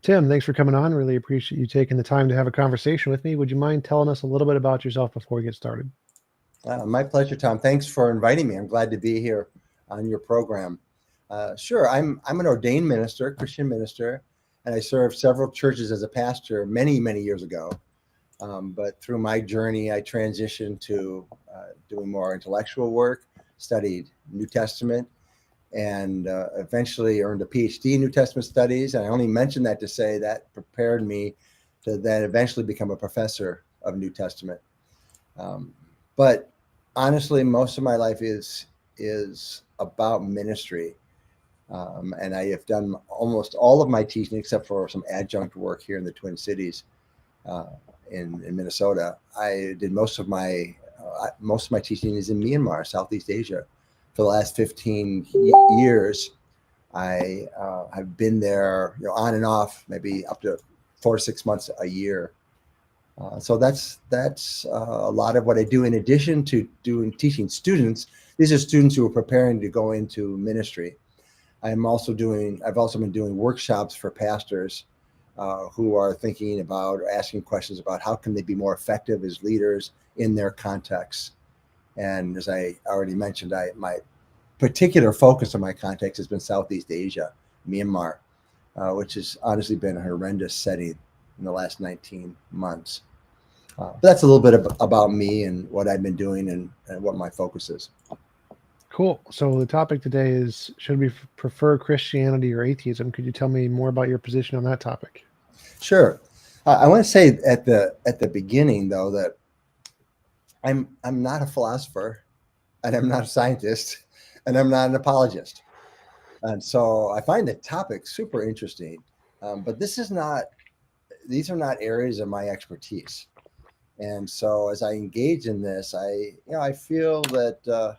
Tim, thanks for coming on. Really appreciate you taking the time to have a conversation with me. Would you mind telling us a little bit about yourself before we get started? My pleasure, Tom. Thanks for inviting me. I'm glad to be here on your program. Sure, I'm an ordained minister, Christian minister, and I served several churches as a pastor many, many years ago. But through my journey, I transitioned to doing more intellectual work, studied New Testament, and eventually earned a PhD in New Testament studies. And I only mention that to say that prepared me to then eventually become a professor of New Testament. But honestly, most of my life is about ministry. And I have done almost all of my teaching, except for some adjunct work here in the Twin Cities in Minnesota. I did most of my teaching is in Myanmar, Southeast Asia. For the last 15 years, I have been there, on and off, maybe up to 4 to 6 months a year. So that's a lot of what I do. In addition to teaching students, these are students who are preparing to go into ministry. I've also been doing workshops for pastors who are thinking about or asking questions about how can they be more effective as leaders in their context. And as I already mentioned, my particular focus of my context has been Southeast Asia, Myanmar, which has honestly been a horrendous setting in the last 19 months. But that's a little bit about me and what I've been doing and what my focus is. Cool. So the topic today is, should we prefer Christianity or atheism? Could you tell me more about your position on that topic? Sure. I want to say at the beginning, though, that I'm not a philosopher, and I'm not a scientist, and I'm not an apologist. And so I find the topic super interesting, but these are not areas of my expertise. And so as I engage in this, I feel that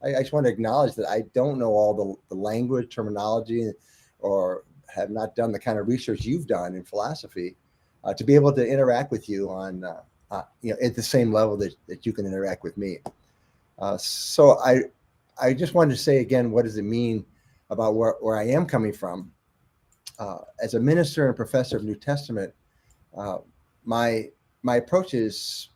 I just want to acknowledge that I don't know all the language, terminology, or have not done the kind of research you've done in philosophy to be able to interact with you on, at the same level that you can interact with me. So I just wanted to say again, what does it mean about where I am coming from? As a minister and professor of New Testament, my approach is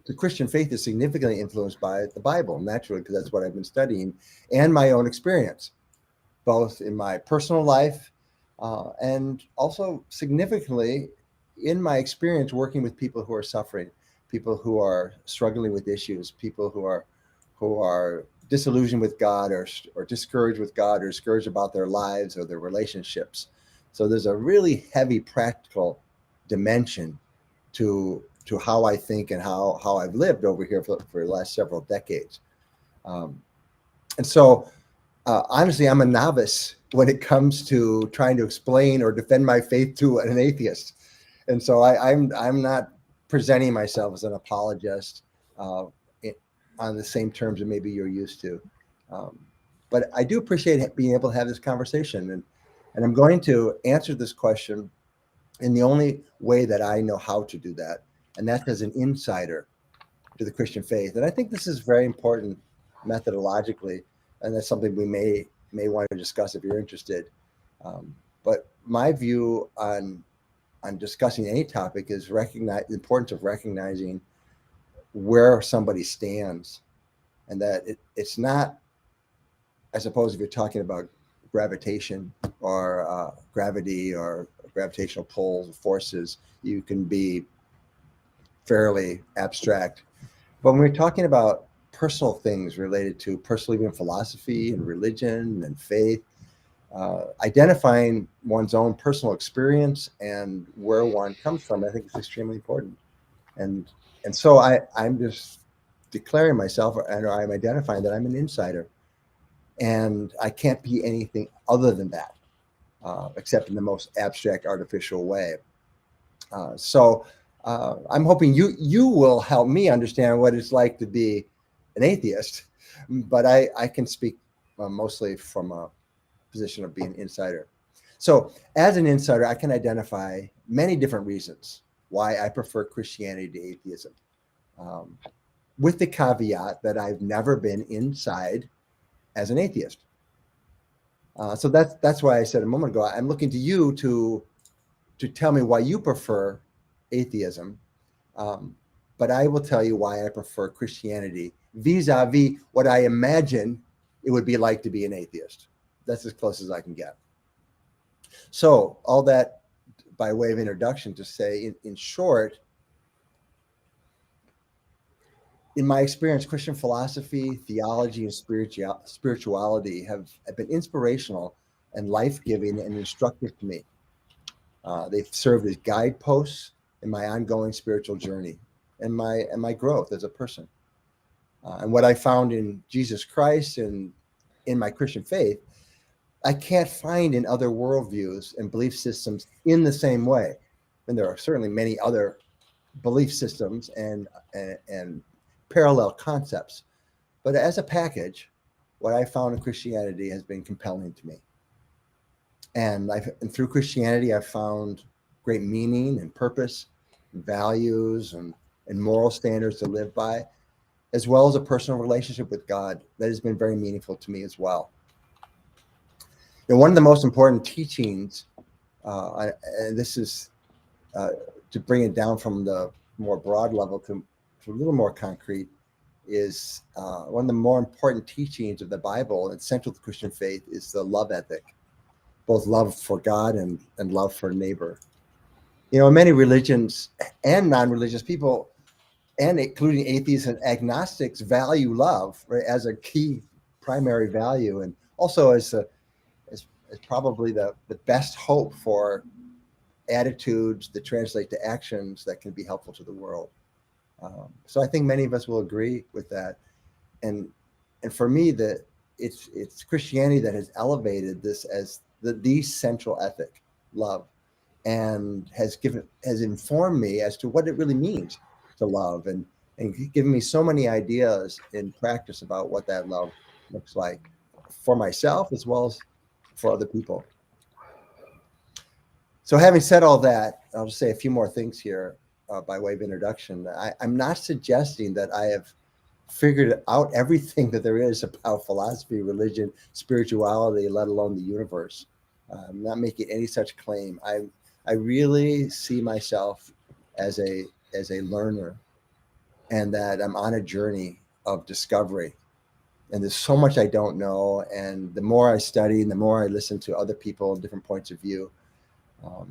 the Christian faith is significantly influenced by the Bible, naturally, because that's what I've been studying, and my own experience, both in my personal life and also significantly in my experience working with people who are suffering, people who are struggling with issues, people who are disillusioned with God or discouraged with God or discouraged about their lives or their relationships. So there's a really heavy practical dimension to how I think and how I've lived over here for the last several decades. And so honestly, I'm a novice when it comes to trying to explain or defend my faith to an atheist. And so I'm not presenting myself as an apologist on the same terms that maybe you're used to. But I do appreciate being able to have this conversation. And I'm going to answer this question in the only way that I know how to do that, and that's as an insider to the Christian faith. And I think this is very important methodologically, and that's something we may want to discuss if you're interested. But my view on discussing any topic is the importance of recognizing where somebody stands, and that it's not, I suppose, if you're talking about gravitation or gravity or gravitational pulls, forces, you can be fairly abstract. But when we're talking about personal things related to personal even philosophy and religion and faith, identifying one's own personal experience and where one comes from, I think is extremely important. And so I'm just declaring myself, and I'm identifying that I'm an insider, and I can't be anything other than that, except in the most abstract, artificial way. So I'm hoping you will help me understand what it's like to be an atheist, but I can speak mostly from a position of being an insider. So as an insider, I can identify many different reasons why I prefer Christianity to atheism. with the caveat that I've never been inside as an atheist. So that's why I said a moment ago, I'm looking to you to tell me why you prefer atheism. But I will tell you why I prefer Christianity vis-a-vis what I imagine it would be like to be an atheist. That's as close as I can get. So all that by way of introduction to say, in short, in my experience, Christian philosophy, theology, and spirituality have been inspirational and life-giving and instructive to me. They've served as guideposts in my ongoing spiritual journey and my growth as a person. And what I found in Jesus Christ and in my Christian faith, I can't find in other worldviews and belief systems in the same way. And there are certainly many other belief systems and parallel concepts. But as a package, what I found in Christianity has been compelling to me. And through Christianity, I've found great meaning and purpose, and values and moral standards to live by, as well as a personal relationship with God that has been very meaningful to me as well. And one of the most important teachings, and this is to bring it down from the more broad level to a little more concrete, is one of the more important teachings of the Bible and central to Christian faith is the love ethic, both love for God and love for neighbor. You know, many religions and non-religious people, and including atheists and agnostics, value love, right, as a key primary value, and also as probably the best hope for attitudes that translate to actions that can be helpful to the world. So I think many of us will agree with that. And for me, that it's Christianity that has elevated this as the central ethic, love, and has informed me as to what it really means to love, and given me so many ideas in practice about what that love looks like for myself as well as for other people. So having said all that, I'll just say a few more things here by way of introduction. I'm not suggesting that I have figured out everything that there is about philosophy, religion, spirituality, let alone the universe. I'm not making any such claim. I really see myself as a learner, and that I'm on a journey of discovery. And there's so much I don't know. And the more I study and the more I listen to other people, different points of view,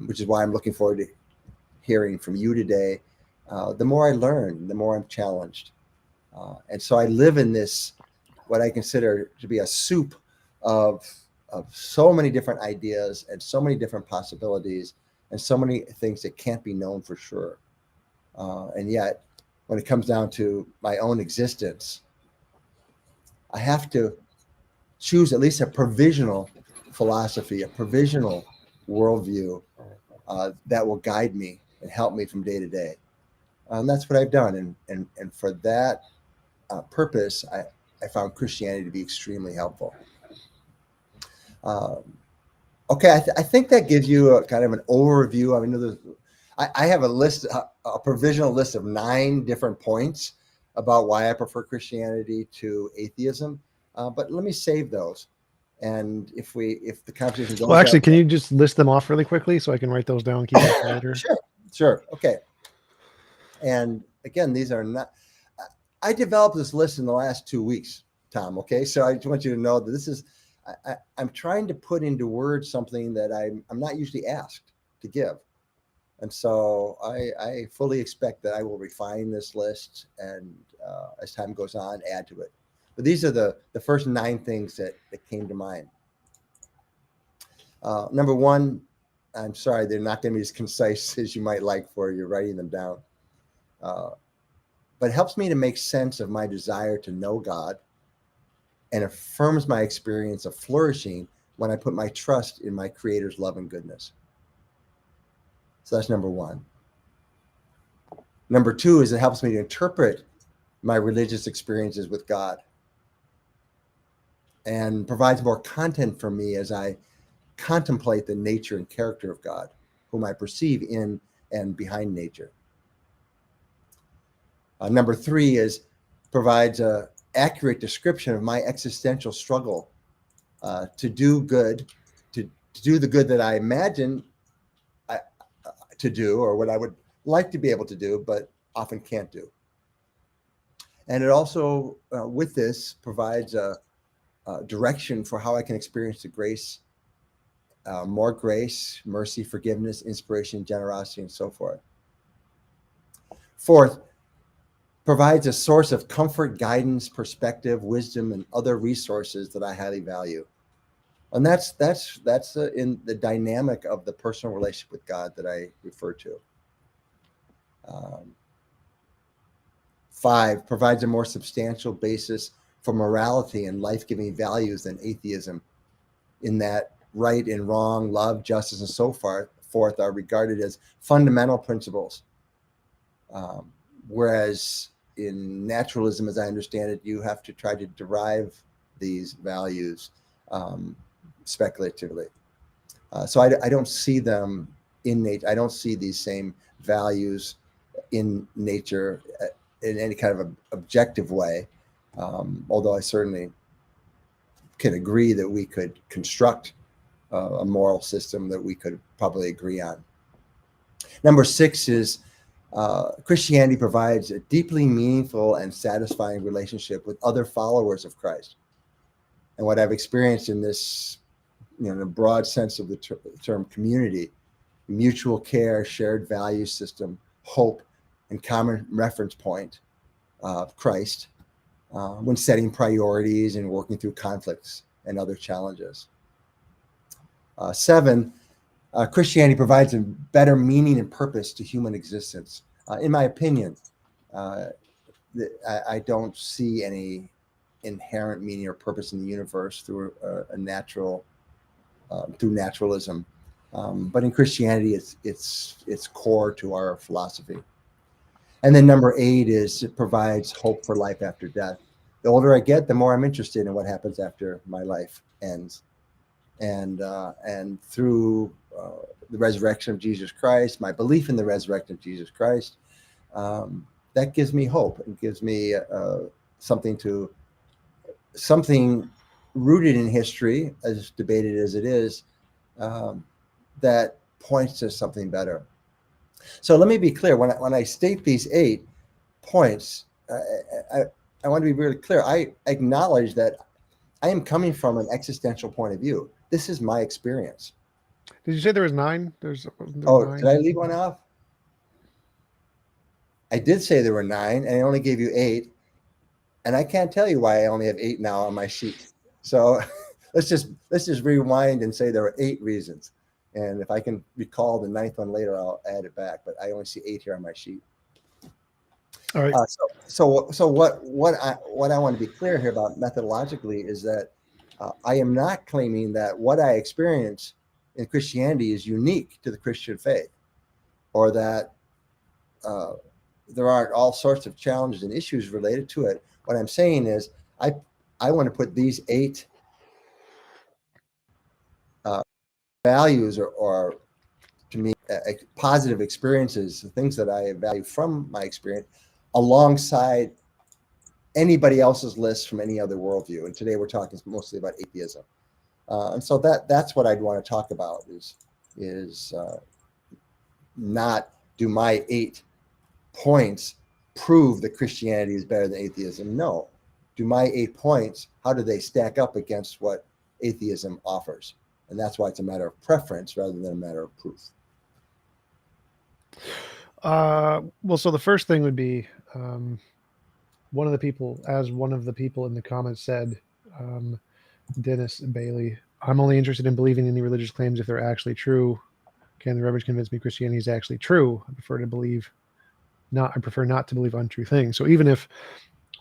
which is why I'm looking forward to hearing from you today, the more I learn, the more I'm challenged. And so I live in this, what I consider to be a soup of so many different ideas and so many different possibilities and so many things that can't be known for sure. And yet, when it comes down to my own existence, I have to choose at least a provisional philosophy, a provisional worldview that will guide me and help me from day to day. And that's what I've done. And for that purpose, I found Christianity to be extremely helpful. Okay, I think that gives you a kind of an overview. I mean, I have a list, a provisional list of 9 different points about why I prefer Christianity to atheism. But let me save those. And if the conversation goes, well, actually, can you just list them off really quickly so I can write those down and keep them for later? Sure. Okay. And again, these are not. I developed this list in the last 2 weeks, Tom. Okay, so I just want you to know that this is. I'm trying to put into words something that I'm not usually asked to give. And so I fully expect that I will refine this list and as time goes on, add to it. But these are the first 9 things that came to mind. Number 1, I'm sorry, they're not going to be as concise as you might like for you writing them down. But it helps me to make sense of my desire to know God and affirms my experience of flourishing when I put my trust in my Creator's love and goodness. So that's number 1. Number 2 is it helps me to interpret my religious experiences with God and provides more content for me as I contemplate the nature and character of God, whom I perceive in and behind nature. Number 3 is provides a accurate description of my existential struggle to do good, to do the good that I imagine to do, or what I would like to be able to do, but often can't do. And it also, with this, provides a direction for how I can experience the grace, more grace, mercy, forgiveness, inspiration, generosity, and so forth. Fourth, provides a source of comfort, guidance, perspective, wisdom, and other resources that I highly value. And that's in the dynamic of the personal relationship with God that I refer to. 5, provides a more substantial basis for morality and life-giving values than atheism, in that right and wrong, love, justice, and so forth are regarded as fundamental principles. Whereas in naturalism, as I understand it, you have to try to derive these values speculatively. So I don't see them in nature. I don't see these same values in nature in any kind of objective way, although I certainly can agree that we could construct a moral system that we could probably agree on. Number 6 is Christianity provides a deeply meaningful and satisfying relationship with other followers of Christ. And what I've experienced in this, in a broad sense of the term community, mutual care, shared value system, hope, and common reference point of Christ when setting priorities and working through conflicts and other challenges. 7, Christianity provides a better meaning and purpose to human existence. In my opinion, I don't see any inherent meaning or purpose in the universe through through naturalism, but in Christianity, it's core to our philosophy. And then number 8 is it provides hope for life after death. The older I get, the more I'm interested in what happens after my life ends, and through the resurrection of Jesus Christ, my belief in the resurrection of Jesus Christ, that gives me hope. It gives me something rooted in history, as debated as it is, that points to something better. So let me be clear. When I state these 8 points, I want to be really clear. I acknowledge that I am coming from an existential point of view. This is my experience. Did you say there was 9? There's 9? Did I leave one off? I did say there were 9, and I only gave you 8. And I can't tell you why I only have 8 now on my sheet. So let's just rewind and say there were 8 reasons. And if I can recall the 9th one later, I'll add it back. But I only see 8 here on my sheet. All right. So what I want to be clear here about methodologically is that I am not claiming that what I experience in Christianity is unique to the Christian faith, or that there aren't all sorts of challenges and issues related to it. What I'm saying is I want to put these 8 values or to me positive experiences, the things that I value from my experience, alongside anybody else's list from any other worldview. And today we're talking mostly about atheism. And so that's what I'd want to talk about is not do my 8 points prove that Christianity is better than atheism. No. Do my 8 points, how do they stack up against what atheism offers? And that's why it's a matter of preference rather than a matter of proof. Well, so the first thing would be one of the people in the comments said, Dennis Bailey, I'm only interested in believing any religious claims if they're actually true. Can the Reverend convince me Christianity is actually true? I prefer not to believe untrue things. So even if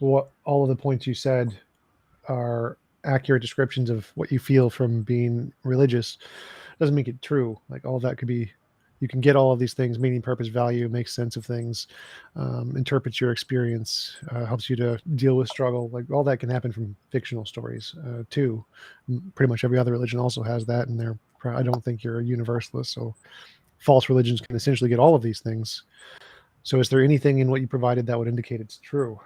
all of the points you said are accurate descriptions of what you feel from being religious, doesn't make it true. Like all of that could be, you can get all of these things, meaning, purpose, value, make sense of things, interprets your experience, helps you to deal with struggle. Like all that can happen from fictional stories too. Pretty much every other religion also has that, and I don't think you're a universalist. So false religions can essentially get all of these things. So is there anything in what you provided that would indicate it's true?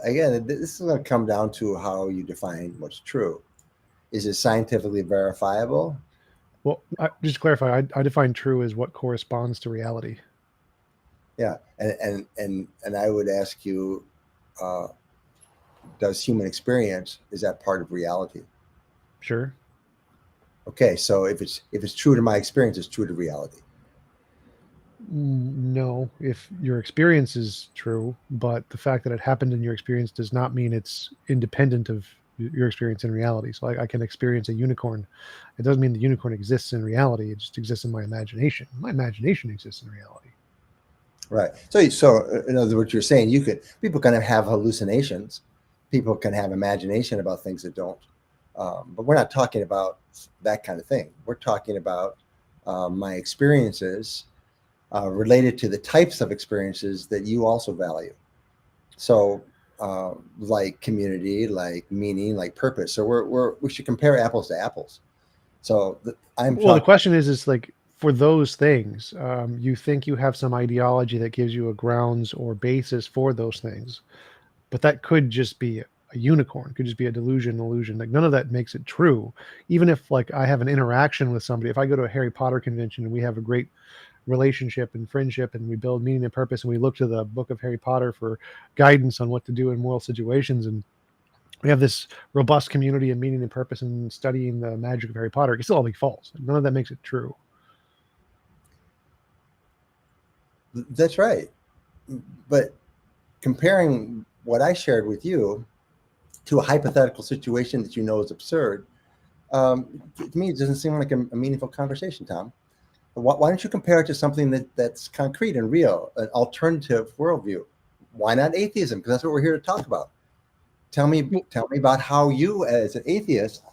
Again, this is going to come down to how you define what's true. Is it scientifically verifiable? Well, just to clarify, I define true as what corresponds to reality. Yeah, and I would ask you, uh, does human experience, is that part of reality? Sure. Okay, so if it's true to my experience, it's true to reality. No, if your experience is true, but the fact that it happened in your experience does not mean it's independent of your experience in reality. So I can experience a unicorn. It doesn't mean the unicorn exists in reality. It just exists in my imagination. My imagination exists in reality. Right. So in other words, you're saying people can have hallucinations, people can have imagination about things that don't. But we're not talking about that kind of thing. We're talking about my experiences related to the types of experiences that you also value. So, like community, like meaning, like purpose. So we should compare apples to apples. So I'm Well, the talking. question is like for those things, you think you have some ideology that gives you a grounds or basis for those things, but that could just be a unicorn, could just be a delusion, illusion. Like none of that makes it true. Even if like I have an interaction with somebody, if I go to a Harry Potter convention and we have a great relationship and friendship and we build meaning and purpose and we look to the book of Harry Potter for guidance on what to do in moral situations and we have this robust community and meaning and purpose and studying the magic of Harry Potter, it can still all be false. None of that makes it true. That's right. But comparing what I shared with you to a hypothetical situation that you know is absurd, to me, it doesn't seem like a meaningful conversation, Tom. Why don't you compare it to something that's concrete and real, an alternative worldview? Why not atheism? Because that's what we're here to talk about. Tell me about how you, as an atheist,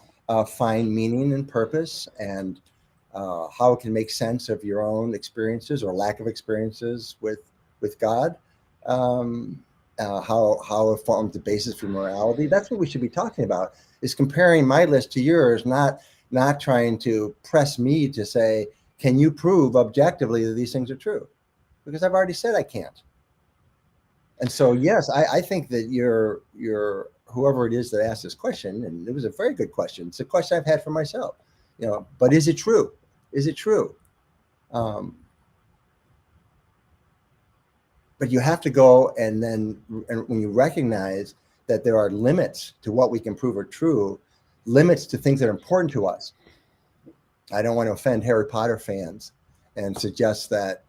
find meaning and purpose, and how it can make sense of your own experiences or lack of experiences with God. How it forms the basis for morality. That's what we should be talking about. Is comparing my list to yours, not trying to press me to say, can you prove objectively that these things are true? Because I've already said I can't. And so, yes, I think that you're whoever it is that asked this question, and it was a very good question. It's a question I've had for myself. But is it true? Is it true? But you have to go and when you recognize that there are limits to what we can prove are true, limits to things that are important to us. I don't want to offend Harry Potter fans and suggest that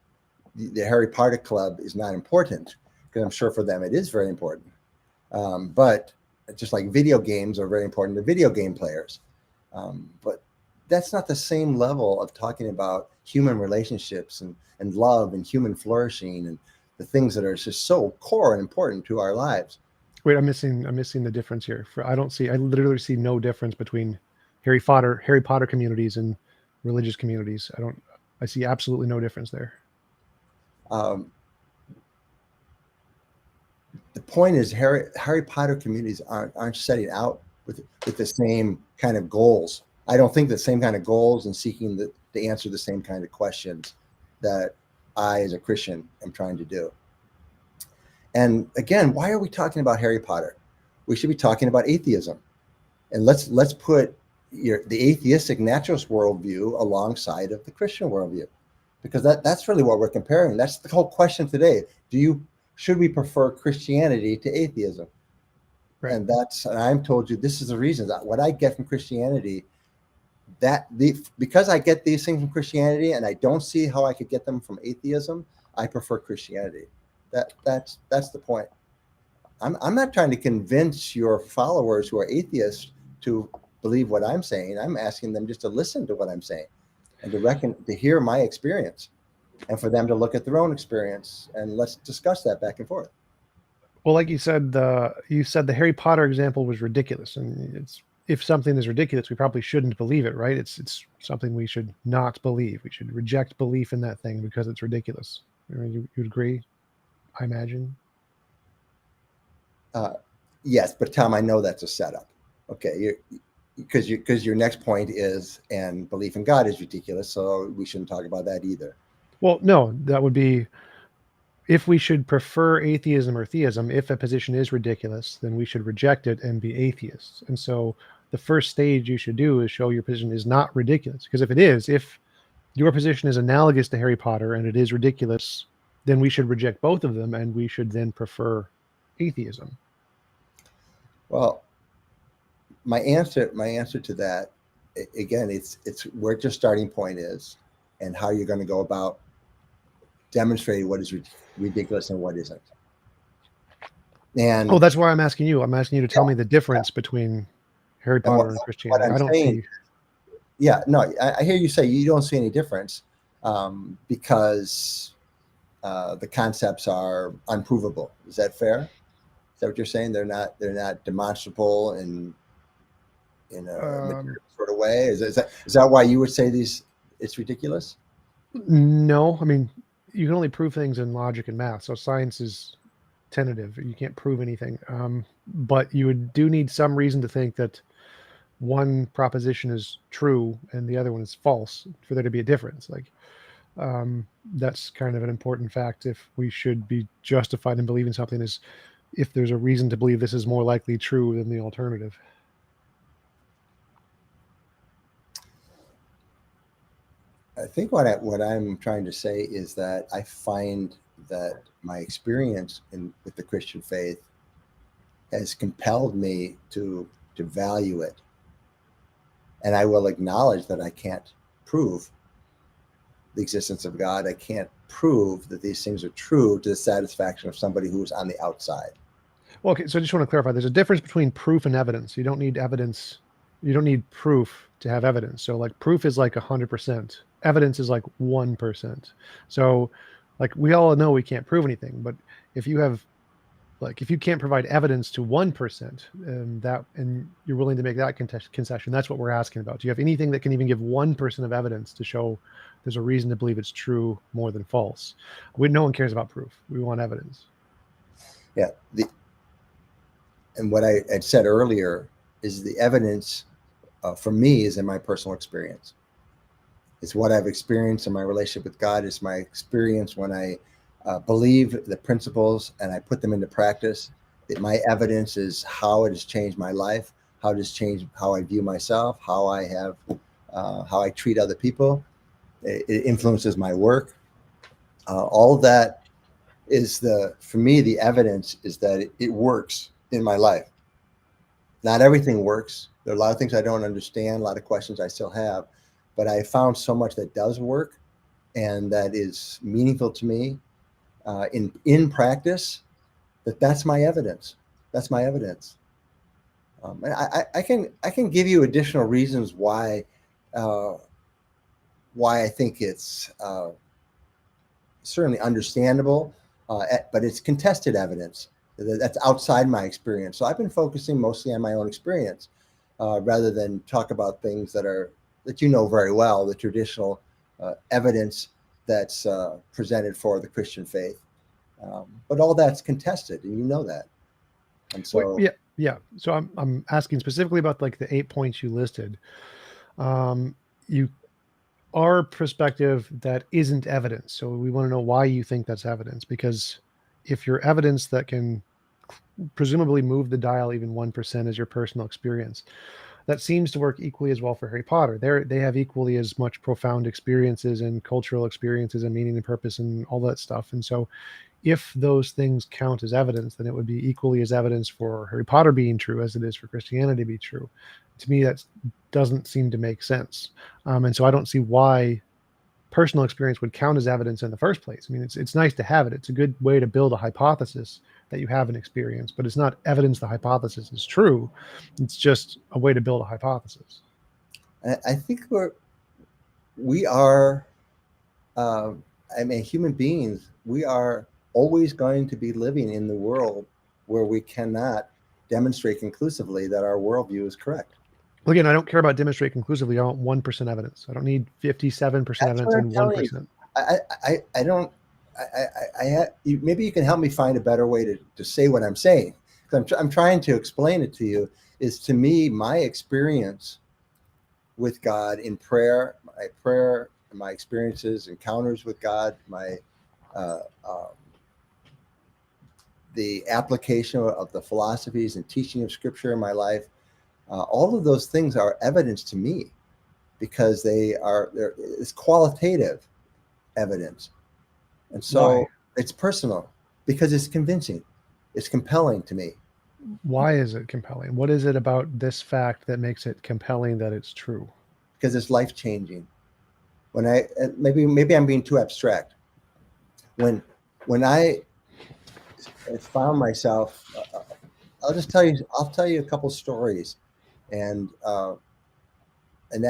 the Harry Potter Club is not important, because I'm sure for them it is very important. But just like video games are very important to video game players. But that's not the same level of talking about human relationships and love and human flourishing and the things that are just so core and important to our lives. Wait, I'm missing the difference here. I literally see no difference between Harry Potter communities and religious communities. I see absolutely no difference there. Um, the point is Harry Potter communities aren't setting out with the same kind of goals. I don't think the same kind of goals and seeking to answer the same kind of questions that I, as a Christian, am trying to do. And again, why are we talking about Harry Potter? We should be talking about atheism. And let's put the atheistic naturalist worldview alongside of the Christian worldview, because that's really what we're comparing. That's the whole question today. Should we prefer Christianity to atheism? Right. And I'm told you this is the reason that what I get from Christianity, because I get these things from Christianity and I don't see how I could get them from atheism, I prefer Christianity. That's the point. I'm not trying to convince your followers who are atheists to believe what I'm saying. I'm asking them just to listen to what I'm saying and to hear my experience, and for them to look at their own experience, and let's discuss that back and forth. Well, like you said the Harry Potter example was ridiculous, and if something is ridiculous, we probably shouldn't believe it, right? It's something we should not believe. We should reject belief in that thing because it's ridiculous. You'd agree, I imagine. Yes, but Tom, I know that's a setup. Okay, because your next point is, and belief in God is ridiculous, so we shouldn't talk about that either. Well, no, that would be if we should prefer atheism or theism, if a position is ridiculous, then we should reject it and be atheists. And so the first stage you should do is show your position is not ridiculous. Because if it is, if your position is analogous to Harry Potter and it is ridiculous, then we should reject both of them and we should then prefer atheism. Well, my answer to that, again, it's where your starting point is and how you're going to go about demonstrating what is ridiculous and what isn't. And that's why I'm asking you. I'm asking you to tell me the difference between Harry Potter and Christianity. I don't see. Yeah, no, I hear you say you don't see any difference because the concepts are unprovable. Is that fair? Is that what you're saying? They're not demonstrable in a material sort of way. Is that why you would say it's ridiculous? No, I mean, you can only prove things in logic and math. So science is tentative. You can't prove anything. But you do need some reason to think that one proposition is true and the other one is false for there to be a difference. Like, that's kind of an important fact. If we should be justified in believing something, is if there's a reason to believe this is more likely true than the alternative. I think what I'm trying to say is that I find that my experience with the Christian faith has compelled me to value it. And I will acknowledge that I can't prove the existence of God. I can't prove that these things are true to the satisfaction of somebody who's on the outside. Well, okay, so I just want to clarify. There's a difference between proof and evidence. You don't need evidence. You don't need proof to have evidence. So like proof is like 100%. Evidence is like 1%. So like we all know we can't prove anything, but if you have if you can't provide evidence to 1% and you're willing to make that concession, that's what we're asking about. Do you have anything that can even give 1% of evidence to show there's a reason to believe it's true more than false? No one cares about proof. We want evidence. Yeah. And what I had said earlier is the evidence for me is in my personal experience. It's what I've experienced in my relationship with God. It's my experience when I believe the principles and I put them into practice. My evidence is how it has changed my life, how it has changed how I view myself, how I treat other people. It influences my work. All that is for me, the evidence is that it works in my life. Not everything works. There are a lot of things I don't understand, a lot of questions I still have, but I found so much that does work and that is meaningful to me in practice, that's my evidence. That's my evidence. And I can give you additional reasons why I think it's certainly understandable, but it's contested evidence that's outside my experience. So I've been focusing mostly on my own experience rather than talk about things that you know very well, the traditional evidence that's presented for the Christian faith. But all that's contested, and you know that. And so, yeah. So I'm asking specifically about like the 8 points you listed. Our perspective that isn't evidence. So we want to know why you think that's evidence, because if your evidence that can presumably move the dial even 1% is your personal experience, that seems to work equally as well for Harry Potter. They have equally as much profound experiences and cultural experiences and meaning and purpose and all that stuff. And so if those things count as evidence, then it would be equally as evidence for Harry Potter being true as it is for Christianity to be true. To me, that doesn't seem to make sense. And so I don't see why personal experience would count as evidence in the first place. I mean, it's nice to have it. It's a good way to build a hypothesis that you have an experience, but it's not evidence the hypothesis is true. It's just a way to build a hypothesis. I think we are, human beings, we are always going to be living in the world where we cannot demonstrate conclusively that our worldview is correct. Again, I don't care about demonstrate conclusively. I want 1% evidence. I don't need 57% evidence and 1%. I don't. Maybe you can help me find a better way to say what I'm saying. Because I'm trying to explain it to you. Is to me my experience with God in prayer, my experiences, encounters with God, my the application of the philosophies and teaching of Scripture in my life, all of those things are evidence to me because it's qualitative evidence. And so Why? it's personal because it's convincing. It's compelling to me. Why is it compelling? What is it about this fact that makes it compelling that it's true? Because it's life changing. Maybe I'm being too abstract. When I found myself, I'll tell you a couple stories, and that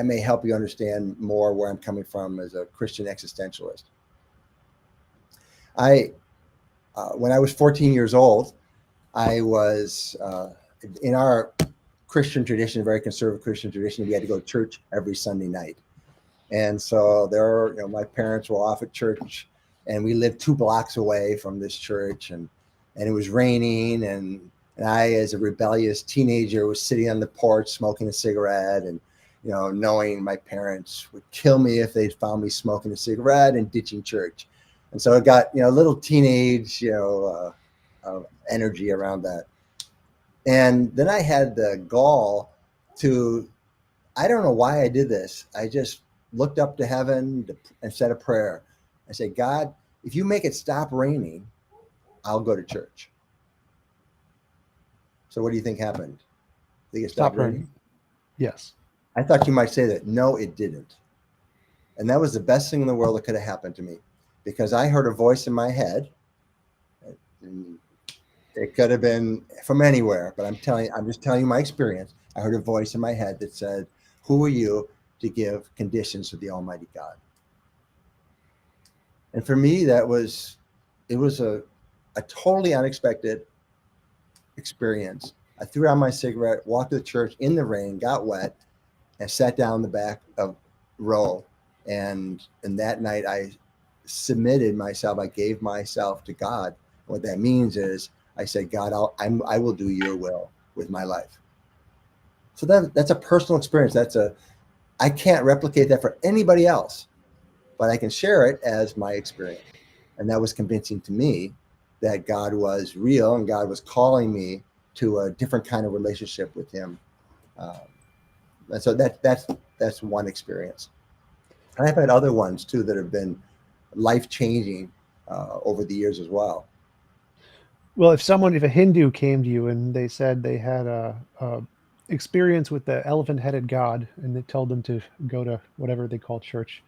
may help you understand more where I'm coming from as a Christian existentialist. When I was 14 years old, I was in our Christian tradition, a very conservative Christian tradition. We had to go to church every Sunday night, and so my parents were off at church, and we lived 2 blocks away from this church, and it was raining, and I, as a rebellious teenager, was sitting on the porch smoking a cigarette, and knowing my parents would kill me if they found me smoking a cigarette and ditching church. And so it got a little teenage energy around that. And then I had the gall to, I don't know why I did this. I just looked up to heaven and said a prayer. I said, God, if you make it stop raining, I'll go to church. So what do you think happened? Think it stopped raining? Yes. I thought you might say that. No, it didn't. And that was the best thing in the world that could have happened to me, because I heard a voice in my head. It could have been from anywhere, but I'm just telling you my experience. I heard a voice in my head that said, who are you to give conditions to the Almighty God? And for me, it was a totally unexpected experience. I threw out my cigarette, walked to the church in the rain, got wet, and sat down in the back of row. And that night I submitted myself. I gave myself to God. What that means is I said, God, I will do your will with my life. So that's a personal experience. I can't replicate that for anybody else, but I can share it as my experience. And that was convincing to me that God was real and God was calling me to a different kind of relationship with him. And so that's one experience. And I've had other ones too that have been life-changing over the years as well. Well, if a Hindu came to you and they said they had a experience with the elephant-headed god, and they told them to go to whatever they call church,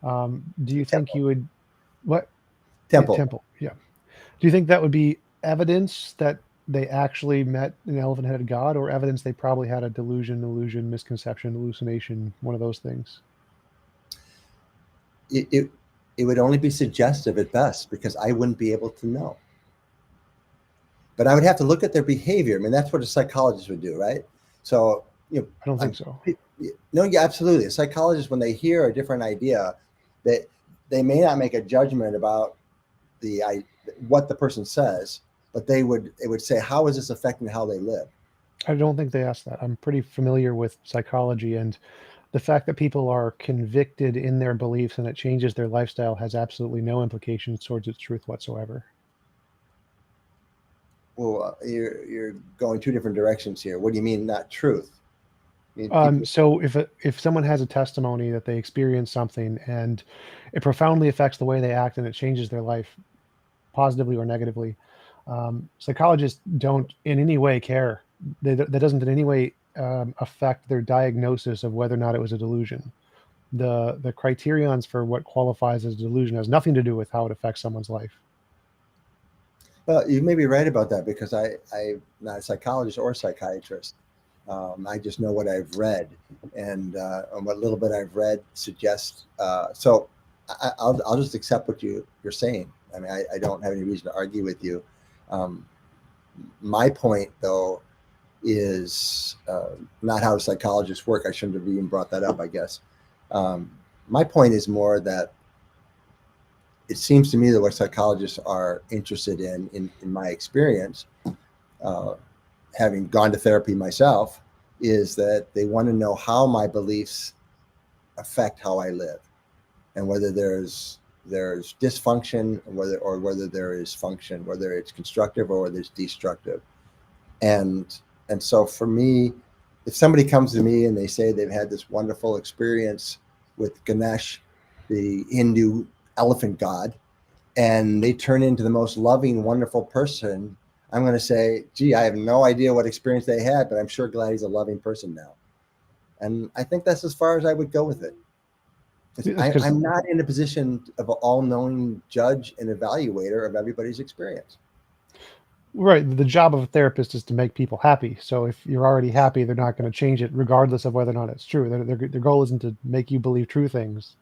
do you think you would? What? Temple. Temple. Yeah. Do you think that would be evidence that they actually met an elephant-headed god, or evidence they probably had a delusion, illusion, misconception, hallucination, one of those things? It would only be suggestive at best, because I wouldn't be able to know. But I would have to look at their behavior. I mean, that's what a psychologist would do, right? So, I don't think so. No, yeah, absolutely. A psychologist, when they hear a different idea, they may not make a judgment about what the person says, but it would say, how is this affecting how they live? I don't think they ask that. I'm pretty familiar with psychology, and the fact that people are convicted in their beliefs and it changes their lifestyle has absolutely no implications towards its truth whatsoever. Well, you're going 2 different directions here. What do you mean, not truth? People... So if someone has a testimony that they experience something and it profoundly affects the way they act and it changes their life positively or negatively, psychologists don't in any way care. That doesn't in any way affect their diagnosis of whether or not it was a delusion. The criterions for what qualifies as a delusion has nothing to do with how it affects someone's life. Well, you may be right about that, because I'm not a psychologist or a psychiatrist. I just know what I've read, and what little bit I've read suggests. So I'll just accept what you're saying. I mean, I don't have any reason to argue with you. My point, though, is not how psychologists work. I shouldn't have even brought that up, I guess. My point is more that it seems to me that what psychologists are interested in my experience, having gone to therapy myself, is that they want to know how my beliefs affect how I live, and whether there's there's dysfunction, whether there is function, whether it's constructive or whether it's destructive. And so for me, if somebody comes to me and they say they've had this wonderful experience with Ganesh, the Hindu elephant god, and they turn into the most loving, wonderful person, I'm going to say, gee, I have no idea what experience they had, but I'm sure glad he's a loving person now. And I think that's as far as I would go with it. I'm not in a position of an all-knowing judge and evaluator of everybody's experience. Right. The job of a therapist is to make people happy. So if you're already happy, they're not going to change it regardless of whether or not it's true. Their goal isn't to make you believe true things.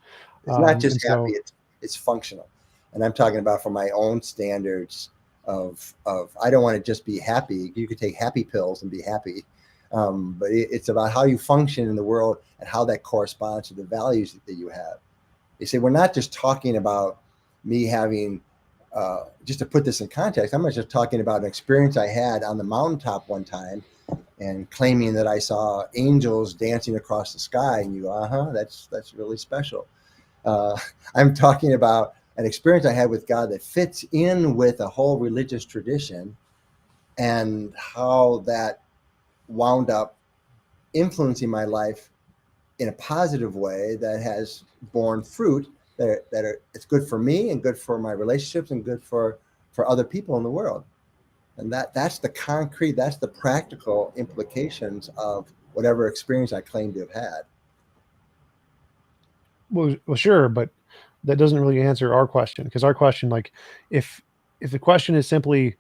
It's not just happy, it's functional. And I'm talking about from my own standards of I don't want to just be happy. You could take happy pills and be happy. But it's about how you function in the world and how that corresponds to the values that you have. You see, we're not just talking about me having, just to put this in context, I'm not just talking about an experience I had on the mountaintop one time and claiming that I saw angels dancing across the sky and you go, that's really special. I'm talking about an experience I had with God that fits in with a whole religious tradition and how that wound up influencing my life in a positive way that has borne fruit it's good for me and good for my relationships and good for other people in the world. And that's the concrete, that's the practical implications of whatever experience I claim to have had. Well, sure, but that doesn't really answer our question, because our question, like, if the question is simply,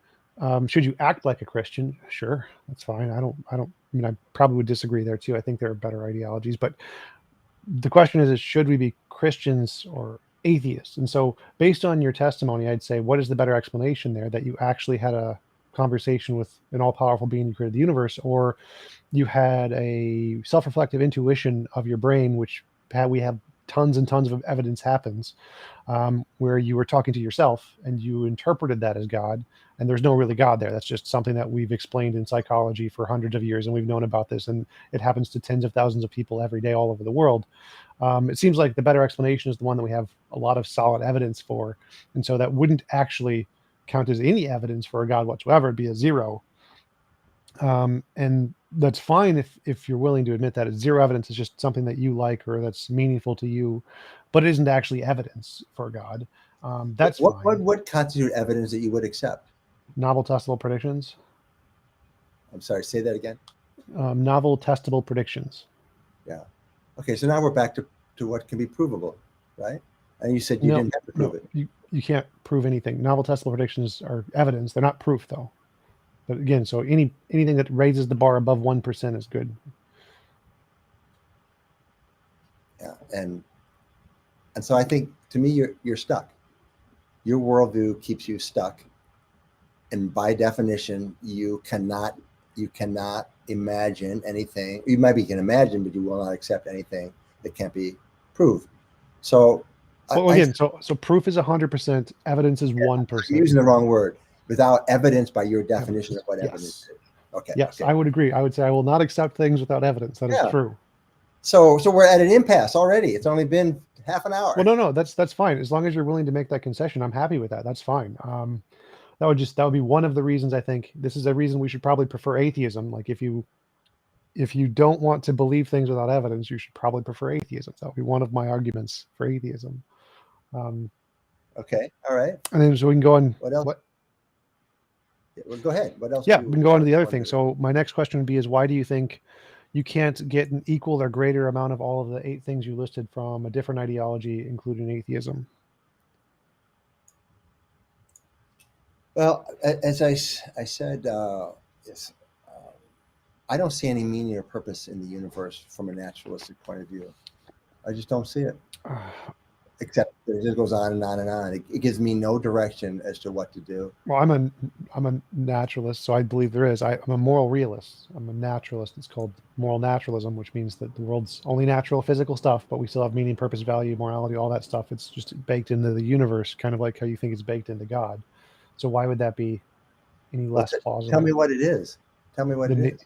should you act like a Christian? Sure, that's fine. I mean, I probably would disagree there too. I think there are better ideologies, but the question is should we be Christians or atheists? And so based on your testimony, I'd say, what is the better explanation there, that you actually had a conversation with an all-powerful being who created the universe, or you had a self-reflective intuition of your brain, which we have tons and tons of evidence happens, where you were talking to yourself and you interpreted that as God, and there's no really God there. That's just something that we've explained in psychology for hundreds of years, and we've known about this, and it happens to tens of thousands of people every day all over the world. It seems like the better explanation is the one that we have a lot of solid evidence for, and so that wouldn't actually count as any evidence for a God whatsoever. It'd be a zero. And that's fine if you're willing to admit that it's zero evidence is just something that you like or that's meaningful to you, but it isn't actually evidence for God. That's what fine. would constitute evidence that you would accept? Novel testable predictions. I'm sorry, say that again. Novel testable predictions. Yeah. Okay, so now we're back to what can be provable, right? And you said you didn't have to prove it. You can't prove anything. Novel testable predictions are evidence. They're not proof, though. But again, so anything that raises the bar above 1% is good. Yeah, and so I think, to me, you're stuck. Your worldview keeps you stuck, and by definition, you cannot imagine anything. You maybe can imagine, but you will not accept anything that can't be proved. So, so proof is 100%. Evidence is 1%. I'm using the wrong word. Without evidence, by your definition of what evidence is. Okay. Yes, okay. I would agree. I would say I will not accept things without evidence. That is true. So we're at an impasse already. It's only been half an hour. Well, no, that's fine. As long as you're willing to make that concession, I'm happy with that. That's fine. That would be one of the reasons I think this is a reason we should probably prefer atheism. Like if you don't want to believe things without evidence, you should probably prefer atheism. That would be one of my arguments for atheism. Okay. All right. And then so we can go on. What else? Well, go ahead. What else? Yeah, we can go on to the other thing. So my next question would be: why do you think you can't get an equal or greater amount of all of the 8 things you listed from a different ideology, including atheism? Well, as I said, yes, I don't see any meaning or purpose in the universe from a naturalistic point of view. I just don't see it. Except it just goes on and on and on. It gives me no direction as to what to do. Well, I'm a naturalist, so I believe there is. I'm a moral realist. I'm a naturalist. It's called moral naturalism, which means that the world's only natural physical stuff, but we still have meaning, purpose, value, morality, all that stuff. It's just baked into the universe, kind of like how you think it's baked into God. So why would that be any less plausible? Tell me what it is. Tell me what it is.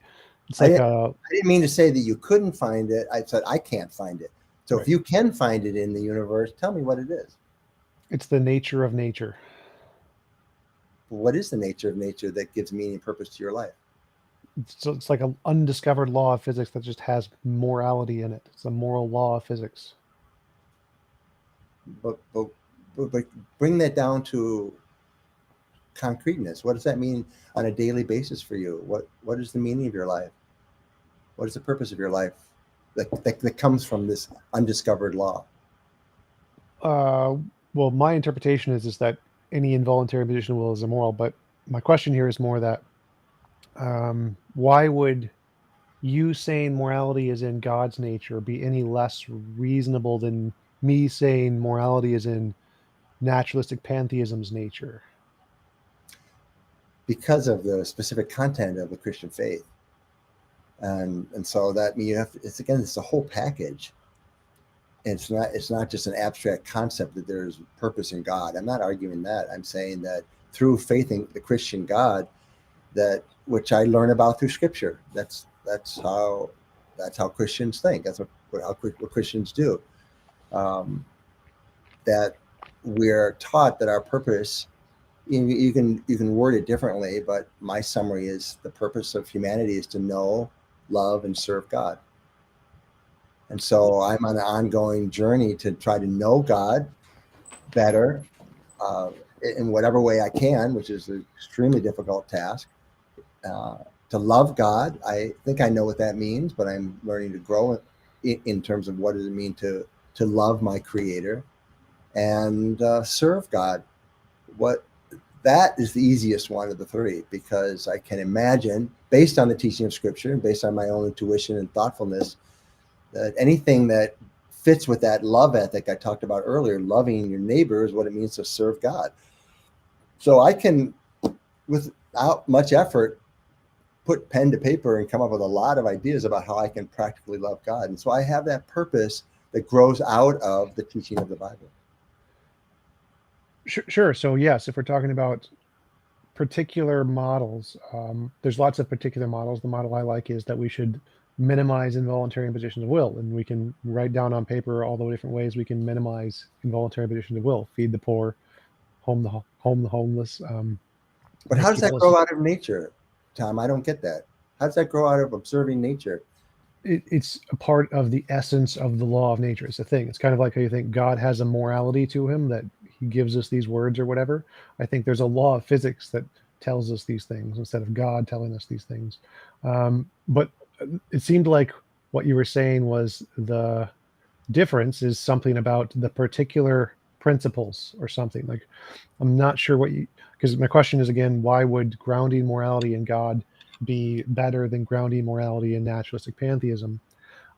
It's like I didn't mean to say that you couldn't find it. I said I can't find it. So if you can find it in the universe, tell me what it is. It's the nature of nature. What is the nature of nature that gives meaning and purpose to your life? So it's like an undiscovered law of physics that just has morality in it. It's a moral law of physics. But bring that down to concreteness. What does that mean on a daily basis for you? What is the meaning of your life? What is the purpose of your life that comes from this undiscovered law? Uh, well, my interpretation is that any involuntary imposition of will is immoral. But my question here is more that why would you saying morality is in God's nature be any less reasonable than me saying morality is in naturalistic pantheism's nature? Because of the specific content of the Christian faith. And so that means it's a whole package. It's not just an abstract concept that there's purpose in God. I'm not arguing that. I'm saying that through faith in the Christian God, that which I learn about through Scripture. That's how Christians think. That's what Christians do. That we're taught that our purpose. You can word it differently, but my summary is the purpose of humanity is to know, love, and serve God. And so I'm on an ongoing journey to try to know God better in whatever way I can, which is an extremely difficult task. To love God, I think I know what that means, but I'm learning to grow in terms of what does it mean to love my Creator and serve God. What that is the easiest one of the three, because I can imagine, based on the teaching of Scripture and based on my own intuition and thoughtfulness, that anything that fits with that love ethic I talked about earlier, loving your neighbor, is what it means to serve God. So I can, without much effort, put pen to paper and come up with a lot of ideas about how I can practically love God. And so I have that purpose that grows out of the teaching of the Bible. Sure. So yes, if we're talking about particular models, there's lots of particular models. The model I like is that we should minimize involuntary impositions of will, and we can write down on paper all the different ways we can minimize involuntary impositions of will: feed the poor, home the homeless. But how does that grow out of nature, Tom? I don't get that. How does that grow out of observing nature? It's a part of the essence of the law of nature. It's a thing. It's kind of like how you think God has a morality to him, that he gives us these words or whatever. I think there's a law of physics that tells us these things instead of God telling us these things. But it seemed like what you were saying was the difference is something about the particular principles or something. Like, I'm not sure what you, because my question is again, why would grounding morality in God be better than grounding morality in naturalistic pantheism?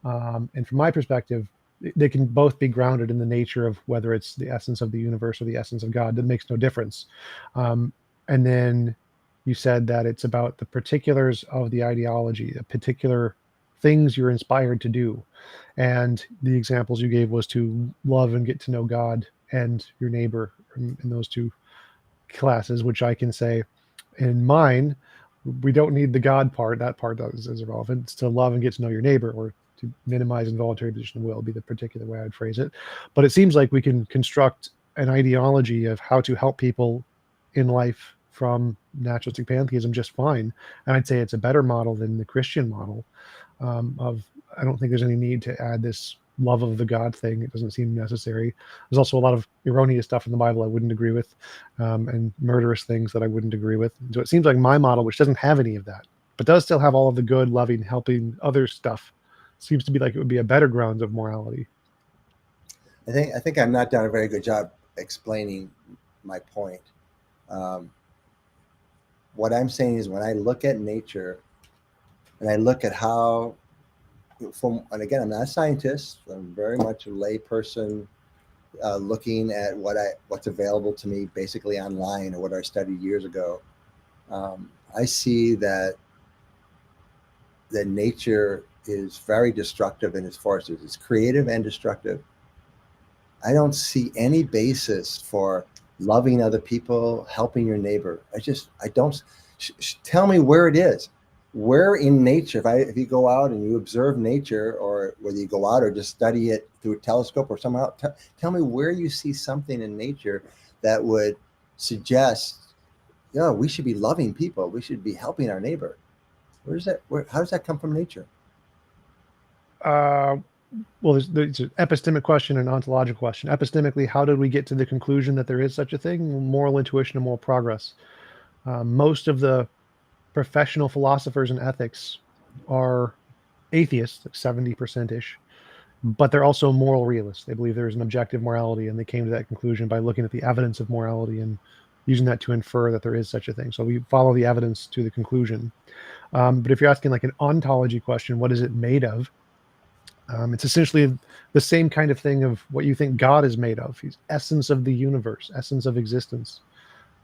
And from my perspective, they can both be grounded in the nature of whether it's the essence of the universe or the essence of God. That makes no difference. And then you said that it's about the particulars of the ideology, the particular things you're inspired to do. And the examples you gave was to love and get to know God and your neighbor in those two classes, which I can say in mine, we don't need the God part. That part is irrelevant. It's to love and get to know your neighbor, or to minimize involuntary imposition of will, be the particular way I'd phrase it. But it seems like we can construct an ideology of how to help people in life from naturalistic pantheism just fine. And I'd say it's a better model than the Christian model of, I don't think there's any need to add this love of the God thing. It doesn't seem necessary. There's also a lot of erroneous stuff in the Bible I wouldn't agree with, and murderous things that I wouldn't agree with. So it seems like my model, which doesn't have any of that, but does still have all of the good, loving, helping other stuff, seems to be like it would be a better grounds of morality. I think I'm not done a very good job explaining my point. What I'm saying is, when I look at nature and I look at how, and again, I'm not a scientist. I'm very much a lay person, looking at what's available to me basically online, or what I studied years ago. I see that nature is very destructive in its forces. It's creative and destructive. I don't see any basis for loving other people, helping your neighbor. I don't. Tell me where it is. where in nature, if you go out and you observe nature, or whether you go out or just study it through a telescope or somehow, tell me where you see something in nature that would suggest, we should be loving people. We should be helping our neighbor. How does that come from nature? Well, there's an epistemic question and an ontological question. Epistemically, how did we get to the conclusion that there is such a thing? Moral intuition and moral progress. Most of the professional philosophers in ethics are atheists, like 70%-ish, but they're also moral realists. They believe there's an objective morality, and they came to that conclusion by looking at the evidence of morality and using that to infer that there is such a thing. So we follow the evidence to the conclusion. But if you're asking like an ontology question, what is it made of? It's essentially the same kind of thing of what you think God is made of. He's essence of the universe, essence of existence.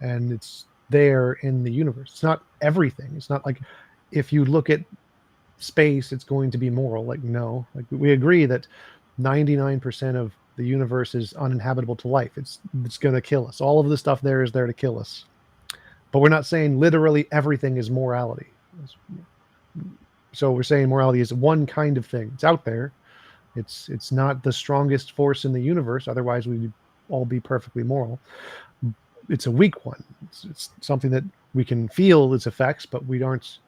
And it's there in the universe. It's not everything. It's not like if you look at space, it's going to be moral. Like, no. Like, we agree that 99% of the universe is uninhabitable to life. It's going to kill us. All of the stuff there is there to kill us. But we're not saying literally everything is morality. So we're saying morality is one kind of thing. It's out there. It's not the strongest force in the universe. Otherwise, we'd all be perfectly moral. It's a weak one. It's something that we can feel its effects, but we aren't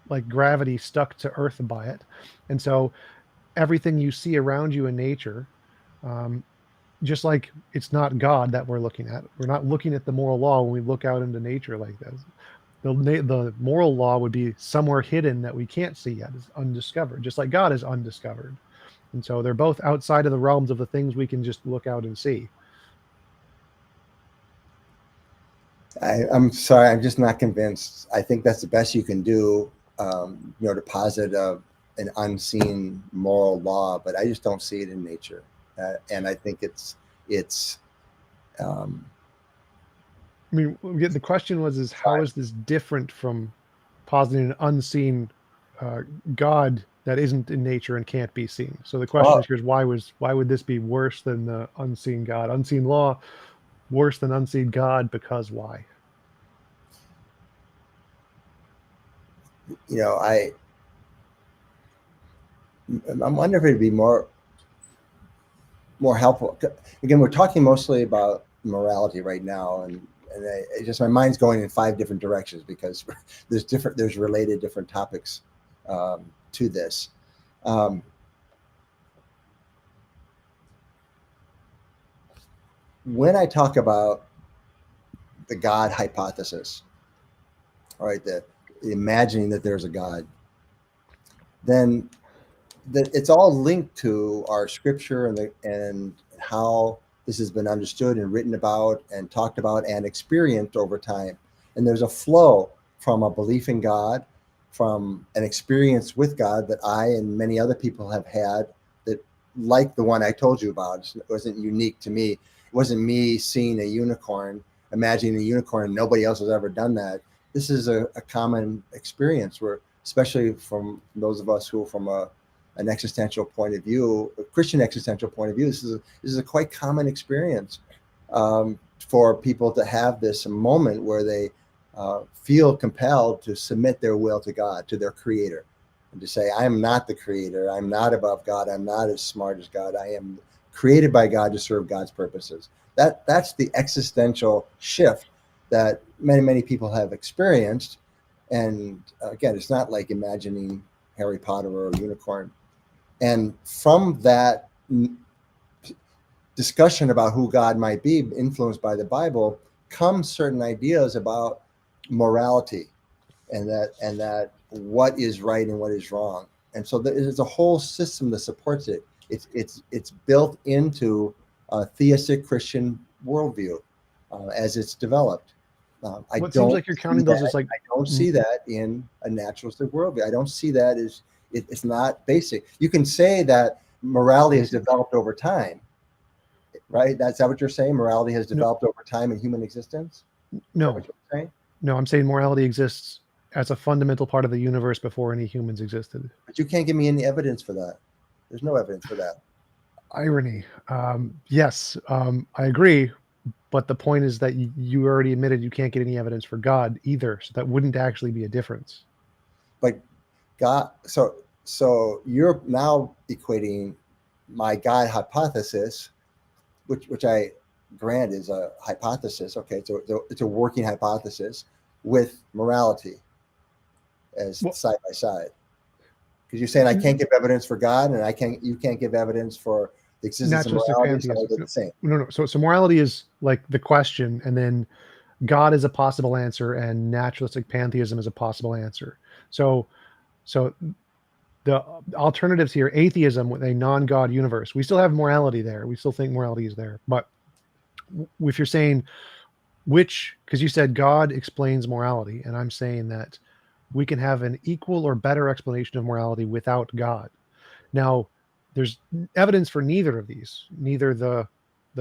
like gravity stuck to earth by it. And so everything you see around you in nature, just like it's not God that we're looking at. We're not looking at the moral law when we look out into nature like this. The moral law would be somewhere hidden that we can't see yet, is undiscovered, just like God is undiscovered. And so they're both outside of the realms of the things we can just look out and see. I'm sorry, I'm just not convinced. I think that's the best you can do, to posit an unseen moral law, but I just don't see it in nature. And I think it's I mean, the question was, how is this different from positing an unseen God that isn't in nature and can't be seen? So the question is, why would this be worse than the unseen God? Unseen law, worse than unseen God, because why? I'm wondering if it'd be more helpful. Again, we're talking mostly about morality right now, and my mind's going in 5 different directions because there's related different topics to this. When I talk about the God hypothesis, all right, the imagining that there's a God, then it's all linked to our scripture and how this has been understood and written about and talked about and experienced over time. And there's a flow from a belief in God, from an experience with God that I and many other people have had, that, like the one I told you about, it wasn't unique to me. It wasn't me seeing a unicorn, imagining a unicorn. Nobody else has ever done that. This is a common experience where, especially from those of us who, from an existential point of view, a Christian existential point of view, this is a quite common experience for people to have this moment where they feel compelled to submit their will to God, to their creator, and to say, I am not the creator. I'm not above God. I'm not as smart as God. I am created by God to serve God's purposes. That's the existential shift that many people have experienced. And again, it's not like imagining Harry Potter or a unicorn. And from that discussion about who God might be, influenced by the Bible, come certain ideas about morality and that what is right and what is wrong. And so there's a whole system that supports it. It's built into a theistic Christian worldview as it's developed. It seems like you're counting those as like, I don't see that in a naturalistic worldview. I don't see that as it's not basic. You can say that morality has developed over time, right? That's that what you're saying? Morality has developed over time in human existence? No. What you're saying? No, I'm saying morality exists as a fundamental part of the universe before any humans existed. But you can't give me any evidence for that. There's no evidence for that. Irony. Yes, I agree. But the point is that you already admitted you can't get any evidence for God either, so that wouldn't actually be a difference. But God, so you're now equating my God hypothesis, which I grant is a hypothesis. Okay, so it's a working hypothesis with morality as Well, side by side. Because you're saying I can't give evidence for God, and you can't give evidence for the existence of naturalistic morality, so pantheism. they're the same. No. So morality is like the question, and then God is a possible answer, and naturalistic pantheism is a possible answer. So the alternatives here, atheism with a non-God universe, we still have morality there. We still think morality is there. But if you're saying because you said God explains morality, and I'm saying that we can have an equal or better explanation of morality without God. Now, there's evidence for neither of these, neither the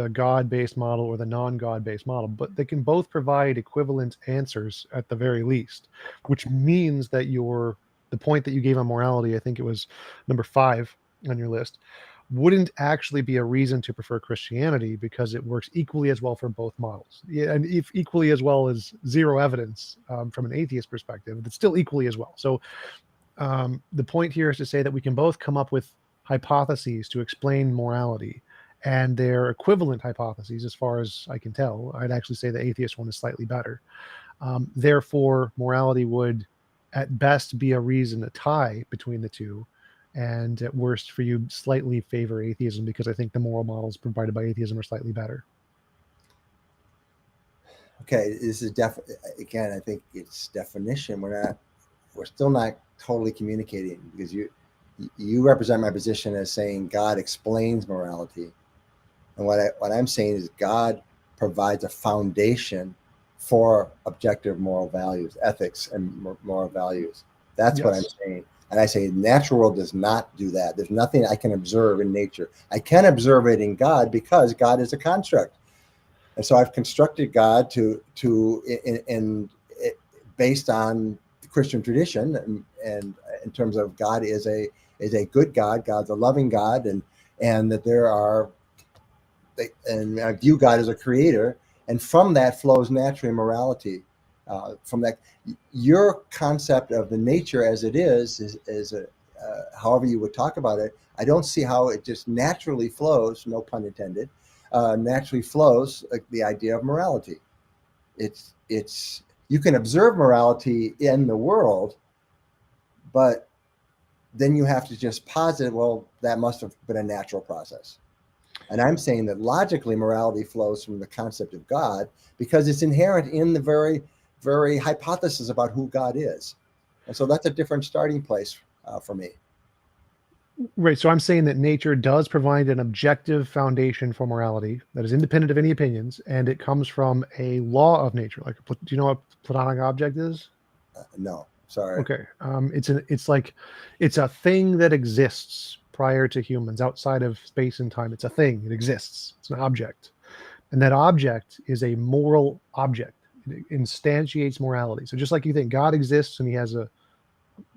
God-based model or the non-God-based model, but they can both provide equivalent answers at the very least, which means that the point that you gave on morality, I think it was number 5 on your list, wouldn't actually be a reason to prefer Christianity because it works equally as well for both models. Yeah, and if equally as well as zero evidence from an atheist perspective, it's still equally as well. So the point here is to say that we can both come up with hypotheses to explain morality, and they're equivalent hypotheses as far as I can tell. I'd actually say the atheist one is slightly better. Therefore, morality would at best be a reason, a tie between the two, and at worst for you slightly favor atheism because I think the moral models provided by atheism are slightly better. Okay, this is again, I think it's definition. We're still not totally communicating because you represent my position as saying God explains morality, and what I'm saying is God provides a foundation for objective moral values, ethics, and moral values. That's Yes. what I'm saying. And I say natural world does not do that. There's nothing I can observe in nature. I can observe it in God because God is a construct. And so I've constructed God based on the Christian tradition, and in terms of God is a good God, God's a loving God, and that and I view God as a creator, and from that flows naturally morality. From that, your concept of the nature as it is however you would talk about it. I don't see how it just naturally flows, no pun intended, naturally flows like the idea of morality. It's you can observe morality in the world, but then you have to just posit, well, that must have been a natural process. And I'm saying that logically morality flows from the concept of God because it's inherent in the very, very hypothesis about who God is. And so that's a different starting place for me. Right. So I'm saying that nature does provide an objective foundation for morality that is independent of any opinions, and it comes from a law of nature. Like, do you know what Platonic object is? No, sorry. Okay. It's a thing that exists prior to humans, outside of space and time. It's a thing. It exists. It's an object, and that object is a moral object. It instantiates morality. So just like you think God exists and he has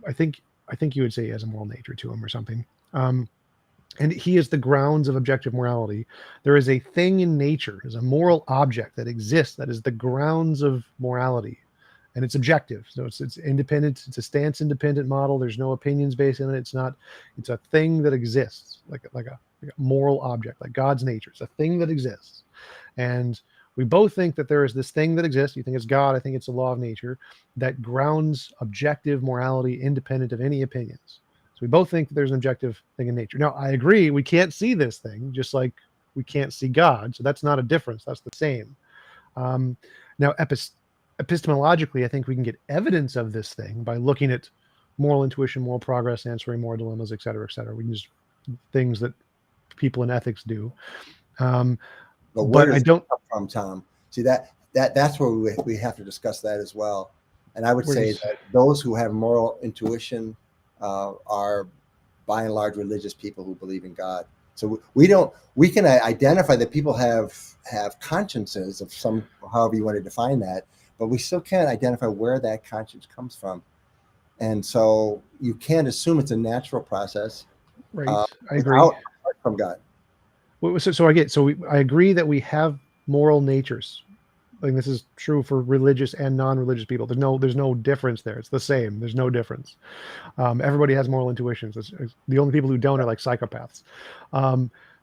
I think you would say he has a moral nature to him or something. And he is the grounds of objective morality. There is a thing in nature, is a moral object that exists that is the grounds of morality, and it's objective. So it's independent. It's a stance independent model. There's no opinions based in it. It's not. It's a thing that exists, like a moral object, like God's nature. It's a thing that exists, and we both think that there is this thing that exists. You think it's God. I think it's a law of nature that grounds objective morality independent of any opinions. So we both think that there's an objective thing in nature. Now, I agree, we can't see this thing, just like we can't see God. So that's not a difference. That's the same. Now, epistemologically, I think we can get evidence of this thing by looking at moral intuition, moral progress, answering moral dilemmas, et cetera, et cetera. We can just things that people in ethics do. But where does I don't it come from, Tom? See that's where we have to discuss that as well. And I would say that those who have moral intuition are by and large religious people who believe in God. So we can identify that people have consciences of some, however you want to define that, but we still can't identify where that conscience comes from. And so you can't assume it's a natural process. Right. I agree. From God. So I agree that we have moral natures. Like this is true for religious and non-religious people. There's no difference there. It's the same. There's no difference. Everybody has moral intuitions. The only people who don't are like psychopaths.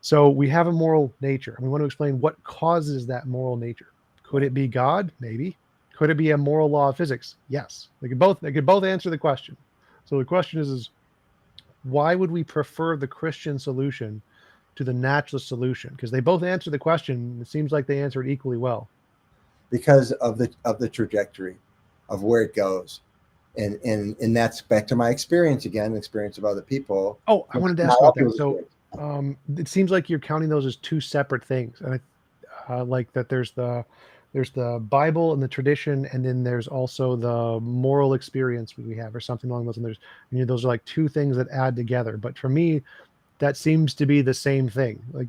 So we have a moral nature, and we want to explain what causes that moral nature. Could it be God? Maybe. Could it be a moral law of physics? Yes. They could both answer the question. So the question is why would we prefer the Christian solution to the naturalist solution? Because they both answer the question. It seems like they answer it equally well. Because of the trajectory of where it goes. And that's back to my experience again, experience of other people. Oh, I wanted to ask about that. So it seems like you're counting those as two separate things. And I like that there's the Bible and the tradition, and then there's also the moral experience we have or something along those. And those are like two things that add together. But for me, that seems to be the same thing. Like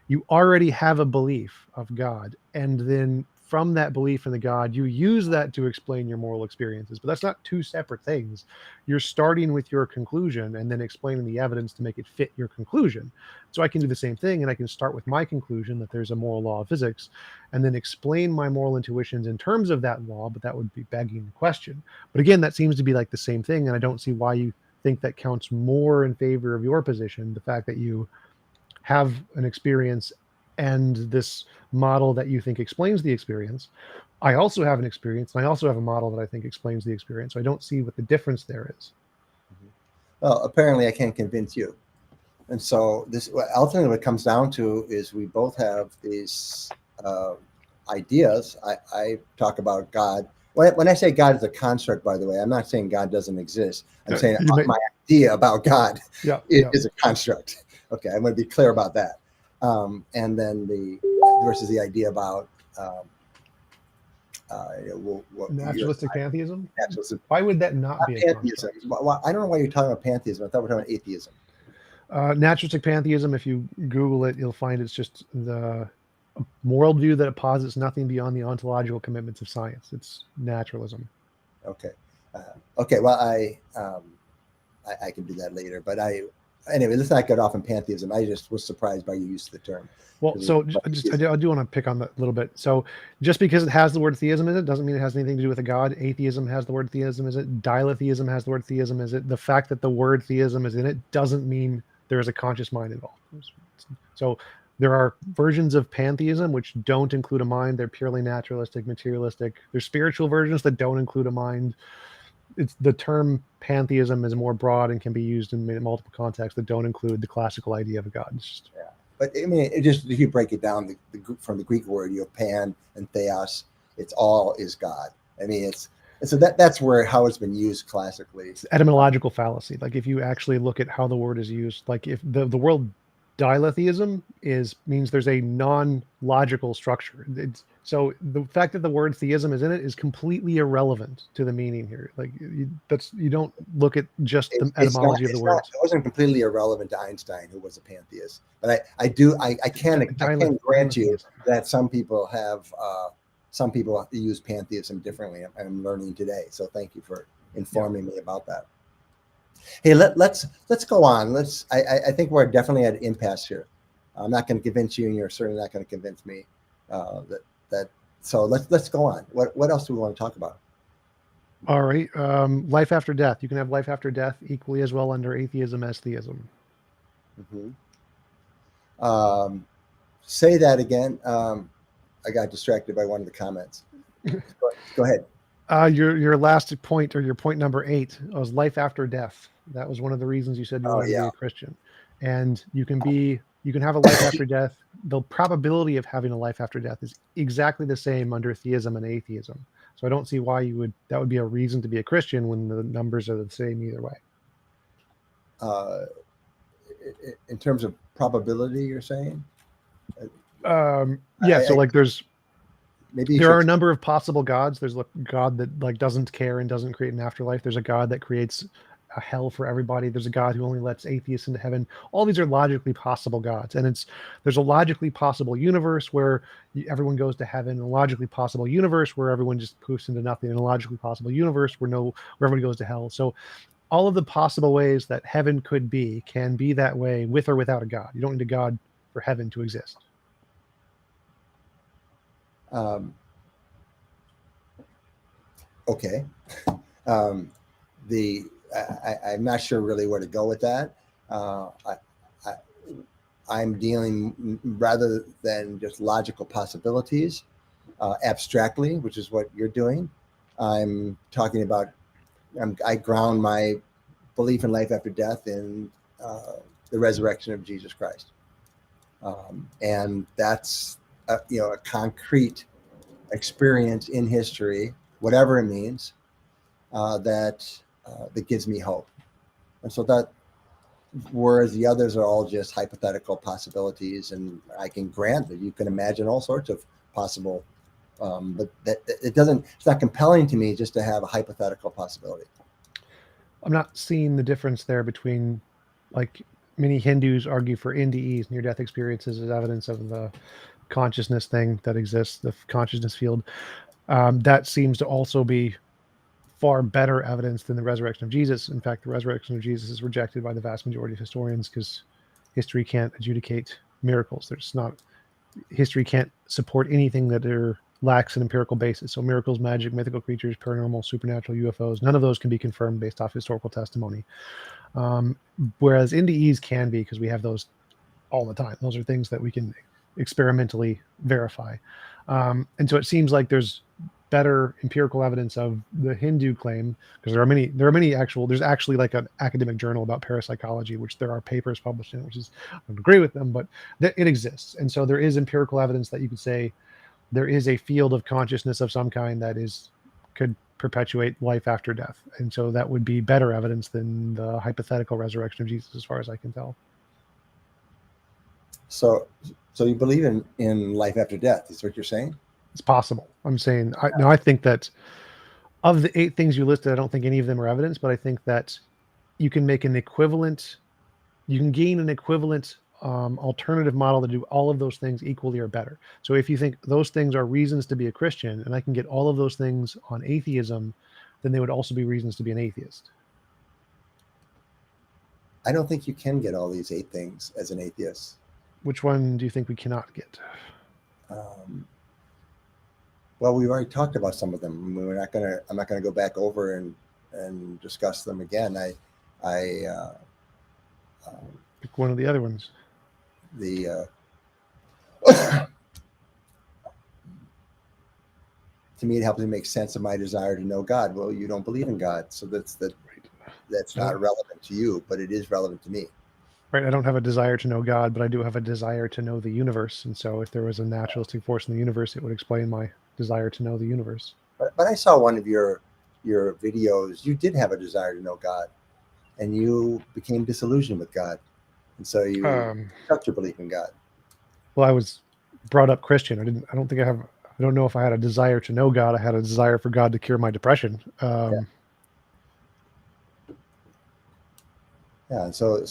you already have a belief of God, and then from that belief in the God, you use that to explain your moral experiences. But that's not two separate things. You're starting with your conclusion and then explaining the evidence to make it fit your conclusion. So I can do the same thing, and I can start with my conclusion that there's a moral law of physics, and then explain my moral intuitions in terms of that law, but that would be begging the question. But again, that seems to be like the same thing, and I don't see why you think that counts more in favor of your position, the fact that you have an experience and this model that you think explains the experience. I also have an experience, and I also have a model that I think explains the experience. So I don't see what the difference there is. Well, apparently I can't convince you. And so this ultimately what it comes down to is we both have these ideas. I talk about God. When I say God is a construct, by the way, I'm not saying God doesn't exist. I'm saying my idea about God is a construct. Okay, I'm going to be clear about that. And then versus the idea about naturalistic pantheism. Why would that not be a pantheism? Well, I don't know why you're talking about pantheism. I thought we were talking about atheism. Naturalistic pantheism, if you Google it, you'll find it's just the moral view that it posits nothing beyond the ontological commitments of science. It's naturalism. Okay. Okay. Well, I can do that later, but anyway, let's not get off on pantheism. I just was surprised by your use of the term. Well, so I do want to pick on that a little bit. So just because it has the word theism in it doesn't mean it has anything to do with a God. Atheism has the word theism, is it? Diletheism has the word theism, is it? The fact that the word theism is in it doesn't mean there is a conscious mind involved. So there are versions of pantheism which don't include a mind. They're purely naturalistic, materialistic. There's spiritual versions that don't include a mind. It's the term pantheism is more broad and can be used in multiple contexts that don't include the classical idea of a God. But I mean, if you break it down from the Greek word, you have pan and theos. It's all is God. I mean, so that's how it's been used classically. It's etymological fallacy. Like if you actually look at how the word is used, like if the word diletheism means there's a non-logical structure. So the fact that the word theism is in it is completely irrelevant to the meaning here. Like you don't look at just the etymology of the word. It wasn't completely irrelevant to Einstein, who was a pantheist. But I can grant you that some people use pantheism differently. I'm learning today. So thank you for informing me about that. Hey, let's go on. I think we're definitely at an impasse here. I'm not going to convince you, and you're certainly not going to convince me. So let's go on. What else do we want to talk about? All right, life after death. You can have life after death equally as well under atheism as theism. Mm-hmm. Say that again. I got distracted by one of the comments. Go ahead. Your last point, or your point number 8, was life after death. That was one of the reasons you said you wanted to be a Christian. And you can have a life after death. The probability of having a life after death is exactly the same under theism and atheism. So I don't see why that would be a reason to be a Christian when the numbers are the same either way. In terms of probability, you're saying? Yeah. So like there are a number of possible gods. There's a God that doesn't care and doesn't create an afterlife. There's a God that creates a hell for everybody. There's a God who only lets atheists into heaven. All these are logically possible gods, and there's a logically possible universe where everyone goes to heaven, a logically possible universe where everyone just poofs into nothing, and a logically possible universe where everybody goes to hell. So all of the possible ways that heaven could be can be that way with or without a God. You don't need a God for heaven to exist. Um, okay. Um, I'm not sure really where to go with that. I, I'm dealing rather than just logical possibilities, abstractly, which is what you're doing. I'm talking about. I ground my belief in life after death in the resurrection of Jesus Christ, and that's a concrete experience in history, whatever it means, that gives me hope. And so that, whereas the others are all just hypothetical possibilities, and I can grant that you can imagine all sorts of possible, but that it doesn't. It's not compelling to me just to have a hypothetical possibility. I'm not seeing the difference there between, like, many Hindus argue for NDEs, near-death experiences, as evidence of the consciousness thing that exists, the consciousness field. That seems to also be far better evidence than the resurrection of Jesus. In fact, the resurrection of Jesus is rejected by the vast majority of historians because history can't adjudicate miracles. There's not history can't support anything that lacks an empirical basis. So miracles, magic, mythical creatures, paranormal, supernatural, UFOs, none of those can be confirmed based off historical testimony. Whereas NDEs can be, because we have those all the time. Those are things that we can experimentally verify. And so it seems like there's better empirical evidence of the Hindu claim, because there's actually like an academic journal about parapsychology, which there are papers published in, which is, I don't agree with them, but it exists. And so there is empirical evidence that you could say there is a field of consciousness of some kind that could perpetuate life after death. And so that would be better evidence than the hypothetical resurrection of Jesus, as far as I can tell. So you believe in life after death? Is what you're saying? It's possible. I'm saying, I think that of the 8 things you listed, I don't think any of them are evidence, but I think that you can gain an equivalent alternative model to do all of those things equally or better. So if you think those things are reasons to be a Christian, and I can get all of those things on atheism, then they would also be reasons to be an atheist. I don't think you can get all these 8 things as an atheist. Which one do you think we cannot get? Well, we've already talked about some of them. I'm not gonna go back over and discuss them again. Pick one of the other ones. To me, it helps me make sense of my desire to know God. Well, you don't believe in God, so that's not relevant to you, but it is relevant to me. Right. I don't have a desire to know God, but I do have a desire to know the universe. And so if there was a naturalistic force in the universe, it would explain my desire to know the universe. But I saw one of your videos. You did have a desire to know God, and you became disillusioned with God. And so you cut your belief in God. Well, I was brought up Christian. I don't know if I had a desire to know God. I had a desire for God to cure my depression. Yeah. And so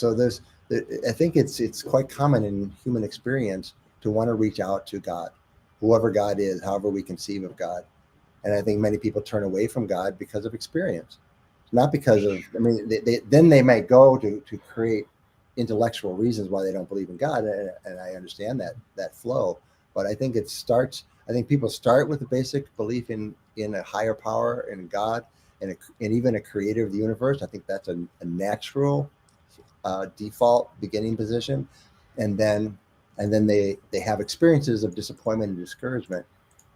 I think it's quite common in human experience to want to reach out to God, whoever God is, however we conceive of God. And I think many people turn away from God because of experience, not because of, they might go to create intellectual reasons why they don't believe in God. And I understand that flow, but I think people start with a basic belief in a higher power, in God, and even a creator of the universe. I think that's a natural default beginning position, and then they have experiences of disappointment and discouragement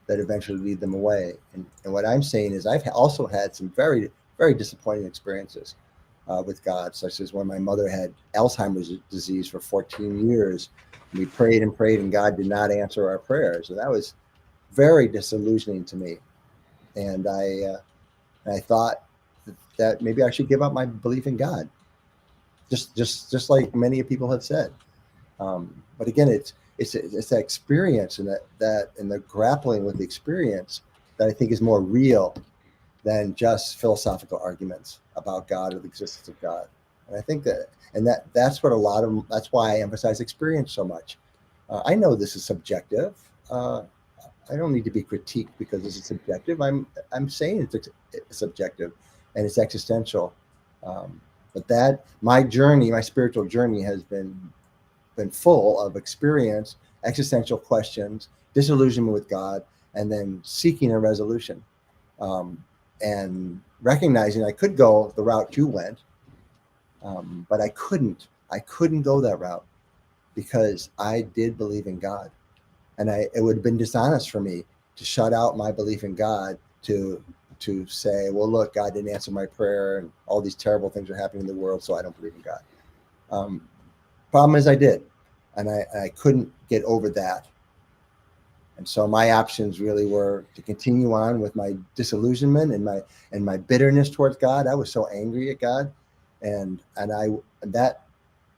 that eventually lead them away. And what I'm saying is I've also had some very, very disappointing experiences with God, such as when my mother had Alzheimer's disease for 14 years. We prayed and prayed, and God did not answer our prayers, and that was very disillusioning to me. And I thought that maybe I should give up my belief in God, just like many people have said. But again, it's that experience and and the grappling with the experience that I think is more real than just philosophical arguments about God or the existence of God. And I think that's why I emphasize experience so much. I know this is subjective. I don't need to be critiqued because this is subjective. I'm saying it's subjective and it's existential. But my spiritual journey has been full of experience, existential questions, disillusionment with God, and then seeking a resolution, and recognizing I could go the route you went, but I couldn't. I couldn't go that route because I did believe in God, and it would have been dishonest for me to shut out my belief in God to say, well, look, God didn't answer my prayer, and all these terrible things are happening in the world, so I don't believe in God. Problem is, I did, and I couldn't get over that. And so my options really were to continue on with my disillusionment and my bitterness towards God. I was so angry at God, and that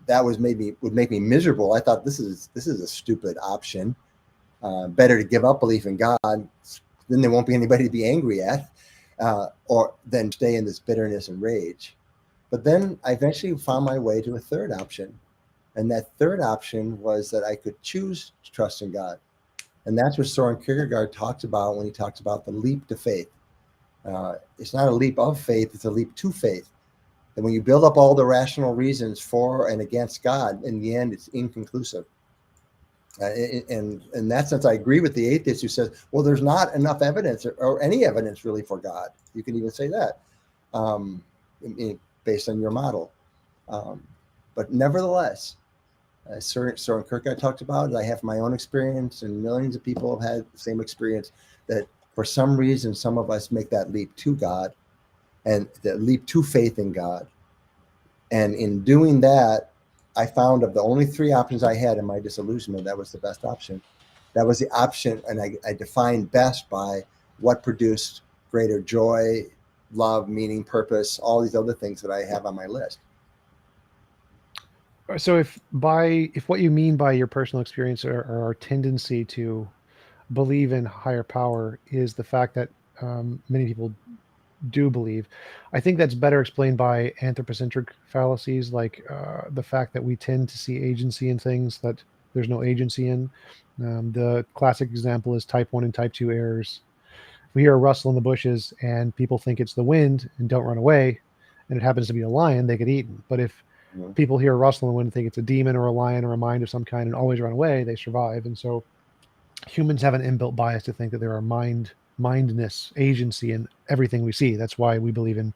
would make me miserable. I thought this is a stupid option. Better to give up belief in God, then there won't be anybody to be angry at, or then stay in this bitterness and rage. But then I eventually found my way to a third option, and that third option was that I could choose to trust in God. And that's what Soren Kierkegaard talks about when he talks about the leap to faith. It's not a leap of faith, it's a leap to faith. And when you build up all the rational reasons for and against God, in the end, it's inconclusive. And in that sense, I agree with the atheist who says, well, there's not enough evidence or any evidence really for God. You can even say that based on your model. But nevertheless, Soren Kierkegaard talked about it. I have my own experience, and millions of people have had the same experience, that for some reason, some of us make that leap to God and that leap to faith in God. And in doing that, I found of the only three options I had in my disillusionment, that was the best option. That was the option, and I defined best by what produced greater joy, love, meaning, purpose, all these other things that I have on my list. So if what you mean by your personal experience or our tendency to believe in higher power is the fact that many people do believe, I think that's better explained by anthropocentric fallacies, like the fact that we tend to see agency in things that there's no agency in. The classic example is type 1 and type 2 errors. If we hear a rustle in the bushes and people think it's the wind and don't run away, and it happens to be a lion, they get eaten. But if people hear a rustle in the wind and think it's a demon or a lion or a mind of some kind and always run away, they survive. And so humans have an inbuilt bias to think that there are mindness, agency in everything we see. That's why we believe in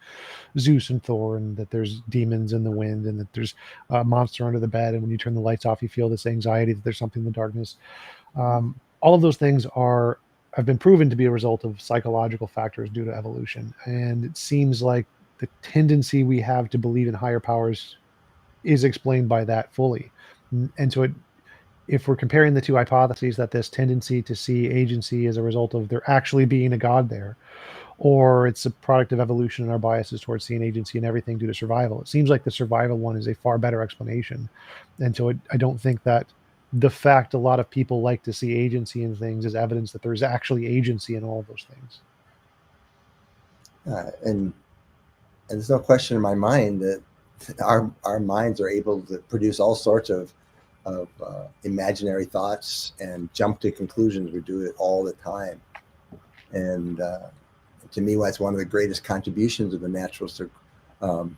Zeus and Thor, and that there's demons in the wind, and that there's a monster under the bed, and when you turn the lights off you feel this anxiety that there's something in the darkness. All of those things have been proven to be a result of psychological factors due to evolution, and it seems like the tendency we have to believe in higher powers is explained by that fully. And so if we're comparing the two hypotheses, that this tendency to see agency as a result of there actually being a God there, or it's a product of evolution and our biases towards seeing agency in everything due to survival, it seems like the survival one is a far better explanation. And so I don't think that the fact a lot of people like to see agency in things is evidence that there's actually agency in all of those things. And there's no question in my mind that our minds are able to produce all sorts of imaginary thoughts and jump to conclusions. We do it all the time. And to me, that's one of the greatest contributions of the naturalist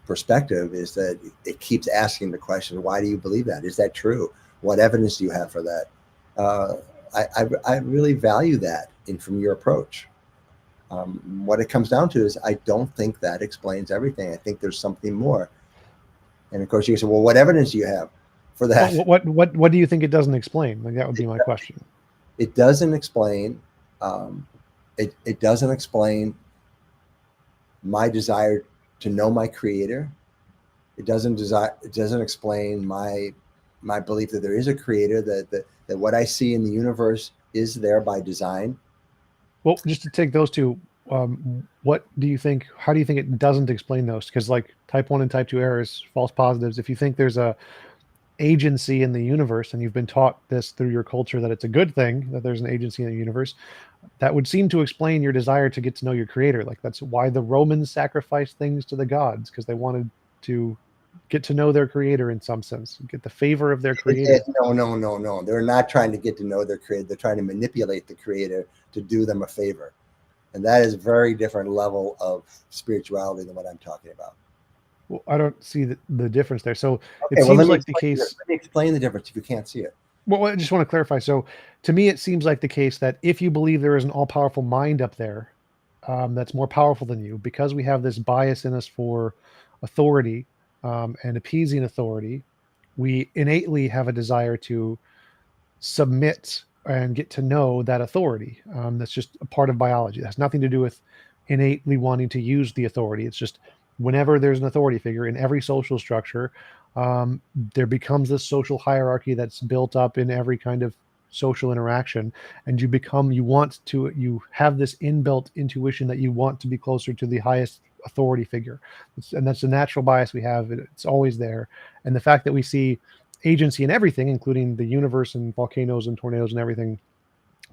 perspective, is that it keeps asking the question, why do you believe that? Is that true? What evidence do you have for that? I really value that from your approach. What it comes down to is I don't think that explains everything. I think there's something more. And of course, you say, well, what evidence do you have for that? What do you think it doesn't explain? Like, that would be my question. It doesn't explain. It doesn't explain my desire to know my creator. It doesn't explain my belief that there is a creator, that what I see in the universe is there by design. Well, just to take those two, what do you think? How do you think it doesn't explain those? Because like type 1 and type 2 errors, false positives, if you think there's a agency in the universe and you've been taught this through your culture that it's a good thing that there's an agency in the universe, that would seem to explain your desire to get to know your creator. Like, that's why the Romans sacrificed things to the gods, because they wanted to get to know their creator in some sense, get the favor of their creator. No. They're not trying to get to know their creator. They're trying to manipulate the creator to do them a favor. And that is a very different level of spirituality than what I'm talking about. Well, I don't see the difference there. So it seems like the case. Let me explain the difference if you can't see it. Well, I just want to clarify. So, to me, it seems like the case that if you believe there is an all-powerful mind up there that's more powerful than you, because we have this bias in us for authority and appeasing authority, we innately have a desire to submit and get to know that authority. That's just a part of biology. It has nothing to do with innately wanting to use the authority. It's just whenever there's an authority figure in every social structure, um, there becomes this social hierarchy that's built up in every kind of social interaction, and you have this inbuilt intuition that you want to be closer to the highest authority figure. And that's a natural bias we have. It's always there. And the fact that we see agency in everything, including the universe and volcanoes and tornadoes and everything,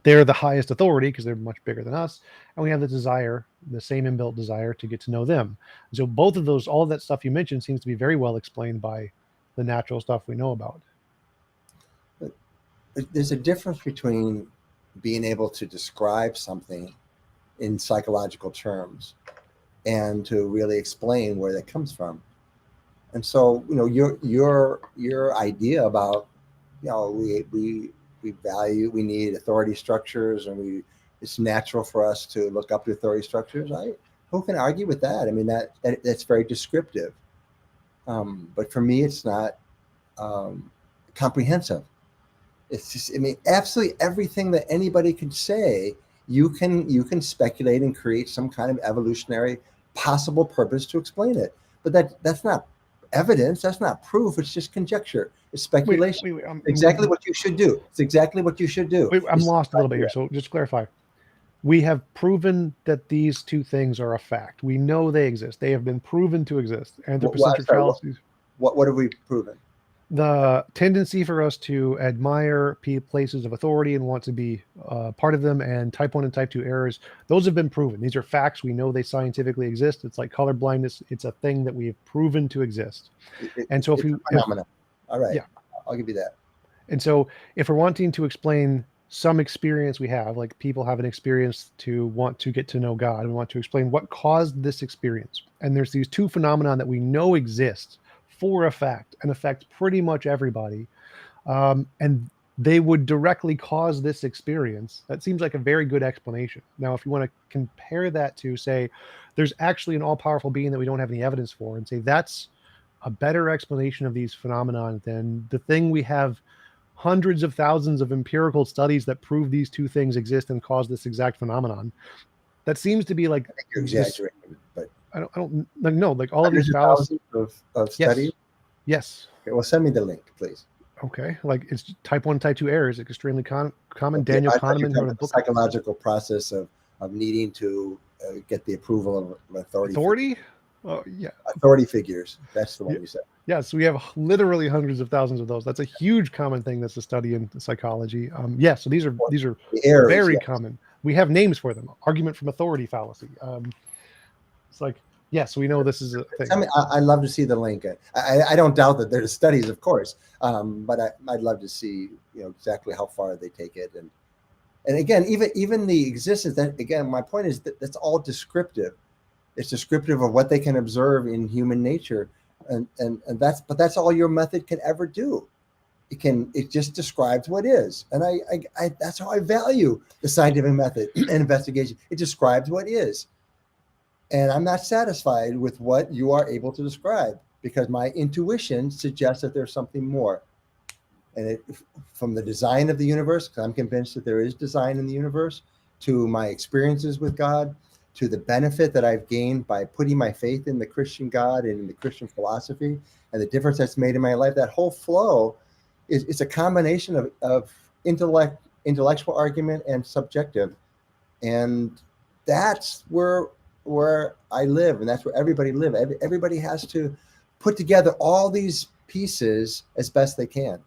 they're the highest authority because they're much bigger than us. And we have the desire, the same inbuilt desire to get to know them. So both of those, all of that stuff you mentioned seems to be very well explained by the natural stuff we know about. There's a difference between being able to describe something in psychological terms and to really explain where that comes from. And so, your idea about, we we need authority structures, and it's natural for us to look up to authority structures. Who can argue with that? I mean, that's very descriptive. But for me, it's not comprehensive. It's just, I mean, absolutely everything that anybody could say, you can speculate and create some kind of evolutionary possible purpose to explain it. But that's not evidence. That's not proof. It's just conjecture. It's speculation. Wait, exactly what you should do. It's exactly what you should do. I'm lost a little bit here. So just to clarify, we have proven that these two things are a fact. We know they exist. They have been proven to exist. Anthropocentric fallacies. What have we proven? The tendency for us to admire places of authority and want to be part of them, and type 1 and type 2 errors, those have been proven. These are facts. We know they scientifically exist. It's like color blindness. It's a thing that we have proven to exist. And so all right, yeah, I'll give you that. And so if we're wanting to explain some experience we have, like people have an experience to want to get to know God, and want to explain what caused this experience. And there's these two phenomena that we know exist for a fact and affect pretty much everybody. And they would directly cause this experience. That seems like a very good explanation. Now, if you want to compare that to, say, there's actually an all-powerful being that we don't have any evidence for, and say that's a better explanation of these phenomena than the thing we have hundreds of thousands of empirical studies that prove these two things exist and cause this exact phenomenon. That seems to be like, I think you're exaggerating, but I don't know, like all of these thousands of studies. Yes. Okay, well, send me the link, please. Okay, like it's type 1, type 2 errors, extremely common. Okay, Daniel Kahneman wrote a book. Psychological process of needing to get the approval of authority. Oh, yeah. Authority figures. That's the one you said. Yeah, so we have literally hundreds of thousands of those. That's a huge common thing that's a study in psychology. So these are errors, very common. We have names for them. Argument from authority fallacy. It's like, yes, we know this is a thing. I mean, I'd love to see the link. I don't doubt that there's studies, of course, but I'd love to see exactly how far they take it, and again, even the existence. That again, my point is that that's all descriptive. It's descriptive of what they can observe in human nature, and that's all your method can ever do. It just describes what is, and I that's how I value the scientific method and investigation. It describes what is. And I'm not satisfied with what you are able to describe, because my intuition suggests that there's something more. And from the design of the universe, because I'm convinced that there is design in the universe, to my experiences with God, to the benefit that I've gained by putting my faith in the Christian God and in the Christian philosophy, and the difference that's made in my life, that whole flow is a combination of intellectual argument and subjective. And that's where I live, and that's where everybody lives. Everybody has to put together all these pieces as best they can.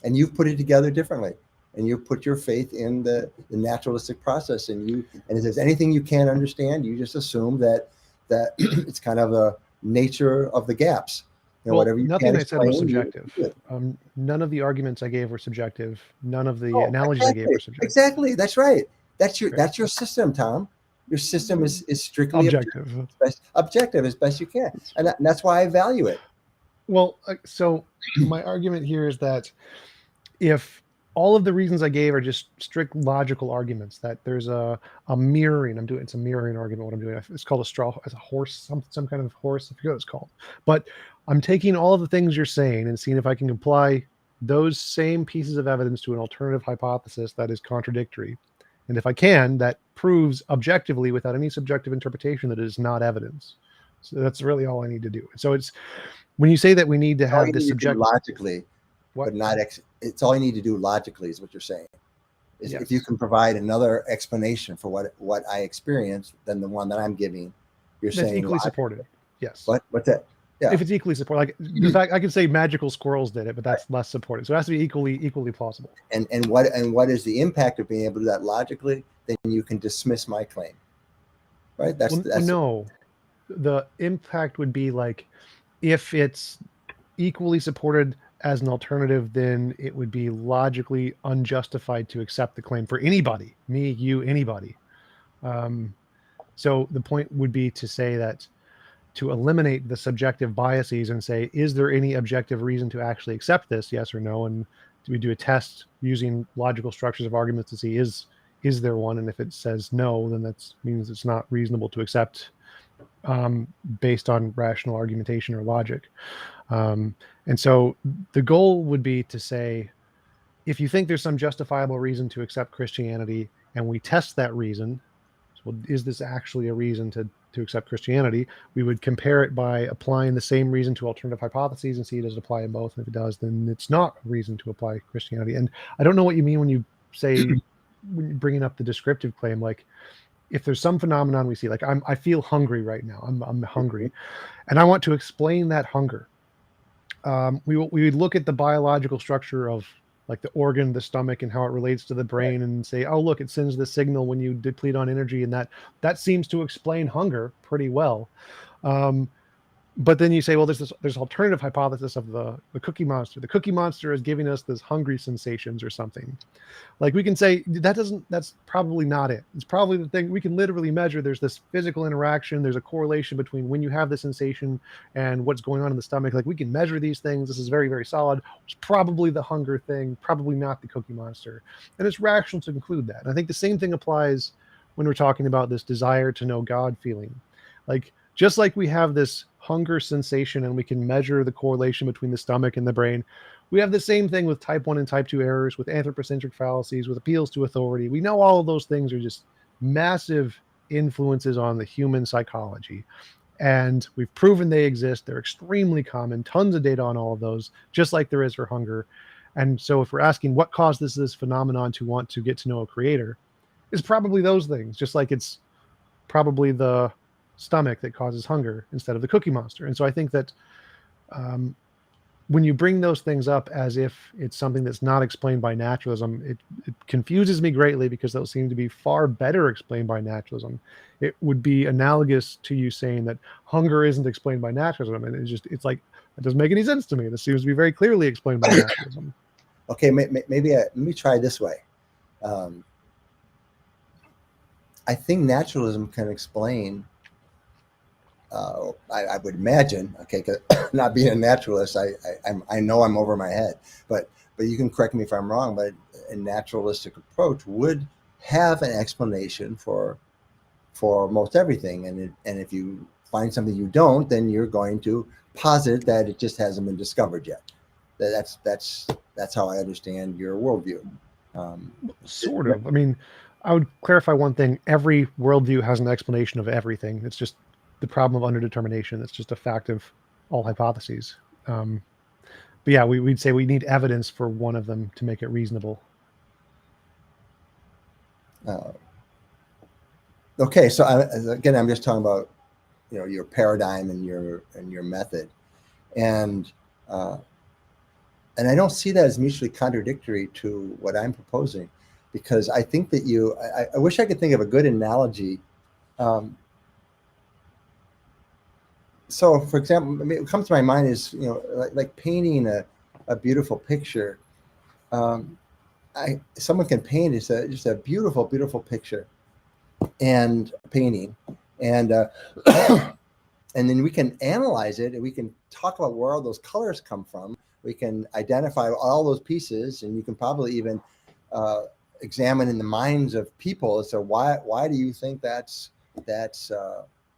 And you've put it together differently, and you put your faith in the naturalistic process. And if there's anything you can't understand, you just assume that it's kind of the nature of the gaps. Whatever you nothing can't I said was subjective. None of the arguments I gave were subjective. None of the analogies I gave were subjective. Exactly. That's right. That's your system, Tom. Your system is strictly objective as best you can, and that's why I value it. Well, so my argument here is that if all of the reasons I gave are just strict logical arguments, that there's a mirroring, it's a mirroring argument. What I'm doing, it's called as a horse, some kind of horse. I forget what it's called, but I'm taking all of the things you're saying and seeing if I can apply those same pieces of evidence to an alternative hypothesis that is contradictory. And if I can, that proves objectively, without any subjective interpretation, that it is not evidence. So that's really all I need to do. So it's when you say that we need to All have you this need to do subjective. logically, What? but not it's all you need to do logically is what you're saying. Is Yes. if you can provide another explanation for what I experienced than the one that I'm giving, you're That's saying equally supported. Yes. What's that? Yeah. If it's equally supported, like the fact I could say magical squirrels did it, but that's less supported. So it has to be equally plausible. And what is the impact of being able to do that logically? Then you can dismiss my claim. Right? That's no. The impact would be like if it's equally supported as an alternative, then it would be logically unjustified to accept the claim for anybody, me, you, anybody. So the point would be to say that to eliminate the subjective biases and say, is there any objective reason to actually accept this? Yes or no. And do we do a test using logical structures of arguments to see is there one? And if it says no, then that means it's not reasonable to accept based on rational argumentation or logic. And so the goal would be to say, if you think there's some justifiable reason to accept Christianity, and we test that reason, so is this actually a reason to accept Christianity? We would compare it by applying the same reason to alternative hypotheses and see does it apply in both. And if it does, then it's not a reason to apply Christianity. And I don't know what you mean when you say, when you're bringing up the descriptive claim, like if there's some phenomenon we see, like I feel hungry right now, I'm hungry, and I want to explain that hunger. We would look at the biological structure of like the organ, the stomach, and how it relates to the brain, and say, oh, look, it sends the signal when you deplete on energy, and that seems to explain hunger pretty well. But then you say, well, there's alternative hypothesis of the Cookie Monster. The Cookie Monster is giving us this hungry sensations or something. Like we can say that's probably not it. It's probably the thing we can literally measure. There's this physical interaction. There's a correlation between when you have the sensation and what's going on in the stomach. Like we can measure these things. This is very, very solid. It's probably the hunger thing, probably not the Cookie Monster. And it's rational to conclude that. And I think the same thing applies when we're talking about this desire to know God feeling. Like, just like we have this hunger sensation and we can measure the correlation between the stomach and the brain, we have the same thing with type 1 and type 2 errors, with anthropocentric fallacies, with appeals to authority. We know all of those things are just massive influences on the human psychology. And we've proven they exist. They're extremely common, tons of data on all of those, just like there is for hunger. And so if we're asking what caused this phenomenon to want to get to know a creator, it's probably those things, just like it's probably the stomach that causes hunger instead of the Cookie Monster. And so I think that when you bring those things up as if it's something that's not explained by naturalism, it confuses me greatly, because those seem to be far better explained by naturalism. It would be analogous to you saying that hunger isn't explained by naturalism, and it's like, it doesn't make any sense to me. This seems to be very clearly explained by naturalism. Okay, maybe let me try this way. I think naturalism can explain. I would imagine, okay, 'cause not being a naturalist, I know I'm over my head, but you can correct me if I'm wrong, but a naturalistic approach would have an explanation for most everything, and if you find something you don't, then you're going to posit that it just hasn't been discovered yet. That's how I understand your worldview. Sort of. I mean, I would clarify one thing. Every worldview has an explanation of everything. It's just the problem of underdetermination. It's just a fact of all hypotheses. But yeah, we'd say we need evidence for one of them to make it reasonable. Okay, so again, I'm just talking about your paradigm and your method, and I don't see that as mutually contradictory to what I'm proposing, because I think that I wish I could think of a good analogy. So, for example, what comes to my mind is like painting a beautiful picture. Someone can paint just a beautiful, beautiful picture and painting, and and then we can analyze it, and we can talk about where all those colors come from. We can identify all those pieces, and you can probably even examine in the minds of people as to why do you think that's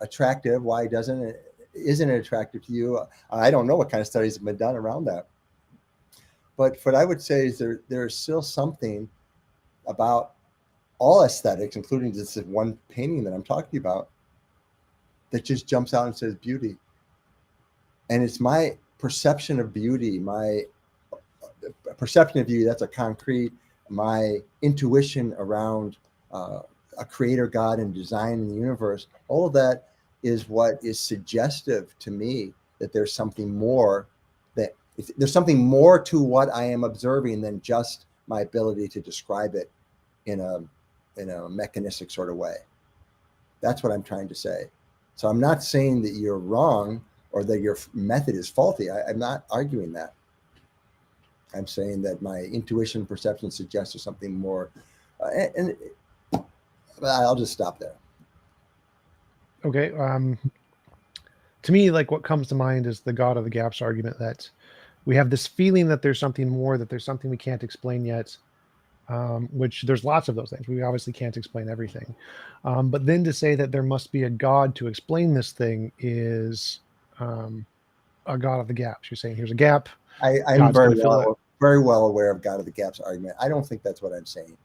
attractive? Why isn't it attractive to you? I don't know what kind of studies have been done around that. But what I would say is there's still something about all aesthetics, including this one painting that I'm talking about, that just jumps out and says beauty. And it's my perception of beauty, my perception of beauty, that's a concrete, my intuition around a creator God and design in the universe, all of that is what is suggestive to me that there's something more, that there's something more to what I am observing than just my ability to describe it in a mechanistic sort of way. That's what I'm trying to say. So I'm not saying that you're wrong or that your method is faulty. I'm not arguing that. I'm saying that my intuition, perception suggests there's something more. And I'll just stop there. Okay. To me, like what comes to mind is the God of the Gaps argument, that we have this feeling that there's something more, that there's something we can't explain yet, which there's lots of those things. We obviously can't explain everything. But then to say that there must be a God to explain this thing is a God of the Gaps. You're saying here's a gap. I'm very well aware of God of the Gaps argument. I don't think that's what I'm saying.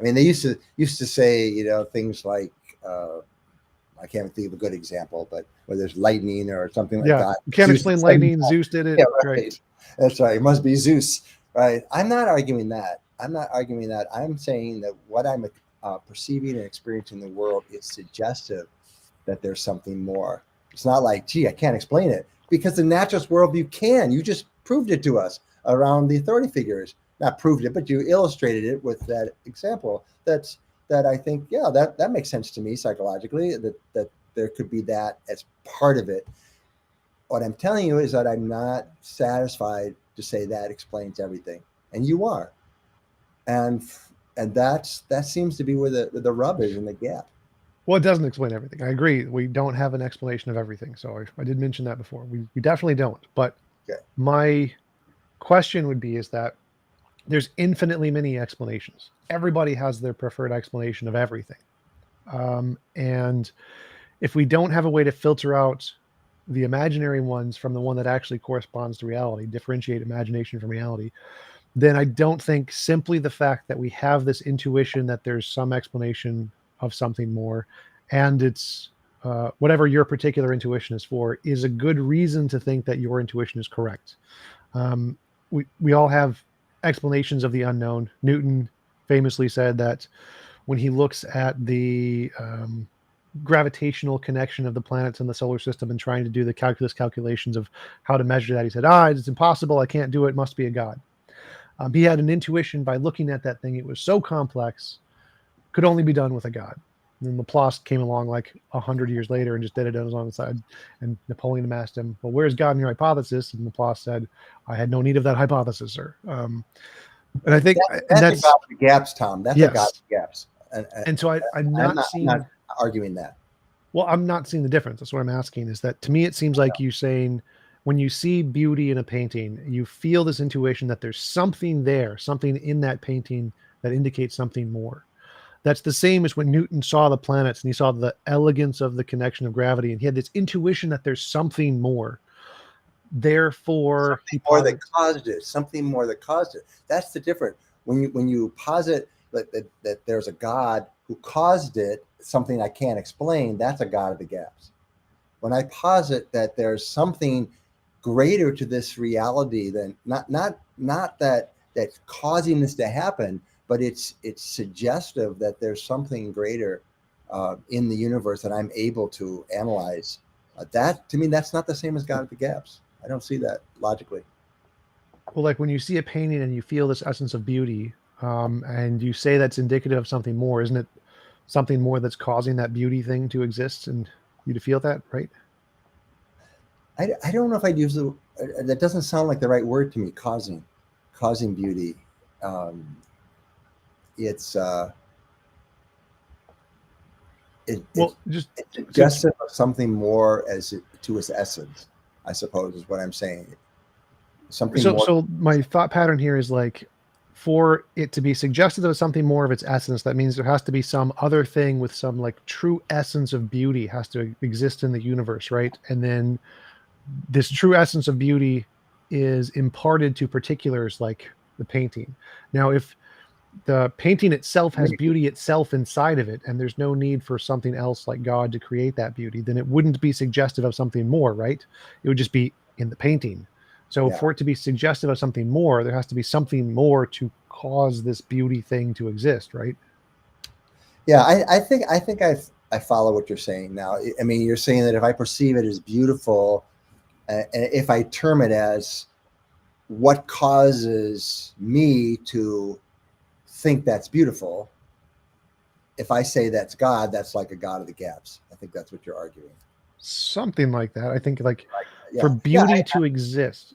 I mean, they used to say, things like, I can't think of a good example, but where there's lightning or something like that. You can't explain lightning. Zeus did it. Yeah, right. That's right. It must be Zeus, right? I'm not arguing that. I'm saying that what I'm perceiving and experiencing in the world is suggestive that there's something more. It's not like, gee, I can't explain it, because the naturalist world you can. You just proved it to us around the authority figures. Not proved it, but you illustrated it with that example. That I think, yeah, that makes sense to me psychologically, that there could be that as part of it. What I'm telling you is that I'm not satisfied to say that explains everything, and you are, and that seems to be where the rub is in the gap. Well, it doesn't explain everything. I agree. We don't have an explanation of everything. So I did mention that before. We definitely don't. But my question would be is that there's infinitely many explanations. Everybody has their preferred explanation of everything. And if we don't have a way to filter out the imaginary ones from the one that actually corresponds to reality, differentiate imagination from reality, then I don't think simply the fact that we have this intuition that there's some explanation of something more, and it's whatever your particular intuition is for, is a good reason to think that your intuition is correct. We all have explanations of the unknown. Newton famously said that when he looks at the gravitational connection of the planets in the solar system and trying to do the calculations of how to measure that, he said, it's impossible, I can't do it, must be a God. He had an intuition by looking at that thing. It was so complex, could only be done with a God. And then Laplace came along like 100 years later and just did it on his own side. And Napoleon asked him, well, where's God in your hypothesis? And Laplace said, I had no need of that hypothesis, sir. And I think that's a God of the Gaps, Tom. That's a God of the Gaps. And so I'm not arguing that. Well, I'm not seeing the difference. That's what I'm asking, is that to me, it seems like you saying when you see beauty in a painting, you feel this intuition that there's something there, something in that painting that indicates something more. That's the same as when Newton saw the planets and he saw the elegance of the connection of gravity, and he had this intuition that there's something more. Therefore, something more that caused it. That's the difference. When you posit that there's a God who caused it, something I can't explain, that's a God of the Gaps. When I posit that there's something greater to this reality than not that's causing this to happen, but it's suggestive that there's something greater in the universe that I'm able to analyze. That, to me, that's not the same as God of the Gaps. I don't see that logically. Well, like when you see a painting and you feel this essence of beauty, and you say that's indicative of something more, isn't it something more that's causing that beauty thing to exist and you to feel that, right? I don't know if I'd use that doesn't sound like the right word to me, causing beauty. It's just something more to its essence, I suppose, is what I'm saying. something So more. so my thought pattern here is like, for it to be suggestive of something more of its essence, that means there has to be some other thing with some like true essence of beauty has to exist in the universe, right? And then this true essence of beauty is imparted to particulars like the painting. Now, if the painting itself has beauty itself inside of it, and there's no need for something else like God to create that beauty, then it wouldn't be suggestive of something more, right? It would just be in the painting. So Yeah. for it to be suggestive of something more, there has to be something more to cause this beauty thing to exist, right? Yeah, I think I follow what you're saying now. I mean, you're saying that if I perceive it as beautiful, and if I term it as what causes me to think that's beautiful, if I say that's God, that's like a God of the gaps. I think that's what you're arguing. Something like that. I think like for Yeah, yeah. beauty to exist.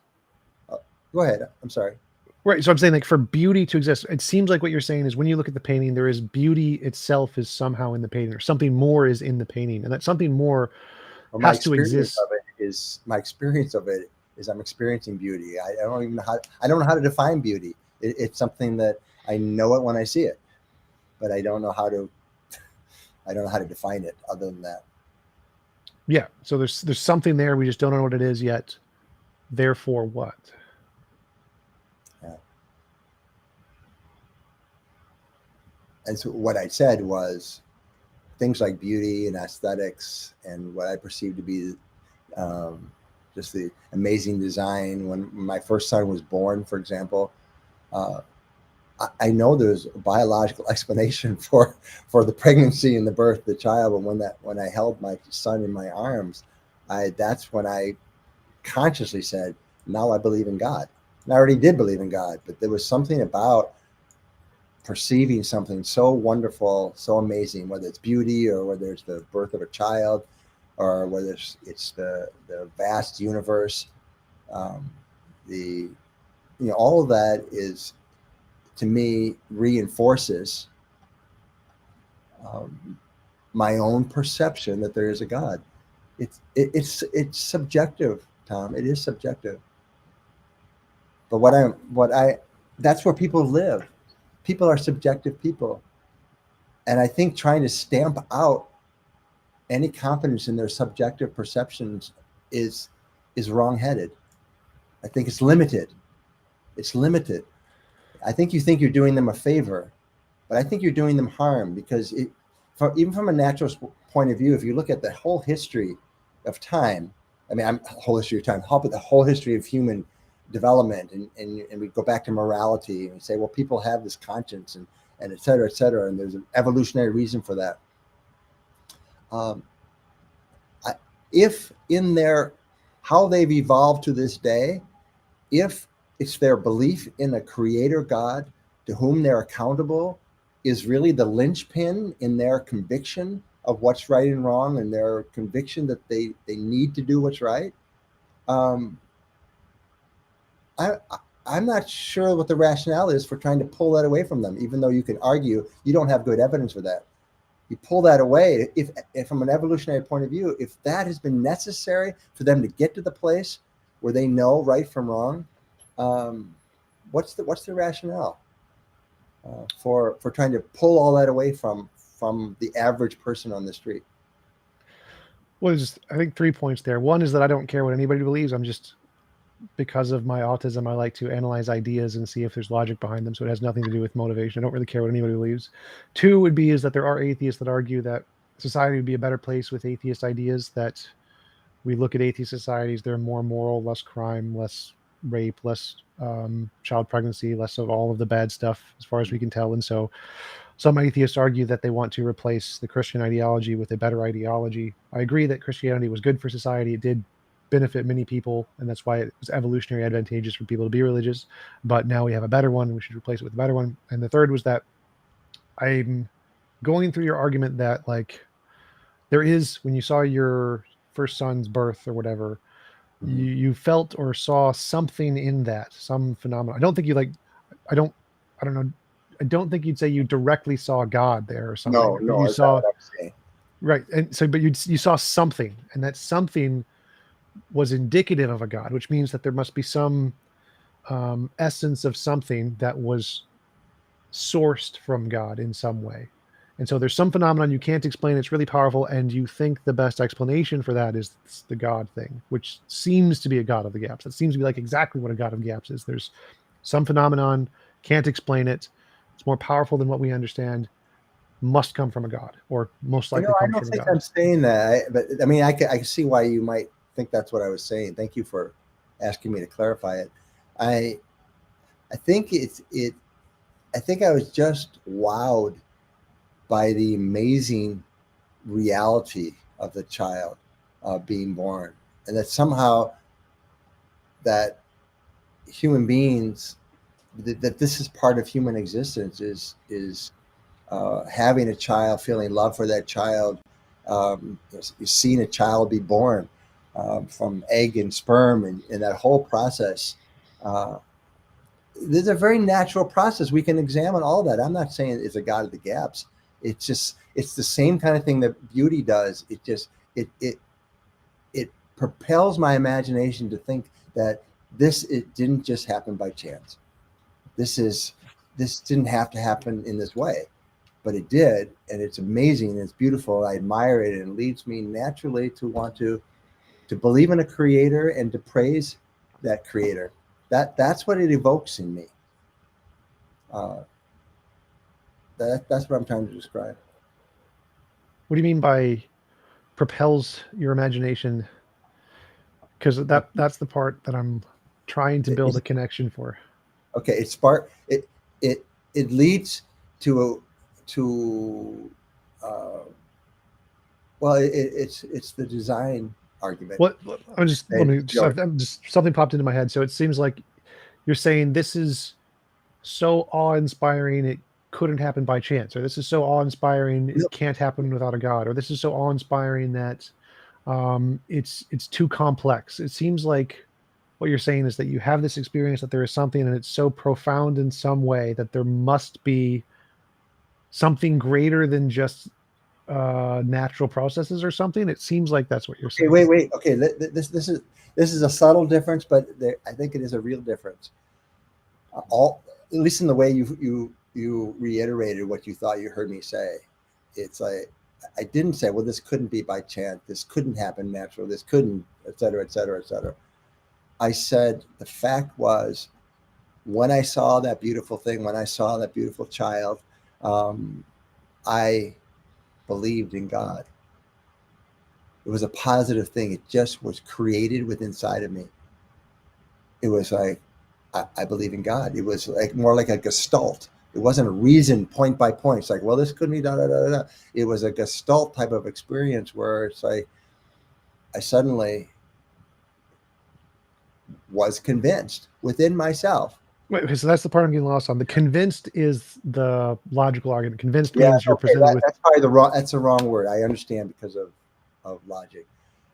Go ahead. I'm sorry. Right. So I'm saying like for beauty to exist, it seems like what you're saying is when you look at the painting, there is beauty itself is somehow in the painting, or something more is in the painting. And that something more Well, has to exist. my experience of it is I'm experiencing beauty. I don't even know I don't know how to define beauty. It's something that I know it when I see it, but I don't know how to define it other than that. Yeah. So there's something there. We just don't know what it is yet. Therefore, what? Yeah. And so what I said was things like beauty and aesthetics and what I perceive to be just the amazing design. When my first son was born, for example, I know there's a biological explanation for the pregnancy and the birth of the child. But when I held my son in my arms, that's when I consciously said, now I believe in God. And I already did believe in God, but there was something about perceiving something so wonderful, so amazing, whether it's beauty or whether it's the birth of a child or whether it's the vast universe. All of that is, to me, reinforces my own perception that there is a God. It's subjective, Tom. It is subjective. But that's where people live. People are subjective people. And I think trying to stamp out any confidence in their subjective perceptions is wrongheaded. I think it's limited. It's limited. I think you think you're doing them a favor, but I think you're doing them harm because even from a naturalist point of view, if you look at the whole history of time, whole history of time, but the whole history of human development, and we go back to morality and we say, well, people have this conscience and et cetera, and there's an evolutionary reason for that. If in their how they've evolved to this day, if it's their belief in a creator God to whom they're accountable is really the linchpin in their conviction of what's right and wrong and their conviction that they need to do what's right, I'm not sure what the rationale is for trying to pull that away from them, even though you can argue you don't have good evidence for that. You pull that away, if from an evolutionary point of view, if that has been necessary for them to get to the place where they know right from wrong, what's the rationale for trying to pull all that away from the average person on the street? Well, there's, I think, 3 points there. One is that I don't care what anybody believes. I'm just, because of my autism, I like to analyze ideas and see if there's logic behind them. So it has nothing to do with motivation. I don't really care what anybody believes. 2 would be is that there are atheists that argue that society would be a better place with atheist ideas, that we look at atheist societies, they're more moral, less crime, less rape, less child pregnancy, less of all of the bad stuff as far as we can tell. And so some atheists argue that they want to replace the Christian ideology with a better ideology. I agree that Christianity was good for society. It did benefit many people, and that's why it was evolutionary advantageous for people to be religious. But now we have a better one. We should replace it with a better one. And the third was that I'm going through your argument that, like, there is, when you saw your first son's birth or whatever, you felt or saw something in that, some phenomenon. I don't think you I don't know. I don't think you'd say you directly saw God there or something. No, you saw, what I'm saying. right. And so, but you saw something, and that something was indicative of a God, which means that there must be some essence of something that was sourced from God in some way. And so there's some phenomenon you can't explain. It's really powerful. And you think the best explanation for that is the God thing, which seems to be a God of the gaps. It seems to be like exactly what a God of gaps is. There's some phenomenon, can't explain it. It's more powerful than what we understand, must come from a God, or most likely I comes don't from a think God. I'm saying that, but I mean, I can see why you might think that's what I was saying. Thank you for asking me to clarify it. I think I think I was just wowed by the amazing reality of the child being born, and that somehow that human beings, that this is part of human existence, is having a child, feeling love for that child, seeing a child be born from egg and sperm, and that whole process. There's a very natural process. We can examine all that. I'm not saying it's a God of the gaps. It's the same kind of thing that beauty does. It propels my imagination to think that it didn't just happen by chance. This didn't have to happen in this way, but it did, and it's amazing and it's beautiful. I admire it, and it leads me naturally to want to believe in a creator and to praise that creator. That's what it evokes in me. Uh, that's what I'm trying to describe. What do you mean by propels your imagination? Because that's the part that I'm trying to build a connection for. Okay, it leads to well, it's the design argument. What I'm just something popped into my head. So it seems like you're saying this is so awe-inspiring it couldn't happen by chance, or this is so awe-inspiring it can't happen without a God, or this is so awe-inspiring that it's too complex. It seems like what you're saying is that you have this experience that there is something, and it's so profound in some way that there must be something greater than just natural processes or something. It seems like that's what you're saying. Wait. Okay, this is a subtle difference, but I think it is a real difference. At least in the way you reiterated what you thought you heard me say. It's like I didn't say, well, this couldn't be by chance. This couldn't happen natural. This couldn't, et cetera, et cetera, et cetera. I said the fact was, when I saw that beautiful thing, when I saw that beautiful child, I believed in God. It was a positive thing. It just was created within inside of me. It was like, I believe in God. It was like more like a gestalt. It wasn't a reason point by point. It's like, well, this couldn't be da da da da. It was a gestalt type of experience where it's like I suddenly was convinced within myself. Wait, so that's the part I'm getting lost on. The convinced is the logical argument. Convinced means you're presented with. That's probably that's the wrong word. I understand because of logic.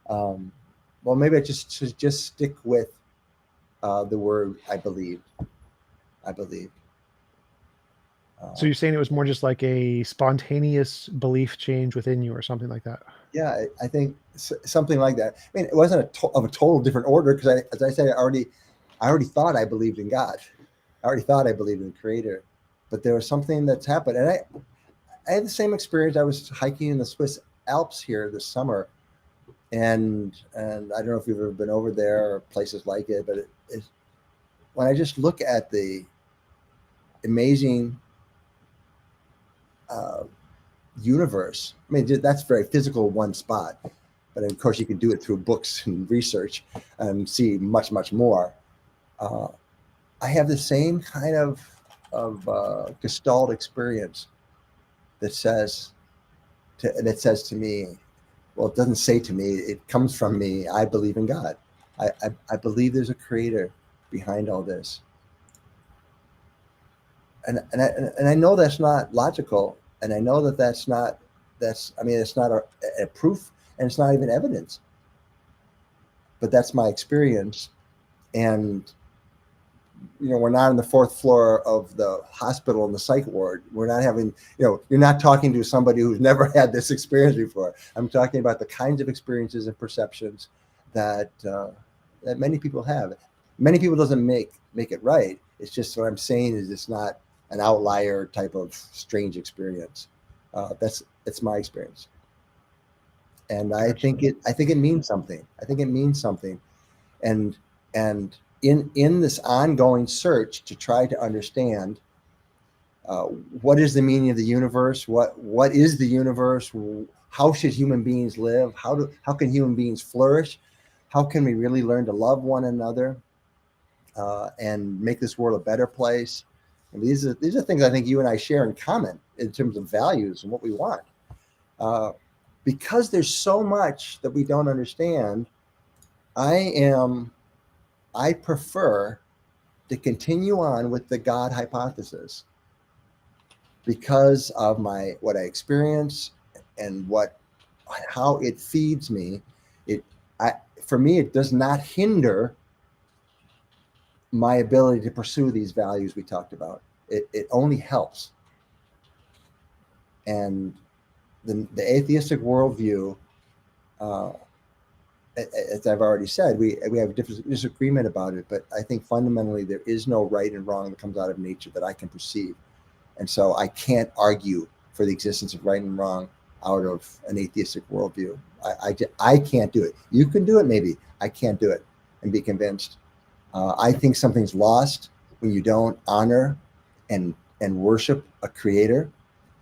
Well, maybe I just stick with the word I believe. I believe. So you're saying it was more just like a spontaneous belief change within you or something like that? Yeah, I think something like that. I mean, it wasn't of a total different order because, as I said, I already thought I believed in God. I already thought I believed in the Creator, but there was something that's happened, and I had the same experience. I was hiking in the Swiss Alps here this summer, and I don't know if you've ever been over there or places like it, but when I just look at the amazing universe. I mean, that's very physical, one spot, but of course you can do it through books and research and see much, much more. I have the same kind of gestalt experience that says to me, well, it doesn't say to me, it comes from me. I believe in God. I believe there's a creator behind all this. And I know that's not logical. And I know it's not a proof, and it's not even evidence. But that's my experience. And, we're not on the fourth floor of the hospital in the psych ward. We're not having, you're not talking to somebody who's never had this experience before. I'm talking about the kinds of experiences and perceptions that many people have. Many people doesn't make it right. It's just what I'm saying is it's not an outlier type of strange experience. It's my experience, and I Gotcha. think it means something. I think it means something, and in this ongoing search to try to understand what is the meaning of the universe, what is the universe, how should human beings live, how can human beings flourish, how can we really learn to love one another, and make this world a better place. And these are things I think you and I share in common in terms of values and what we want. Because there's so much that we don't understand, I prefer to continue on with the God hypothesis because of what I experience and how it feeds me. For me, it does not hinder my ability to pursue these values we talked about. It only helps. And the atheistic worldview, as I've already said, we have a disagreement about it, but I think fundamentally there is no right and wrong that comes out of nature that I can perceive. And so I can't argue for the existence of right and wrong out of an atheistic worldview. I can't do it. You can do it, maybe. I can't do it and be convinced. I think something's lost when you don't honor and worship a creator.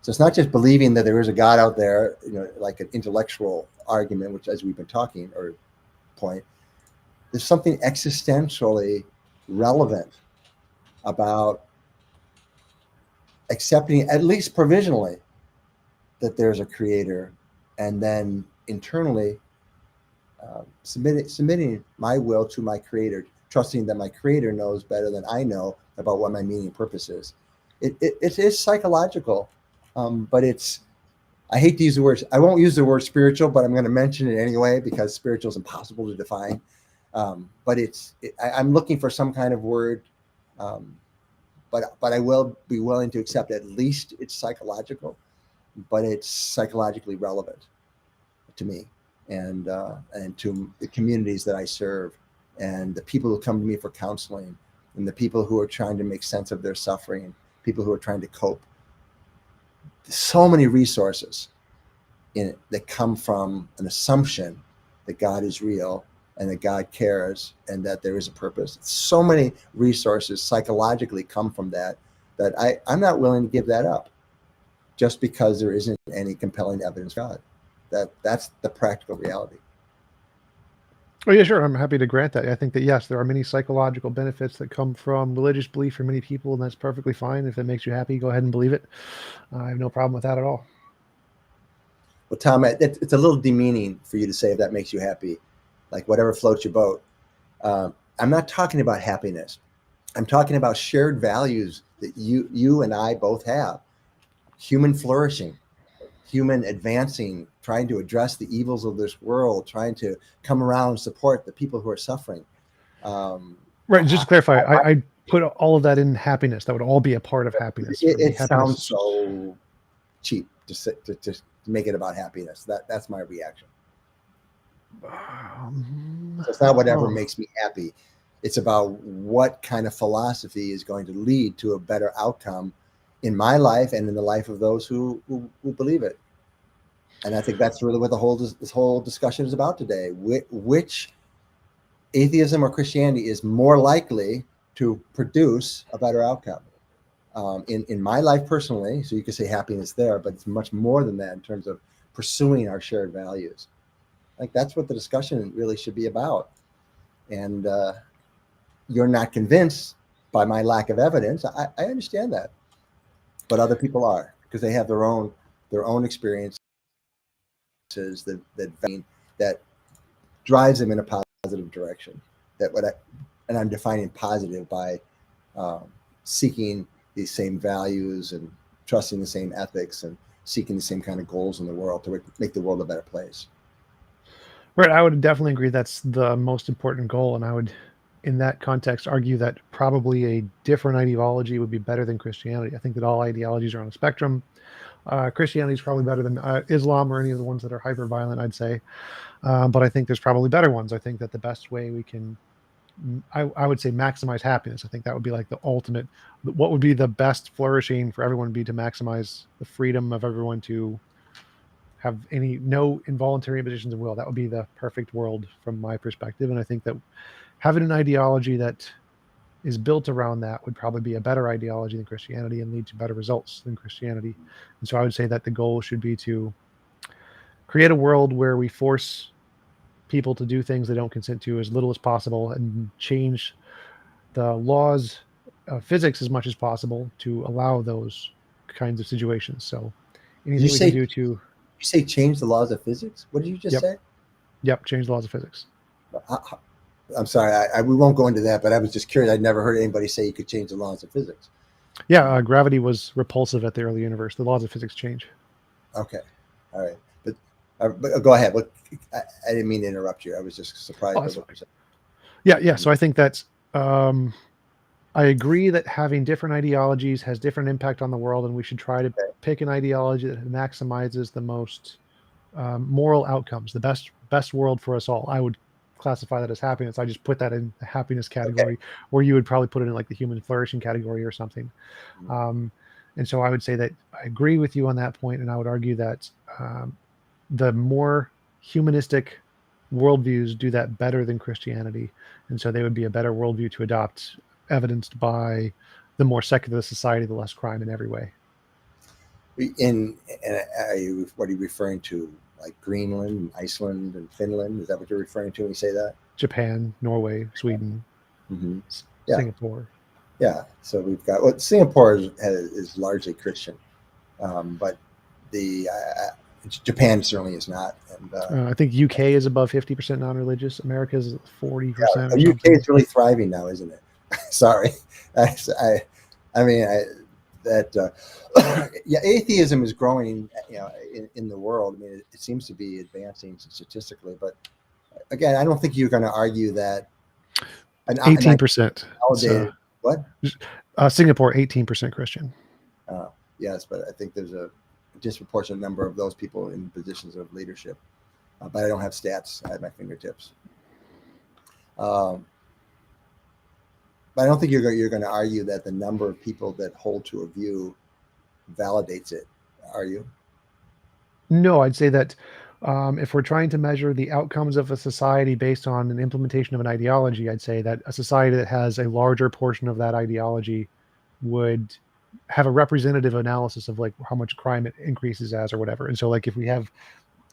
So it's not just believing that there is a God out there, like an intellectual argument, which, as we've been talking, or point, there's something existentially relevant about accepting, at least provisionally, that there's a creator, and then internally submitting my will to my creator, trusting that my creator knows better than I know about what my meaning and purpose is. It is psychological, but I hate to use the words. I won't use the word spiritual, but I'm going to mention it anyway because spiritual is impossible to define. But I'm looking for some kind of word, but I will be willing to accept at least it's psychological, but it's psychologically relevant to me and to the communities that I serve and the people who come to me for counseling and the people who are trying to make sense of their suffering, people who are trying to cope. There's so many resources in it that come from an assumption that God is real and that God cares and that there is a purpose. So many resources psychologically come from that I'm not willing to give that up just because there isn't any compelling evidence of God. That's the practical reality. Oh, yeah, sure. I'm happy to grant that. I think that, yes, there are many psychological benefits that come from religious belief for many people, and that's perfectly fine. If it makes you happy, go ahead and believe it. I have no problem with that at all. Well, Tom, it's a little demeaning for you to say if that makes you happy, like whatever floats your boat. I'm not talking about happiness. I'm talking about shared values that you and I both have. Human flourishing, human advancing, trying to address the evils of this world, trying to come around and support the people who are suffering. Right. Just to clarify, I put all of that in happiness. That would all be a part of happiness. It sounds so cheap to make it about happiness. That's my reaction. So it's not whatever makes me happy. It's about what kind of philosophy is going to lead to a better outcome in my life and in the life of those who believe it. And I think that's really what this whole discussion is about today. Which atheism or Christianity is more likely to produce a better outcome? In my life personally, so you could say happiness there, but it's much more than that in terms of pursuing our shared values. Like that's what the discussion really should be about. And you're not convinced by my lack of evidence. I understand that, but other people are because they have their own experiences that drives them in a positive direction. And I'm defining positive by seeking these same values and trusting the same ethics and seeking the same kind of goals in the world to make the world a better place. Right. I would definitely agree that's the most important goal. And I would, in that context, argue that probably a different ideology would be better than Christianity. I think that all ideologies are on a spectrum. Christianity is probably better than Islam or any of the ones that are hyper violent, I'd say. But I think there's probably better ones. I think that the best way we can I would say maximize happiness. I think that would be like the ultimate. What would be the best flourishing for everyone would be to maximize the freedom of everyone to have no involuntary impositions of will. That would be the perfect world from my perspective. And I think that having an ideology that is built around that would probably be a better ideology than Christianity and lead to better results than Christianity. And so I would say that the goal should be to create a world where we force people to do things they don't consent to as little as possible and change the laws of physics as much as possible to allow those kinds of situations. So Did anything we can do to you say change the laws of physics? What did you just say? Yep, change the laws of physics. I'm sorry, we won't go into that, but I was just curious. I'd never heard anybody say you could change the laws of physics. Yeah, gravity was repulsive at the early universe. The laws of physics change. Okay, all right, but go ahead. I didn't mean to interrupt you. I was just surprised by what you said. Yeah. So I think that's. I agree that having different ideologies has different impact on the world, and we should try to pick an ideology that maximizes the most moral outcomes, the best world for us all. I would classify that as happiness. I just put that in the happiness category, where you would probably put it in like the human flourishing category or something. And so I would say that I agree with you on that point, and I would argue that the more humanistic worldviews do that better than Christianity, and so they would be a better worldview to adopt, evidenced by the more secular society, the less crime in every way. What are you referring to? Like Greenland, Iceland, and Finland? Is that what you're referring to when you say that? Japan, Norway, Sweden, Singapore. Yeah. So we've got Singapore is largely Christian, but Japan certainly is not. And I think UK is above 50% non-religious. America is 40%. Yeah, UK is really thriving now, isn't it? Sorry, atheism is growing, in the world. I mean, it seems to be advancing statistically, but again, I don't think you're going to argue that 18%. What? Singapore, 18% Christian. Yes, but I think there's a disproportionate number of those people in positions of leadership. But I don't have stats at my fingertips. But I don't think you're going to argue that the number of people that hold to a view validates it, are you? No, I'd say that if we're trying to measure the outcomes of a society based on an implementation of an ideology, I'd say that a society that has a larger portion of that ideology would have a representative analysis of like how much crime it increases as or whatever. And so like if we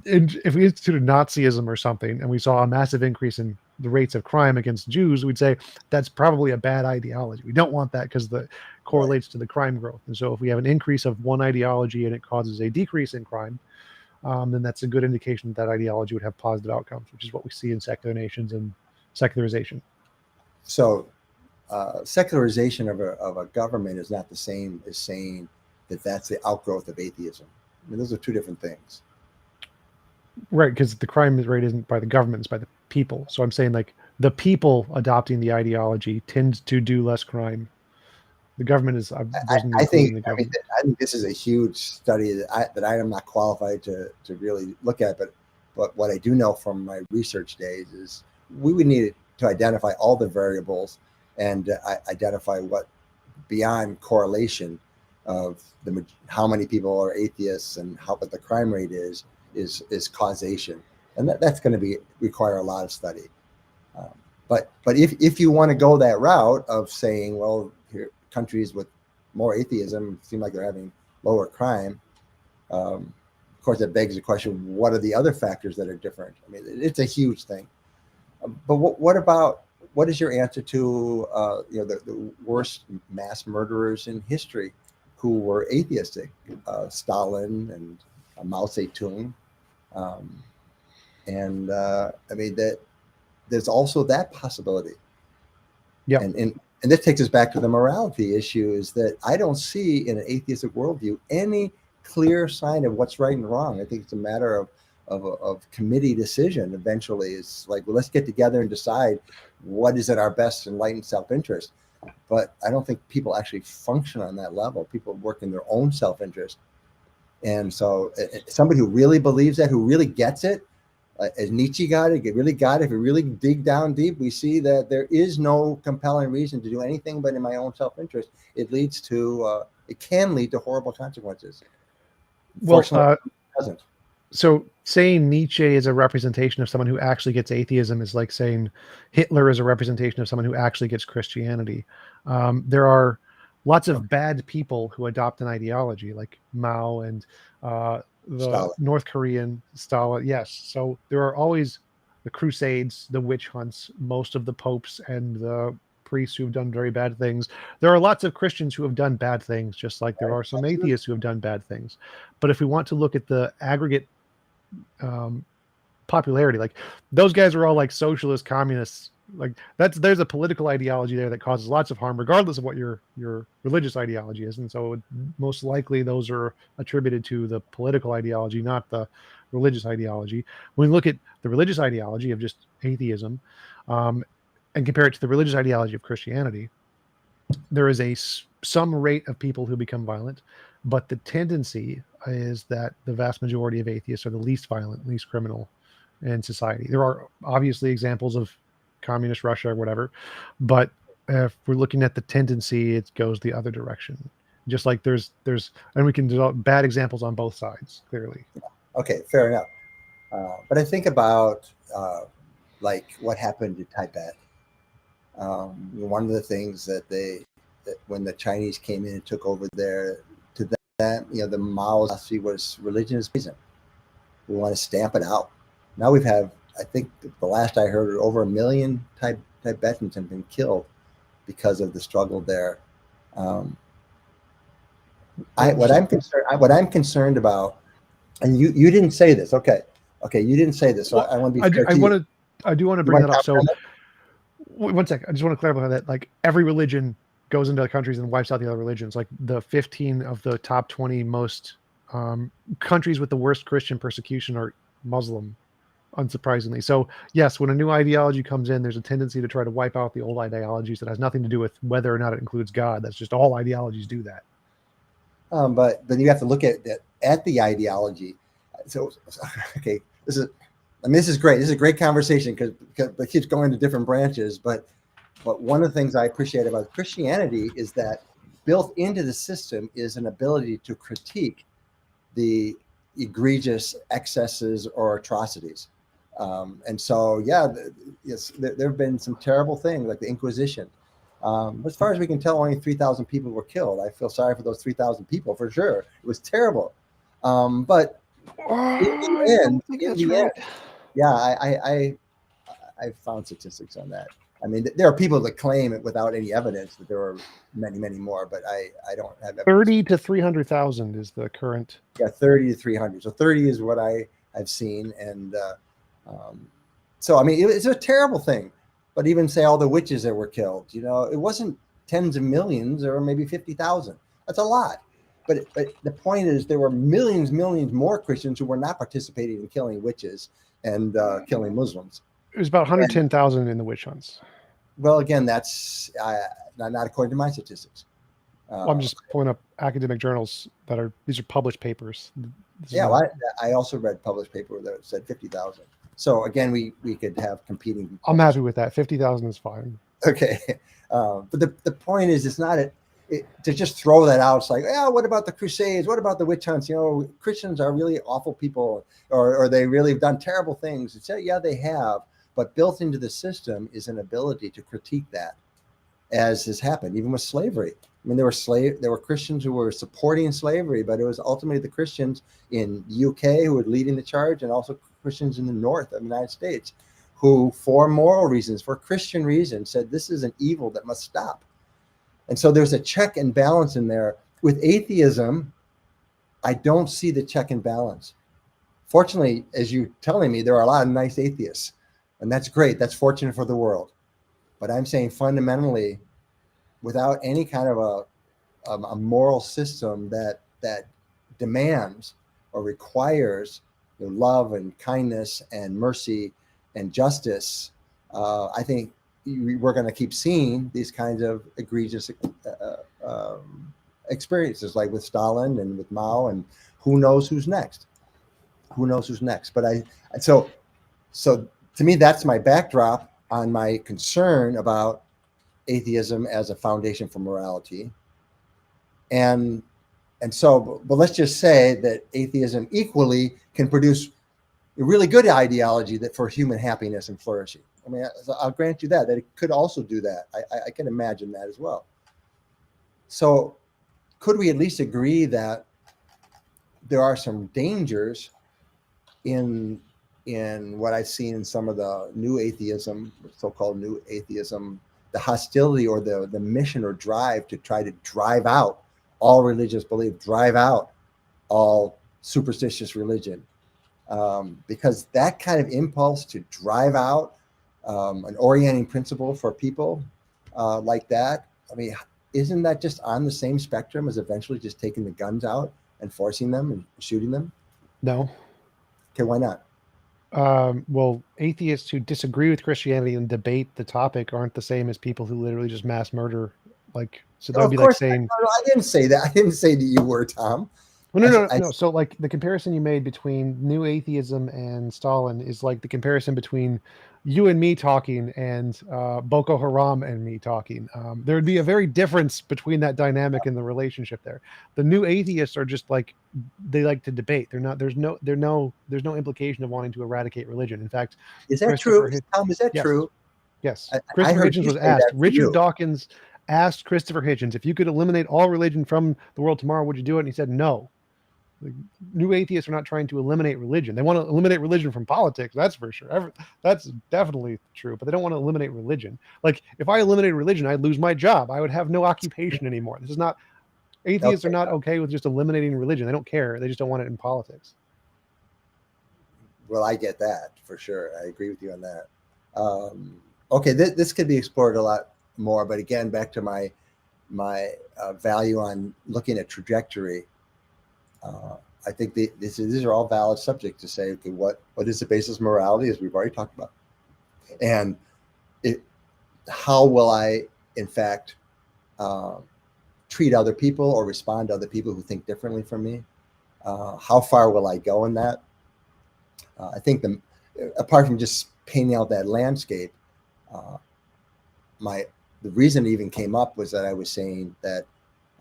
instituted Nazism or something and we saw a massive increase in the rates of crime against Jews, we'd say that's probably a bad ideology. We don't want that because that correlates to the crime growth. And so if we have an increase of one ideology and it causes a decrease in crime, then that's a good indication that ideology would have positive outcomes, which is what we see in secular nations and secularization. So secularization of a government is not the same as saying that that's the outgrowth of atheism. I mean, those are two different things. Right, because the crime rate isn't by the government, it's by the people. So I'm saying like the people adopting the ideology tend to do less crime. The government is. I think this is a huge study that I am not qualified to really look at, but what I do know from my research days is we would need to identify all the variables and identify what beyond correlation of how many people are atheists and what the crime rate is causation, and that's going to require a lot of study. But if you want to go that route of saying, well, here countries with more atheism seem like they're having lower crime, of course that begs the question: what are the other factors that are different? I mean, it's a huge thing. But what is your answer to the worst mass murderers in history who were atheistic? Stalin and Mao Zedong. I mean that there's also that possibility. Yeah. And this takes us back to the morality issue, is that I don't see in an atheistic worldview any clear sign of what's right and wrong. I think it's a matter of committee decision. Eventually, it's like, well, let's get together and decide what is in our best enlightened self-interest. But I don't think people actually function on that level. People work in their own self-interest. And so somebody who really believes that, who really gets it, As Nietzsche got it, if we really dig down deep, we see that there is no compelling reason to do anything but in my own self-interest. It can lead to horrible consequences. Well, Fortunately, it doesn't. so saying Nietzsche is a representation of someone who actually gets atheism is like saying Hitler is a representation of someone who actually gets Christianity. There are lots of bad people who adopt an ideology, like Mao and the Stalin. North Korean Stalin. Yes. So there are always the Crusades, the witch hunts, most of the popes and the priests who have done very bad things. There are lots of Christians who have done bad things, just like there are some atheists who have done bad things. But if we want to look at the aggregate popularity, like those guys are all like socialist communists, like there's a political ideology there that causes lots of harm regardless of what your religious ideology is, and so most likely those are attributed to the political ideology, not the religious ideology. When we look at the religious ideology of just atheism and compare it to the religious ideology of Christianity, there is some rate of people who become violent, but the tendency is that the vast majority of atheists are the least violent, least criminal in society. There are obviously examples of communist Russia or whatever, but if we're looking at the tendency, it goes the other direction. Just like there's, and we can develop bad examples on both sides, clearly. Okay, fair enough. But I think about like what happened in Tibet. One of the things that when the Chinese came in and took over there, to that, the Mao's philosophy was religion is poison. We want to stamp it out. Now I think the last I heard, over 1 million Tibetans have been killed because of the struggle there. What I'm concerned about, and you didn't say this. Okay, you didn't say this. So I want to be fair to you. I do want to bring that up. So, one sec. I just want to clarify that, like, every religion goes into other countries and wipes out the other religions. Like the 15 of the top 20 most countries with the worst Christian persecution are Muslim, unsurprisingly. So yes, when a new ideology comes in, there's a tendency to try to wipe out the old ideologies that has nothing to do with whether or not it includes God. That's just all ideologies do that. But then you have to look at the ideology. So, okay, this is great. This is a great conversation because it keeps going to different branches. But one of the things I appreciate about Christianity is that built into the system is an ability to critique the egregious excesses or atrocities. And so, yes, there have been some terrible things like the Inquisition. As far as we can tell, only 3,000 people were killed. I feel sorry for those 3,000 people for sure. It was terrible. But in the end, yeah, I found statistics on that. I mean, there are people that claim it without any evidence that there were many, many more, but I don't have evidence. 30 to 300,000 is the current. Yeah, 30 to 300. So 30 is what I've seen. And so, I mean, it's a terrible thing. But even say all the witches that were killed, it wasn't tens of millions or maybe 50,000. That's a lot. But the point is there were millions more Christians who were not participating in killing witches and killing Muslims. It was about 110,000 in the witch hunts. Well, again, that's not according to my statistics. Well, I'm just pulling up academic journals these are published papers. I also read published paper that said 50,000. So again, we could have competing. I'm happy with that. 50,000 is fine. Okay, but the point is, it's not to just throw that out. It's like, what about the Crusades? What about the witch hunts? Christians are really awful people, or they really have done terrible things. It's they have, but built into the system is an ability to critique that, as has happened even with slavery. I mean, there were Christians who were supporting slavery, but it was ultimately the Christians in UK who were leading the charge, and also Christians in the north of the United States who, for moral reasons, for Christian reasons, said this is an evil that must stop. And so there's a check and balance in there. With atheism, I don't see the check and balance. Fortunately, as you're telling me, there are a lot of nice atheists, and that's great. That's fortunate for the world. But I'm saying fundamentally, without any kind of a moral system that demands or requires love and kindness and mercy and justice, I think we're going to keep seeing these kinds of egregious experiences, like with Stalin and with Mao, and who knows who's next. But so So to me, that's my backdrop on my concern about atheism as a foundation for morality. And so, but let's just say that atheism equally can produce a really good ideology that for human happiness and flourishing. I mean, I'll grant you that it could also do that. I can imagine that as well. So could we at least agree that there are some dangers in what I've seen in some of the new atheism, so-called new atheism, the hostility or the mission or drive to try to drive out all religious belief, drive out all superstitious religion, because that kind of impulse to drive out an orienting principle for people like that, I mean, isn't that just on the same spectrum as eventually just taking the guns out and forcing them and shooting them? No. Okay, why not? Well, atheists who disagree with Christianity and debate the topic aren't the same as people who literally just mass murder. Like, so that No, would of be like course, saying, I didn't say that. I didn't say that you were, Tom. well, no, no, no, I no. So, like, the comparison you made between new atheism and Stalin is like the comparison between you and me talking and Boko Haram and me talking. There would be a very difference between that dynamic and the relationship there. The new atheists are just like they like to debate. They're not. There's no implication of wanting to eradicate religion. In fact, Is that Christopher true? Tom, is that yes, true? yes. I Christopher heard Hitchens you was say asked. that for Richard you. Dawkins asked Christopher Hitchens, if you could eliminate all religion from the world tomorrow, would you do it? And he said no. The new atheists are not trying to eliminate religion. They want to eliminate religion from politics. That's for sure. That's definitely true. But they don't want to eliminate religion. Like if I eliminated religion, I'd lose my job. I would have no occupation anymore. This is not. Atheists are Okay. not okay with just eliminating religion. They don't care. They just don't want it in politics. Well, I get that for sure. I agree with you on that. Okay, this could be explored a lot more, but again, back to my value on looking at trajectory. I think these are all valid subjects to say, okay, what is the basis of morality, as we've already talked about, and how will I, in fact, treat other people or respond to other people who think differently from me? How far will I go in that? I think apart from just painting out that landscape, the reason it even came up was that I was saying that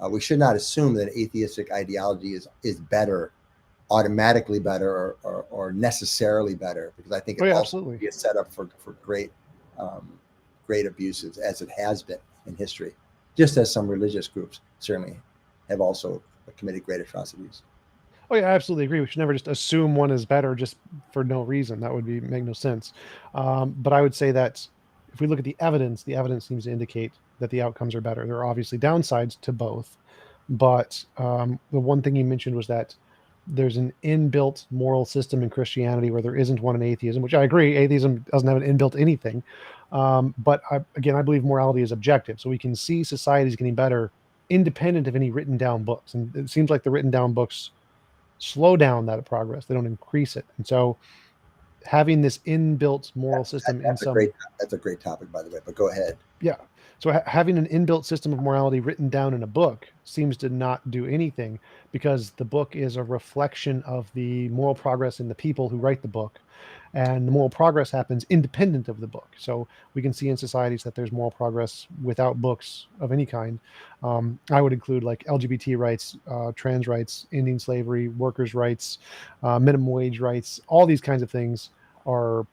we should not assume that atheistic ideology is better, automatically better, or necessarily better, because I think Oh it yeah, also absolutely. be a setup for great abuses, as it has been in history, just as some religious groups certainly have also committed great atrocities. Oh yeah, I absolutely agree. We should never just assume one is better just for no reason. That would make no sense. But I would say that if we look at the evidence seems to indicate that the outcomes are better. There are obviously downsides to both, but the one thing you mentioned was that there's an inbuilt moral system in Christianity where there isn't one in atheism, which I agree. Atheism doesn't have an inbuilt anything. But again, I believe morality is objective. So we can see societies getting better independent of any written down books. And it seems like the written down books slow down that progress. They don't increase it. And so having this inbuilt moral system in some, That's a great topic, by the way, but go ahead. yeah. So having an inbuilt system of morality written down in a book seems to not do anything because the book is a reflection of the moral progress in the people who write the book. And the moral progress happens independent of the book. So we can see in societies that there's moral progress without books of any kind. I would include like LGBT rights, trans rights, ending slavery, workers' rights, minimum wage rights. All these kinds of things are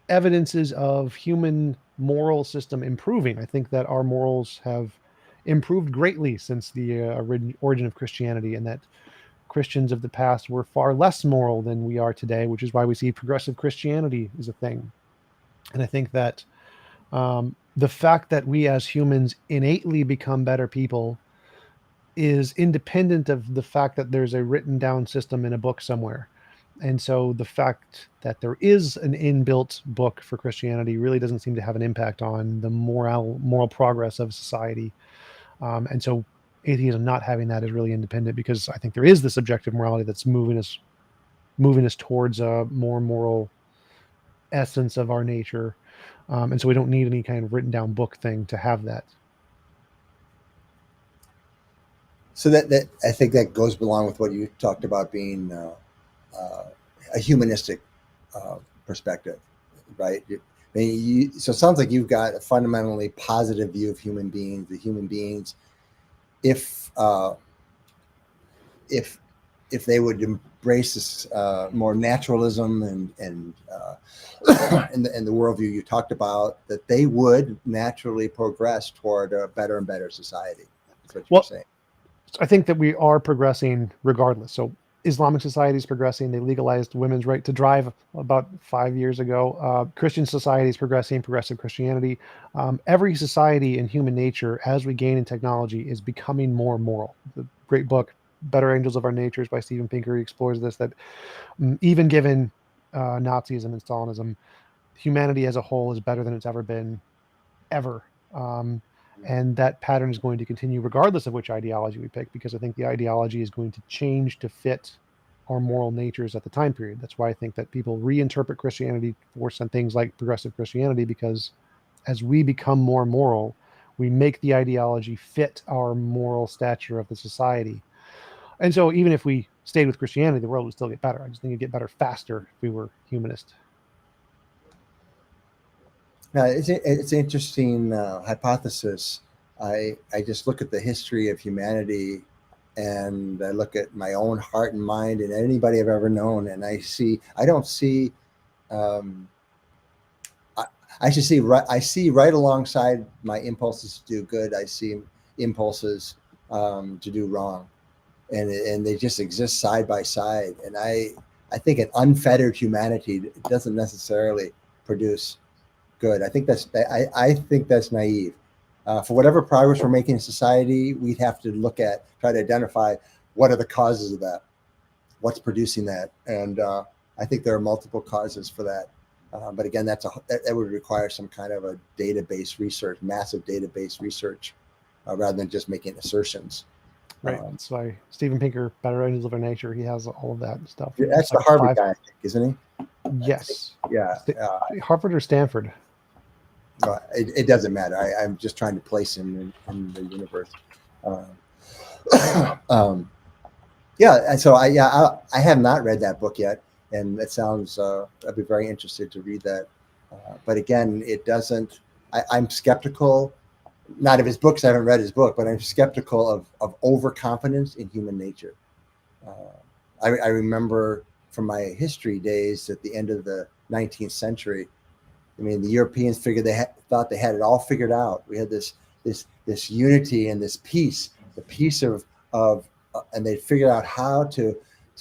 evidences of human moral system improving. I think that our morals have improved greatly since the origin of Christianity, and that Christians of the past were far less moral than we are today, which is why we see progressive Christianity is a thing. And I think that the fact that we as humans innately become better people is independent of the fact that there's a written down system in a book somewhere. And so the fact that there is an inbuilt book for Christianity really doesn't seem to have an impact on the moral progress of society. And so atheism not having that is really independent because I think there is this objective morality that's moving us towards a more moral essence of our nature. And so we don't need any kind of written down book thing to have that. So that I think that goes along with what you talked about being a humanistic perspective, right? I mean, so it sounds like you've got a fundamentally positive view of human beings. The human beings, if if they would embrace this more naturalism and the worldview you talked about, that they would naturally progress toward a better and better society. That's what you're saying. I think that we are progressing regardless. So Islamic society is progressing. They legalized women's right to drive about 5 years ago. Christian society is progressing, progressive Christianity. Every society in human nature, as we gain in technology, is becoming more moral. The great book, Better Angels of Our Natures by Steven Pinker, explores this, that even given Nazism and Stalinism, humanity as a whole is better than it's ever been, ever. And that pattern is going to continue regardless of which ideology we pick, because I think the ideology is going to change to fit our moral natures at the time period. That's why I think that people reinterpret Christianity for some things like progressive Christianity, because as we become more moral, we make the ideology fit our moral stature of the society. And so even if we stayed with Christianity, the world would still get better. I just think it'd get better faster if we were humanist. Now, it's an interesting hypothesis. I just look at the history of humanity, and I look at my own heart and mind and anybody I've ever known, and I don't see. I see right alongside my impulses to do good, I see impulses to do wrong, and they just exist side by side. And I think an unfettered humanity doesn't necessarily produce good. I think that's naive. For whatever progress we're making in society, we'd have to try to identify what are the causes of that, what's producing that, and I think there are multiple causes for that. But again, that would require some kind of a database research, massive database research, rather than just making assertions. Right. That's why Steven Pinker, Better Angels of Our Nature, he has all of that stuff. That's the Harvard guy, I think, isn't he? Yes. Yeah. Harvard or Stanford? It doesn't matter. I'm just trying to place him in the universe. Yeah. And so I have not read that book yet, and it sounds I'd be very interested to read that. But again, it doesn't. I'm skeptical. Not of his books. I haven't read his book, but I'm skeptical of overconfidence in human nature. I remember from my history days at the end of the 19th century. I mean, the Europeans thought they had it all figured out. We had this unity and this peace, the peace of and they figured out how to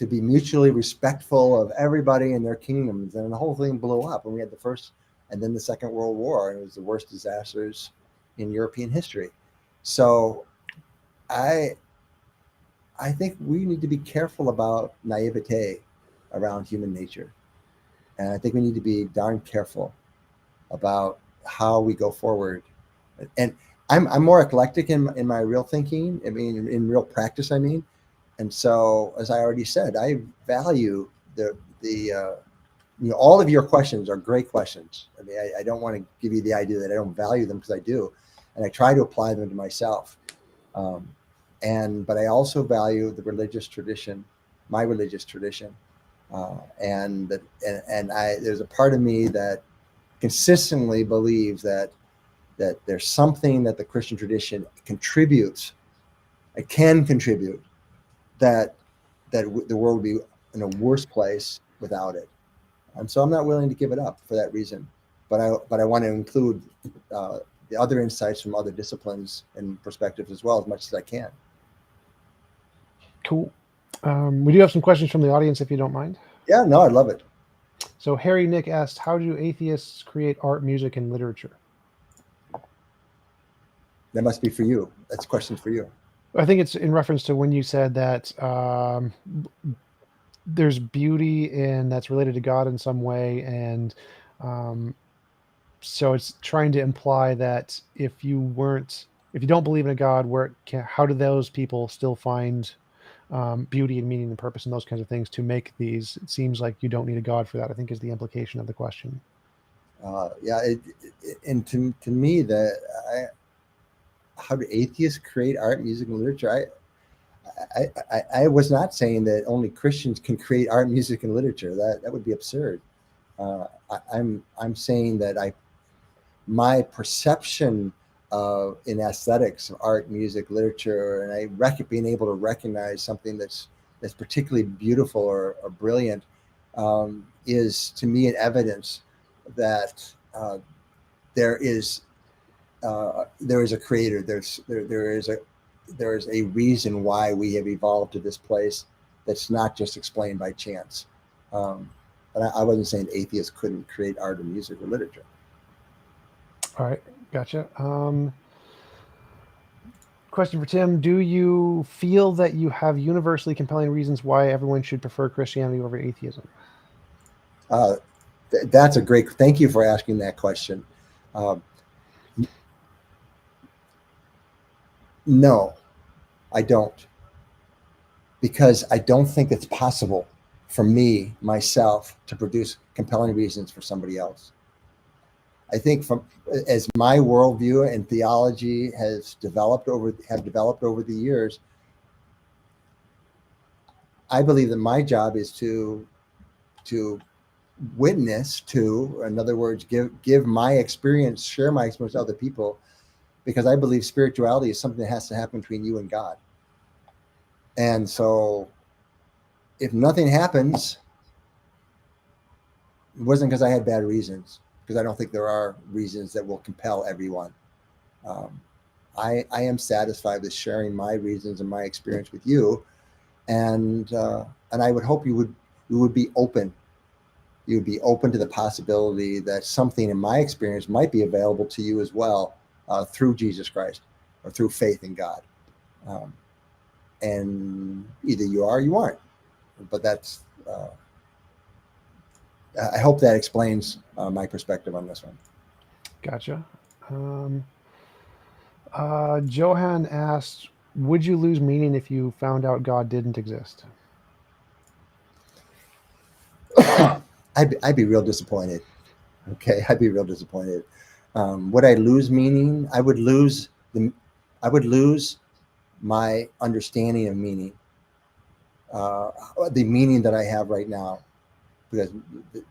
be mutually respectful of everybody in their kingdoms, and the whole thing blew up. And we had the First and then the Second World War, and it was the worst disasters in European history. So I think we need to be careful about naivete around human nature, and I think we need to be darn careful about how we go forward. And I'm more eclectic in my real thinking. I mean, in real practice, I mean. And so, as I already said, I value all of your questions are great questions. I mean, I don't want to give you the idea that I don't value them, because I do, and I try to apply them to myself. But I also value the religious tradition, my religious tradition, and there's a part of me that consistently believes that there's something that the Christian tradition contributes, it can contribute, that the world would be in a worse place without it. And so I'm not willing to give it up for that reason. But I want to include the other insights from other disciplines and perspectives as well, as much as I can. Cool. We do have some questions from the audience, if you don't mind. Yeah, no, I'd love it. So Harry Nick asked, how do atheists create art, music, and literature? That must be for you. That's a question for you. I think it's in reference to when you said that there's beauty that's related to God in some way. And so it's trying to imply that if you don't believe in a God, how do those people still find beauty and meaning and purpose and those kinds of things to make these? It seems like you don't need a God for that, I think, is the implication of the question. And to me, how do atheists create art, music, and literature? I was not saying that only Christians can create art, music, and literature. That would be absurd. I'm saying that my perception of in aesthetics, art, music, literature, and being able to recognize something that's particularly beautiful or brilliant is to me an evidence that there is a creator. There is a reason why we have evolved to this place that's not just explained by chance. But I wasn't saying atheists couldn't create art or music or literature. All right, gotcha. Question for Tim: do you feel that you have universally compelling reasons why everyone should prefer Christianity over atheism? That's a great. Thank you for asking that question. No, I don't, because I don't think it's possible for me myself to produce compelling reasons for somebody else. I think as my worldview and theology have developed over the years, I believe that my job is to witness to, in other words, give my experience, share my experience with other people, because I believe spirituality is something that has to happen between you and God. And so if nothing happens, it wasn't because I had bad reasons, because I don't think there are reasons that will compel everyone. I am satisfied with sharing my reasons and my experience with you, and I would hope you would be open. You would be open to the possibility that something in my experience might be available to you as well through Jesus Christ or through faith in God. And either you are or you aren't. But that's. I hope that explains my perspective on this one. Gotcha. Johan asked, would you lose meaning if you found out God didn't exist? I'd be real disappointed. Okay, I'd be real disappointed. Would I lose meaning? I would lose my understanding of meaning, the meaning that I have right now, because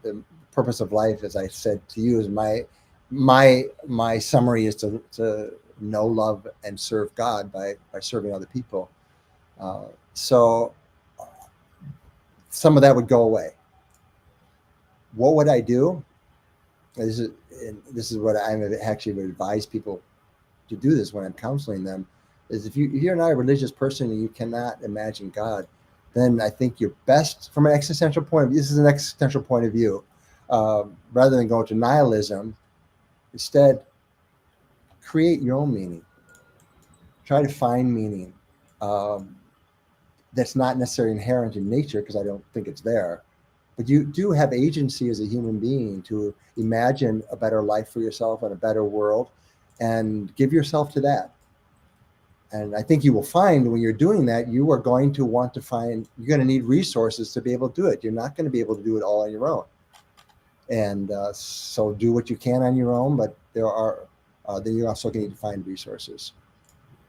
the purpose of life, as I said to you, is my summary is to know, love, and serve God by serving other people. So some of that would go away. What would I do? This is what I actually would advise people to do this when I'm counseling them. Is if you're not a religious person and you cannot imagine God, then I think you're best from an existential point of view. This is an existential point of view. Rather than going to nihilism, instead, create your own meaning. Try to find meaning that's not necessarily inherent in nature, because I don't think it's there. But you do have agency as a human being to imagine a better life for yourself and a better world, and give yourself to that. And I think you will find when you're doing that, you are going to you're going to need resources to be able to do it. You're not going to be able to do it all on your own. And so do what you can on your own, but then you're also going to need to find resources.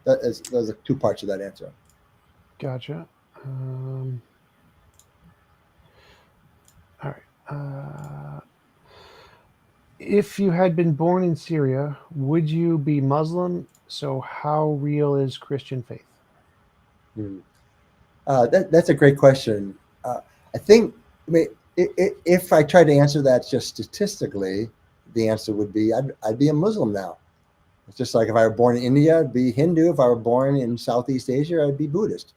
Those are two parts of that answer. Gotcha. All right. If you had been born in Syria, would you be Muslim? So how real is Christian faith? That's a great question. I think, if I tried to answer that just statistically, the answer would be I'd be a Muslim now. It's just like if I were born in India, I'd be Hindu. If I were born in Southeast Asia, I'd be Buddhist.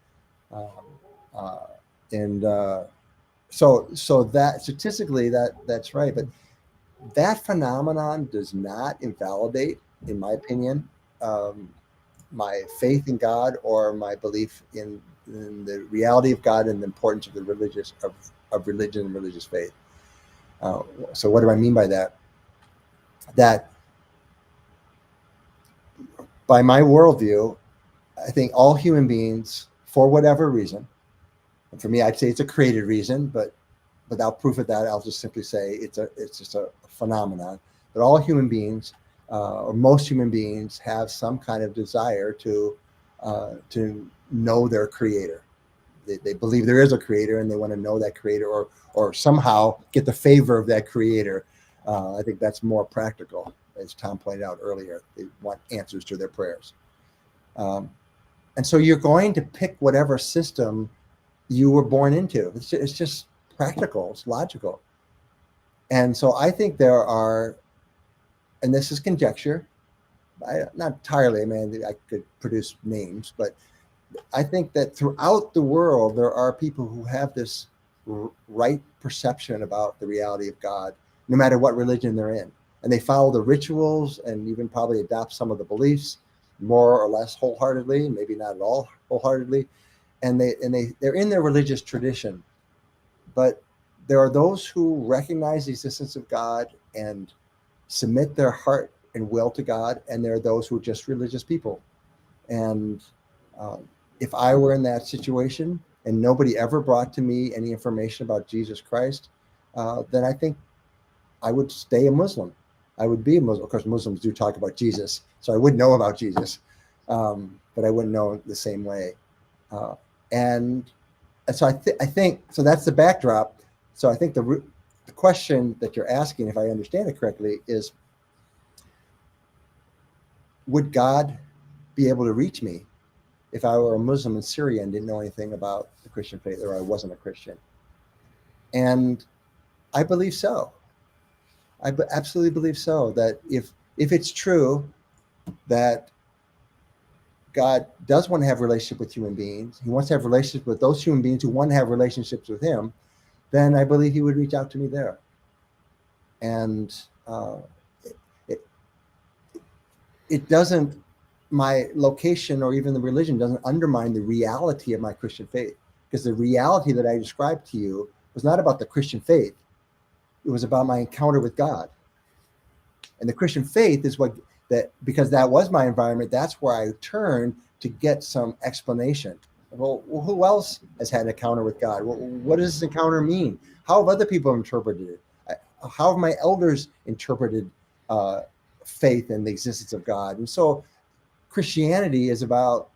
So that statistically that's right, but that phenomenon does not invalidate, in my opinion, my faith in God or my belief in the reality of God and the importance of of religion and religious faith. So what do I mean by that? That by my worldview, I think all human beings, for whatever reason, and for me, I'd say it's a created reason, but without proof of that, I'll just simply say it's just a phenomenon. But all human beings, or most human beings, have some kind of desire to know their creator. they believe there is a creator and they want to know that creator or somehow get the favor of that creator. I think that's more practical, as Tom pointed out earlier. They want answers to their prayers. And so you're going to pick whatever system you were born into. It's just practical. It's logical. And so I think there are, and this is conjecture, not entirely, I mean, I could produce names, but I think that throughout the world, there are people who have this right perception about the reality of God, no matter what religion they're in. And they follow the rituals and even probably adopt some of the beliefs more or less wholeheartedly, maybe not at all wholeheartedly. And they're in their religious tradition. But there are those who recognize the existence of God and submit their heart and will to God. And there are those who are just religious people. And if I were in that situation and nobody ever brought to me any information about Jesus Christ, then I think I would stay a Muslim. I would be a Muslim. Of course, Muslims do talk about Jesus, so I would know about Jesus, but I wouldn't know the same way. And so I think so. That's the backdrop. So I think the question that you're asking, if I understand it correctly, is: would God be able to reach me if I were a Muslim in Syria and didn't know anything about the Christian faith, or I wasn't a Christian? And I believe so. I absolutely believe so, that if it's true that God does want to have a relationship with human beings, he wants to have relationships with those human beings who want to have relationships with him, then I believe he would reach out to me there. And it doesn't, my location or even the religion doesn't undermine the reality of my Christian faith, because the reality that I described to you was not about the Christian faith. It was about my encounter with God. And the Christian faith is because that was my environment, that's where I turned to get some explanation. Well, who else has had an encounter with God? What does this encounter mean? How have other people interpreted it? How have my elders interpreted faith and the existence of God? And so Christianity is about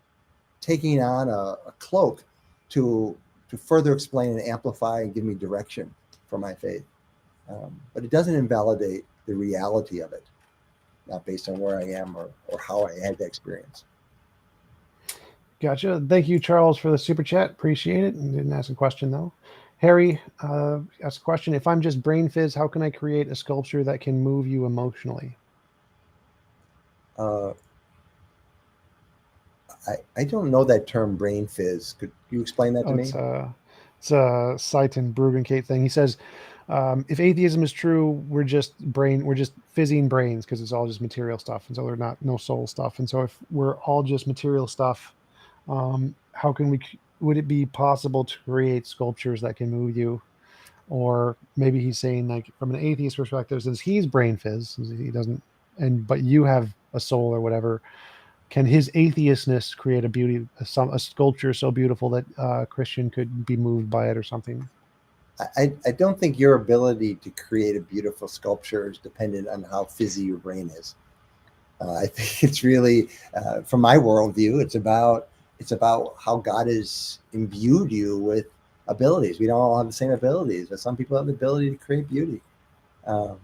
taking on a cloak to further explain and amplify and give me direction for my faith. But it doesn't invalidate the reality of it, not based on where I am or how I had the experience. Gotcha. Thank you, Charles, for the super chat. Appreciate it. And didn't ask a question, though. Harry asked a question. If I'm just brain fizz, how can I create a sculpture that can move you emotionally? I don't know that term, brain fizz. Could you explain that to me? It's a Seitan Bruggencate thing. He says, if atheism is true, we're just fizzing brains because it's all just material stuff, and so they're no soul stuff. And so if we're all just material stuff, how can would it be possible to create sculptures that can move you? Or maybe he's saying, like, from an atheist perspective, since he's brain fizz, he doesn't, but you have a soul or whatever, can his atheistness create a sculpture so beautiful that a Christian could be moved by it or something? I don't think your ability to create a beautiful sculpture is dependent on how fizzy your brain is. I think it's really, from my worldview, it's about how God has imbued you with abilities. We don't all have the same abilities, but some people have the ability to create beauty. So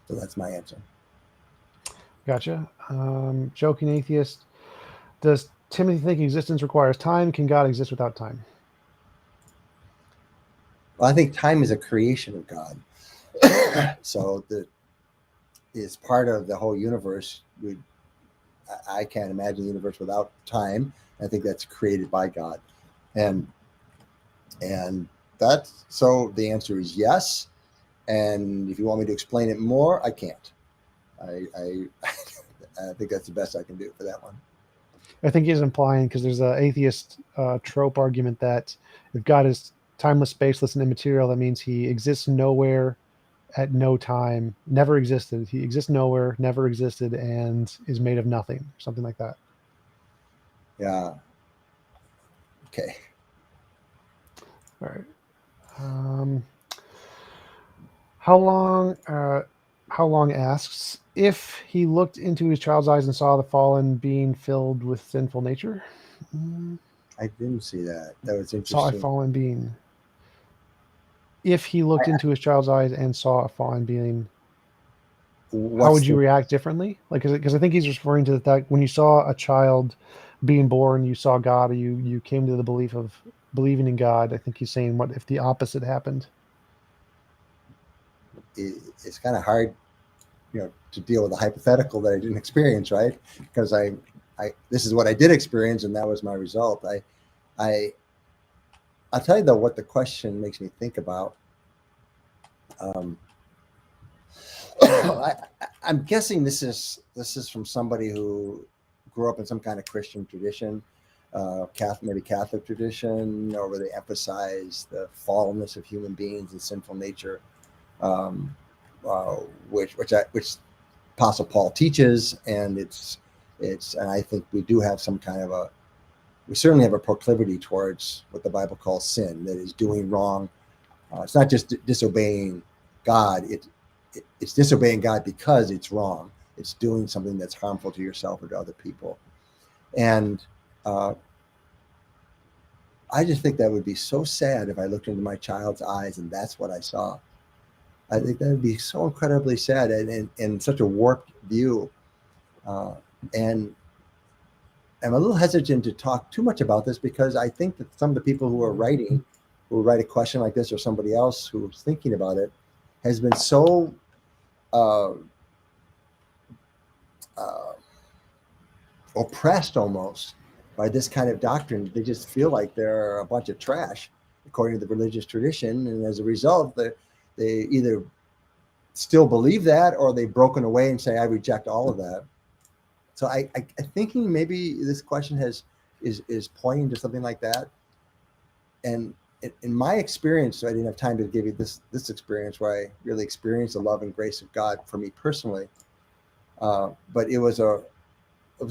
that's my answer. Gotcha. Joking atheist. Does Timothy think existence requires time? Can God exist without time? Well, I think time is a creation of God. So is part of the whole universe. I can't imagine the universe without time. I think that's created by God. And that's, so the answer is yes. And if you want me to explain it more, I can't. I think that's the best I can do for that one. I think he's implying, because there's an atheist trope argument that if God is timeless, spaceless, and immaterial, that means he exists nowhere at no time, never existed. He exists nowhere, never existed, and is made of nothing, something like that. Yeah. Okay. All right. How long asks, if he looked into his child's eyes and saw the fallen being filled with sinful nature? I didn't see that. That was Saw a interesting. fallen being. If he looked into his child's eyes and saw a fallen being, how What's would you the react differently? Like, because I think he's referring to the fact when you saw a child being born, you saw God, or you came to the belief of believing in God. I think he's saying, what if the opposite happened? it's kind of hard, to deal with a hypothetical that I didn't experience, right? Because I this is what I did experience, and that was my result. I I'll tell you though what the question makes me think about. Um, I, I'm guessing this is from somebody who grew up in some kind of Christian tradition, Catholic, maybe Catholic tradition, or where they emphasize the fallenness of human beings and sinful nature, um, uh, which Apostle Paul teaches, and and I think we do have some kind of we certainly have a proclivity towards what the Bible calls sin, that is doing wrong. It's not just disobeying God; it's disobeying God because it's wrong. It's doing something that's harmful to yourself or to other people, and uh, I just think that would be so sad if I looked into my child's eyes and that's what I saw. I think that would be so incredibly sad and such a warped view. Uh, and I'm a little hesitant to talk too much about this because I think that some of the people who write a question like this, or somebody else who's thinking about it, has been so uh, uh, oppressed almost by this kind of doctrine. They just feel like they're a bunch of trash, according to the religious tradition, and as a result, they either still believe that or they've broken away and say, "I reject all of that." So I thinking maybe this question is pointing to something like that. And in my experience, so I didn't have time to give you this experience where I really experienced the love and grace of God for me personally. But it was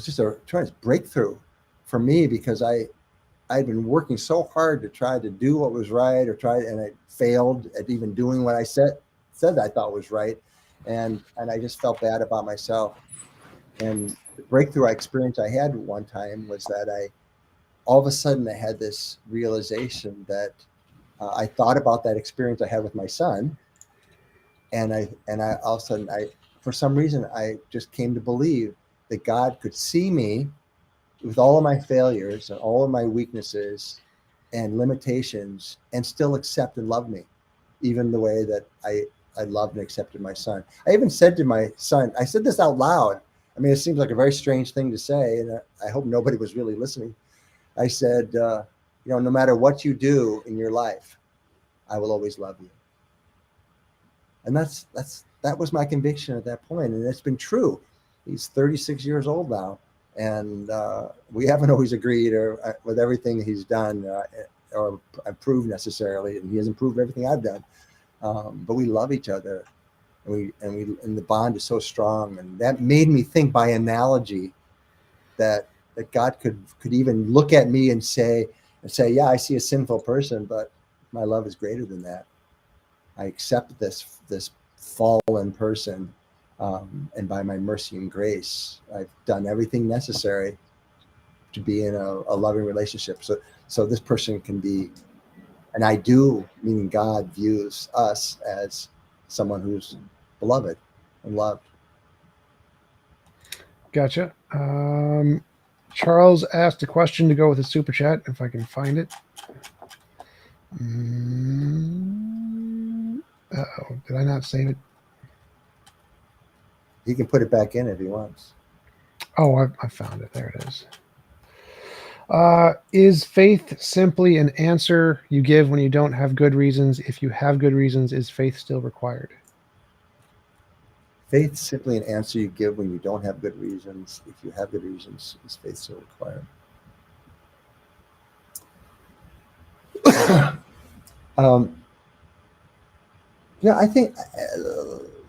just a tremendous breakthrough for me because I'd been working so hard to try to do what was right, and I failed at even doing what I said I thought was right, and I just felt bad about myself. And the breakthrough I had one time was that all of a sudden I had this realization that I thought about that experience I had with my son, and I all of a sudden for some reason I just came to believe that God could see me with all of my failures and all of my weaknesses and limitations and still accept and love me, even the way that I loved and accepted my son. I even said to my son, I said this out loud. I mean, it seems like a very strange thing to say, and I hope nobody was really listening. I said, no matter what you do in your life, I will always love you. And that was my conviction at that point, and it's been true. He's 36 years old now, and we haven't always agreed with everything he's done or improved necessarily, and he hasn't improved everything I've done. But we love each other, and the bond is so strong, and that made me think by analogy that God could even look at me and say, yeah, I see a sinful person, but my love is greater than that. I accept this fallen person, and by my mercy and grace, I've done everything necessary to be in a loving relationship. So this person can be, and I do, meaning God views us as someone who's beloved and loved. Gotcha. Charles asked a question to go with a super chat, if I can find it. Uh-oh, did I not save it? He can put it back in if he wants. Oh, I found it. There it is. Is faith simply an answer you give when you don't have good reasons? If you have good reasons, is faith still required? Faith is simply an answer you give when you don't have good reasons. If you have good reasons, is faith still required? I think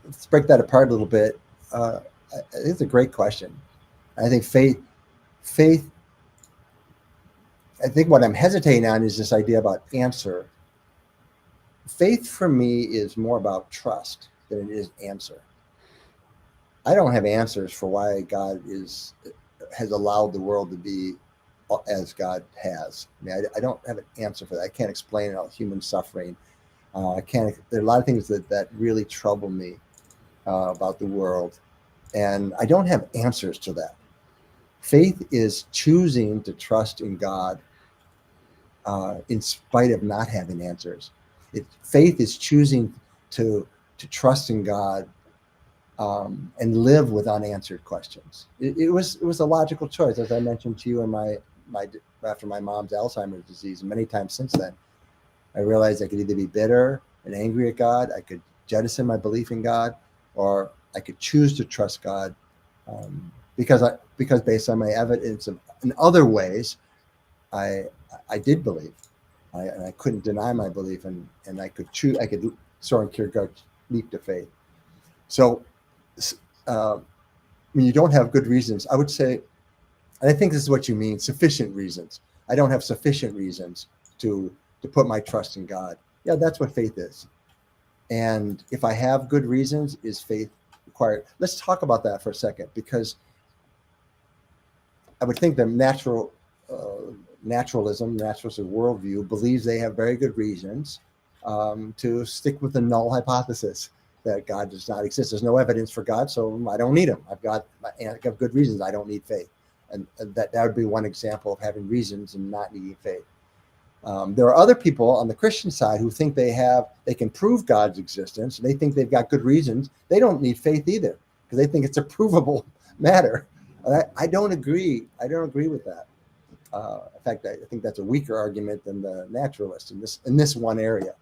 let's break that apart a little bit. I think it's a great question. I think faith. I think what I'm hesitating on is this idea about answer. Faith for me is more about trust than it is answer. I don't have answers for why God has allowed the world to be as God has. I mean, I don't have an answer for that. I can't explain all human suffering. I can't. There are a lot of things that really trouble me about the world, and I don't have answers to that. Faith is choosing to trust in God in spite of not having answers. Faith is choosing to trust in God and live with unanswered questions. It was a logical choice, as I mentioned to you in my after my mom's Alzheimer's disease. And many times since then, I realized I could either be bitter and angry at God, I could jettison my belief in God, or I could choose to trust God because based on my evidence in other ways, I did believe. And I couldn't deny my belief, and I could choose. I could Soren Kierkegaard's leap to faith. So when you don't have good reasons, I would say, and I think this is what you mean, sufficient reasons. I don't have sufficient reasons to put my trust in God. Yeah, that's what faith is. And if I have good reasons, is faith required? Let's talk about that for a second, because I would think the naturalism, naturalist worldview, believes they have very good reasons to stick with the null hypothesis that God does not exist. There's no evidence for God, so I don't need him. I've got good reasons. I don't need faith. And that would be one example of having reasons and not needing faith. There are other people on the Christian side who think they can prove God's existence. They think they've got good reasons. They don't need faith either, because they think it's a provable matter. I don't agree. I don't agree with that. In fact, I think that's a weaker argument than the naturalist in this one area.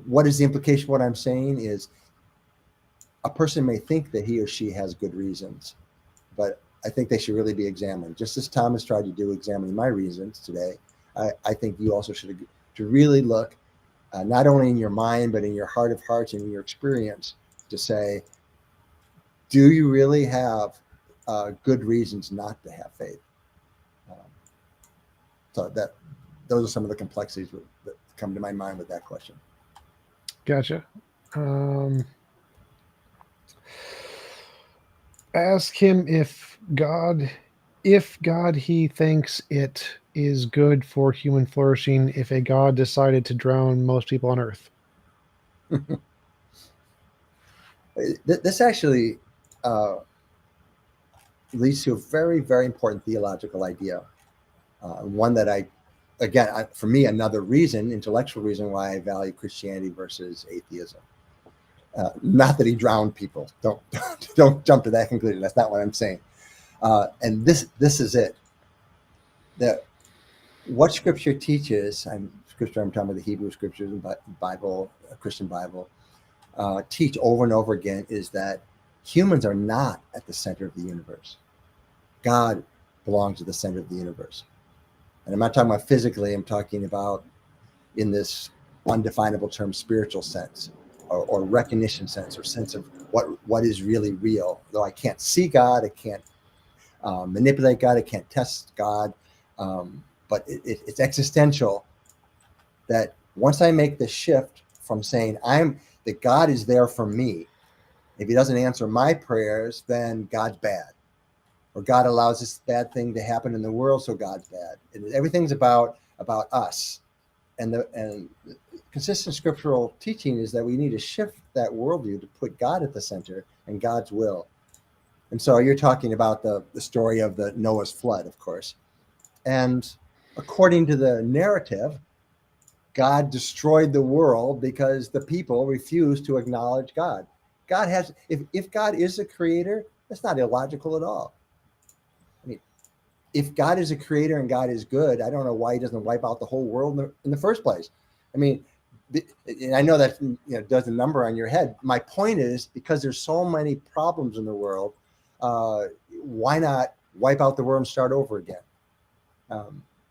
What is the implication? What I'm saying is, a person may think that he or she has good reasons, but I think they should really be examined. Just as Thomas tried to do examining my reasons today, I think you also should really look, not only in your mind, but in your heart of hearts and in your experience, to say, do you really have good reasons not to have faith? Those are some of the complexities that come to my mind with that question. Gotcha. Ask him if God he thinks it is good for human flourishing if a God decided to drown most people on Earth. This actually leads to a very, very important theological idea. One that for me, another reason, intellectual reason why I value Christianity versus atheism. Not that he drowned people. Don't jump to that conclusion. That's not what I'm saying. And this is it. That what Scripture teaches, I'm talking about the Hebrew Scriptures and Bible, Christian Bible, teach over and over again, is that humans are not at the center of the universe. God belongs at the center of the universe. And I'm not talking about physically. I'm talking about in this undefinable term, spiritual sense. Or recognition sense, or sense of what is really real. Though I can't see God, I can't manipulate God, I can't test God, but it's existential. That once I make the shift from saying that God is there for me, if he doesn't answer my prayers, then God's bad, or God allows this bad thing to happen in the world, so God's bad. And everything's about us. And consistent scriptural teaching is that we need to shift that worldview to put God at the center and God's will. And so you're talking about the story of the Noah's flood, of course. And according to the narrative, God destroyed the world because the people refused to acknowledge God. If God is a creator, that's not illogical at all. I mean, if God is a creator and God is good, I don't know why he doesn't wipe out the whole world in the first place. I mean, and I know that does a number on your head. My point is, because there's so many problems in the world, why not wipe out the world and start over again?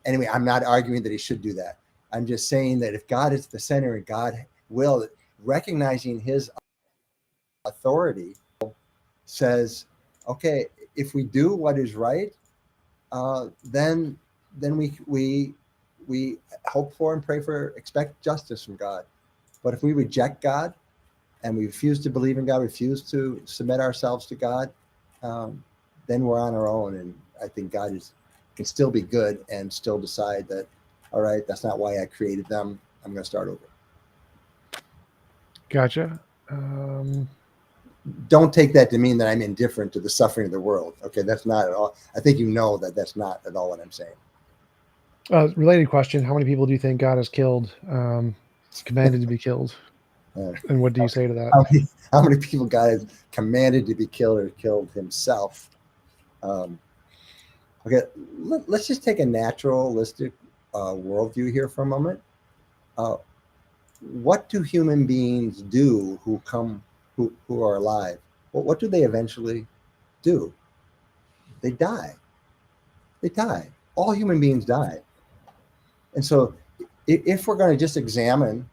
Anyway, I'm not arguing that he should do that. I'm just saying that if God is the center and God will, recognizing his authority says, okay, if we do what is right, then we hope for and pray for, expect justice from God. But if we reject God and we refuse to believe in God, refuse to submit ourselves to God, then we're on our own. And I think God can still be good and still decide that, all right, that's not why I created them. I'm going to start over. Gotcha. Don't take that to mean that I'm indifferent to the suffering of the world. Okay, that's not at all. I think you know that that's not at all what I'm saying. Related question: how many people do you think God has killed, commanded to be killed, and what do you say to that? How many people God has commanded to be killed or killed himself? Okay, let's just take a naturalistic worldview here for a moment. What do human beings do who are alive? What do they eventually do? They die. They die. All human beings die. And so if we're going to just examine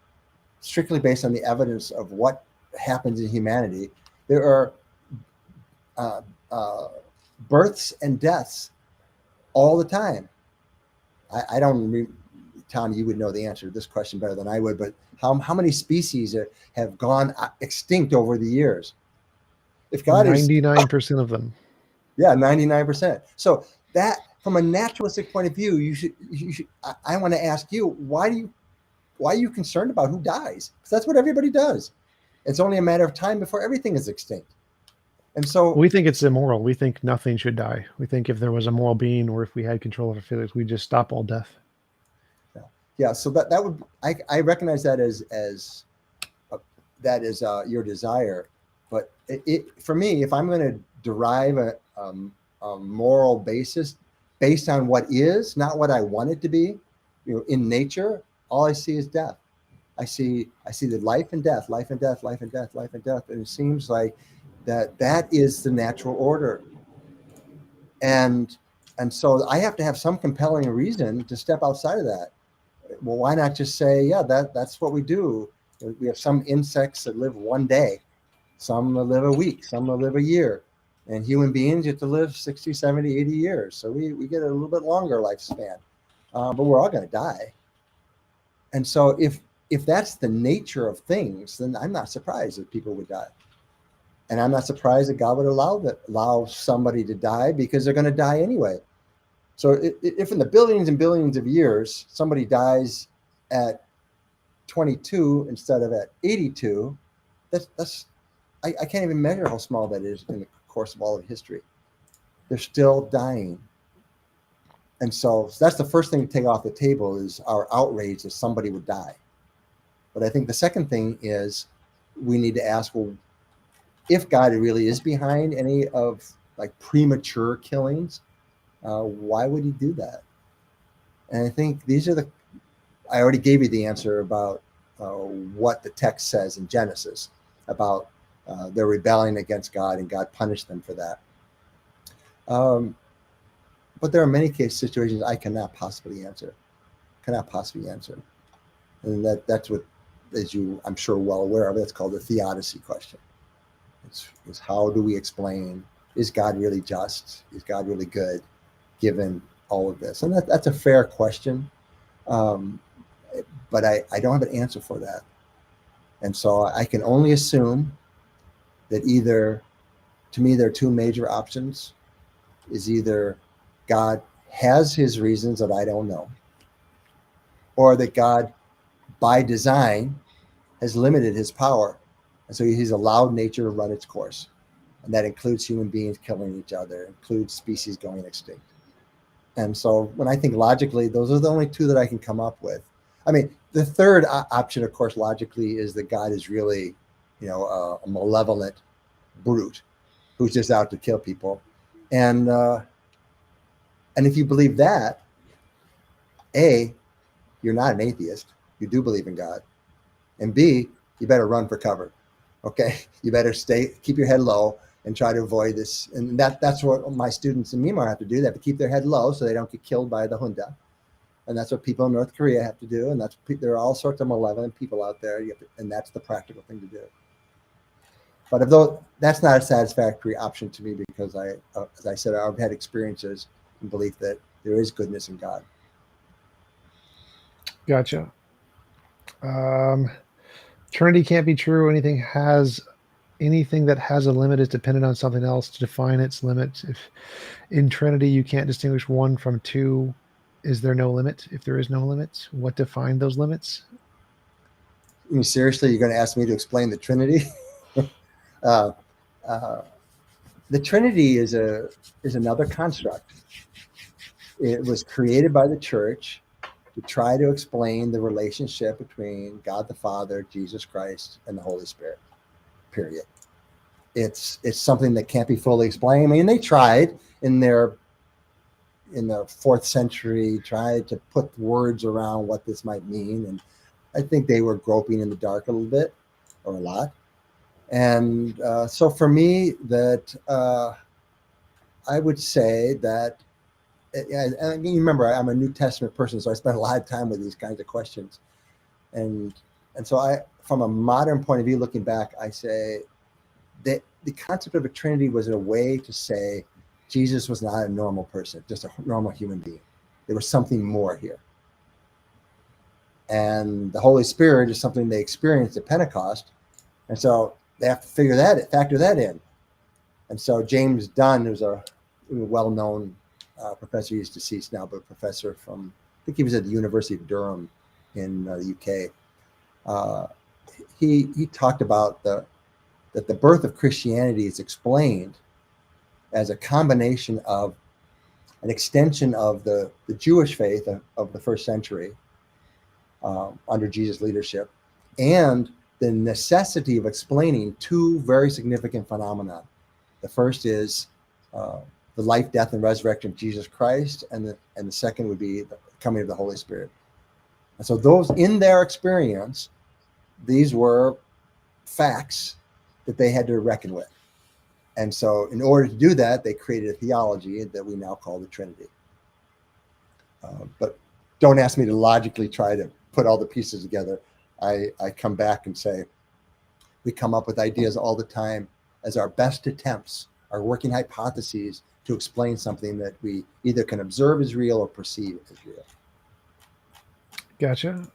strictly based on the evidence of what happens in humanity, there are births and deaths all the time. I don't, Tom, you would know the answer to this question better than I would, but how many species have gone extinct over the years? If God 99% of them. Yeah, 99%. So that, from a naturalistic point of view, you should. I want to ask you, why are you concerned about who dies? Because that's what everybody does. It's only a matter of time before everything is extinct. And so we think it's immoral. We think nothing should die. We think if there was a moral being, or if we had control of our feelings, we'd just stop all death. Yeah. So that would, I recognize that as your desire, but for me, if I'm going to derive a moral basis based on what is, not what I want it to be, in nature, all I see is death. I see the life and death, life and death, life and death, life and death, and it seems like that is the natural order. And so I have to have some compelling reason to step outside of that. Well, why not just say, yeah, that's what we do. We have some insects that live one day, some that live a week, some that live a year, and human beings get to live 60, 70, 80 years. So we get a little bit longer lifespan, but we're all going to die. And so if that's the nature of things, then I'm not surprised that people would die. And I'm not surprised that God would allow somebody to die, because they're going to die anyway. So if in the billions and billions of years, somebody dies at 22 instead of at 82, I can't even measure how small that is in the course of all of history. They're still dying. And so that's the first thing to take off the table, is our outrage that somebody would die. But I think the second thing is we need to ask, well, if God really is behind any of like premature killings, why would he do that? And I think I already gave you the answer about what the text says in Genesis about their rebelling against God, and God punished them for that. But there are many situations I cannot possibly answer. And that's what, as you, I'm sure, well aware of, that's called the theodicy question. It's how do we explain, is God really just? Is God really good, given all of this? And that's a fair question. But I don't have an answer for that. And so I can only assume that to me, there are two major options. Is either God has his reasons that I don't know, or that God, by design, has limited his power. And so he's allowed nature to run its course. And that includes human beings killing each other, includes species going extinct. And so when I think logically, those are the only two that I can come up with. I mean, the third option, of course, logically, is that God is really, a malevolent brute who's just out to kill people. And if you believe that, A, you're not an atheist. You do believe in God. And B, you better run for cover. Okay, you better keep your head low and try to avoid this. And that's what my students in Myanmar have to do. They have to keep their head low so they don't get killed by the junta. And that's what people in North Korea have to do. And there are all sorts of malevolent people out there. And that's the practical thing to do. But that's not a satisfactory option to me, because as I said, I've had experiences and belief that there is goodness in God. Gotcha. Trinity can't be true. Anything has anything that has a limit is dependent on something else to define its limit. If in Trinity you can't distinguish one from two, is there no limit? If there is no limit, what defined those limits? I mean, seriously, you're going to ask me to explain the Trinity? uh, uh, the Trinity is another construct. It was created by the church to try to explain the relationship between God the Father, Jesus Christ, and the Holy Spirit. Period. It's something that can't be fully explained. I mean, they tried in the 4th century, tried to put words around what this might mean, and I think they were groping in the dark a little bit, or a lot. And so for me, that I would say that, and you remember, I'm a New Testament person, so I spend a lot of time with these kinds of questions. And so from a modern point of view, looking back, I say that the concept of a Trinity was a way to say Jesus was not a normal person, just a normal human being. There was something more here. And the Holy Spirit is something they experienced at Pentecost. And so they have to factor that in. And so James Dunn, who's a well-known professor, he's deceased now, but a professor from, I think he was at the University of Durham in the UK. He talked about that the birth of Christianity is explained as a combination of an extension of the Jewish faith of the 1st century under Jesus' leadership, and the necessity of explaining two very significant phenomena. The first is the life, death, and resurrection of Jesus Christ, and the second would be the coming of the Holy Spirit. And so those, in their experience, these were facts that they had to reckon with. And so in order to do that, they created a theology that we now call the Trinity. But don't ask me to logically try to put all the pieces together. I come back and say, we come up with ideas all the time as our best attempts, our working hypotheses to explain something that we either can observe as real or perceive as real. Gotcha.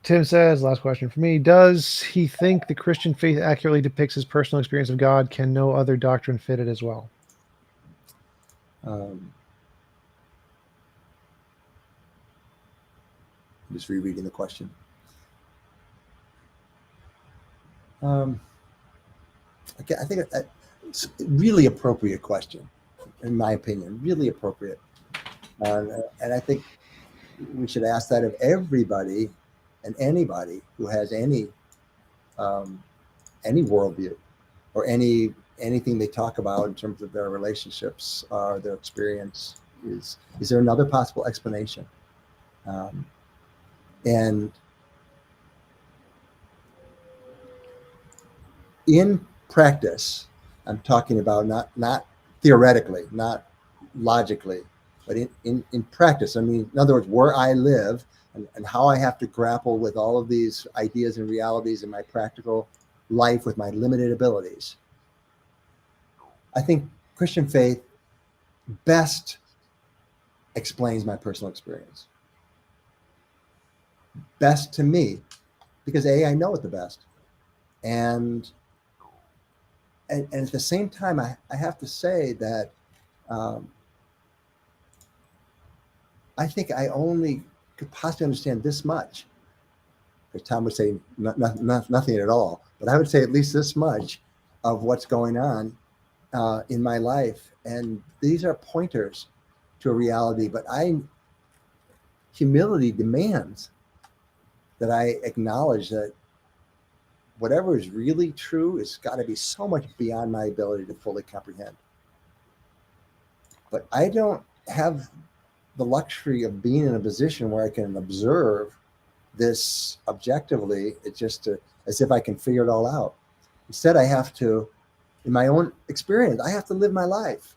Tim says, last question for me, does he think the Christian faith accurately depicts his personal experience of God? Can no other doctrine fit it as well? Just rereading the question. I think it's a really appropriate question, in my opinion, really appropriate. And I think we should ask that of everybody and anybody who has any worldview or anything they talk about in terms of their relationships or their experience. Is there another possible explanation? And in practice, I'm talking about not theoretically, not logically, but in practice. I mean, in other words, where I live and how I have to grapple with all of these ideas and realities in my practical life with my limited abilities. I think Christian faith best explains my personal experience. Best to me, because I know it the best. And at the same time, I have to say that I think I only could possibly understand this much. Because Tom would say nothing at all, but I would say at least this much of what's going on in my life. And these are pointers to a reality, but humility demands that I acknowledge that whatever is really true has got to be so much beyond my ability to fully comprehend. But I don't have the luxury of being in a position where I can observe this objectively. It's just as if I can figure it all out. Instead, I have to, in my own experience, I have to live my life.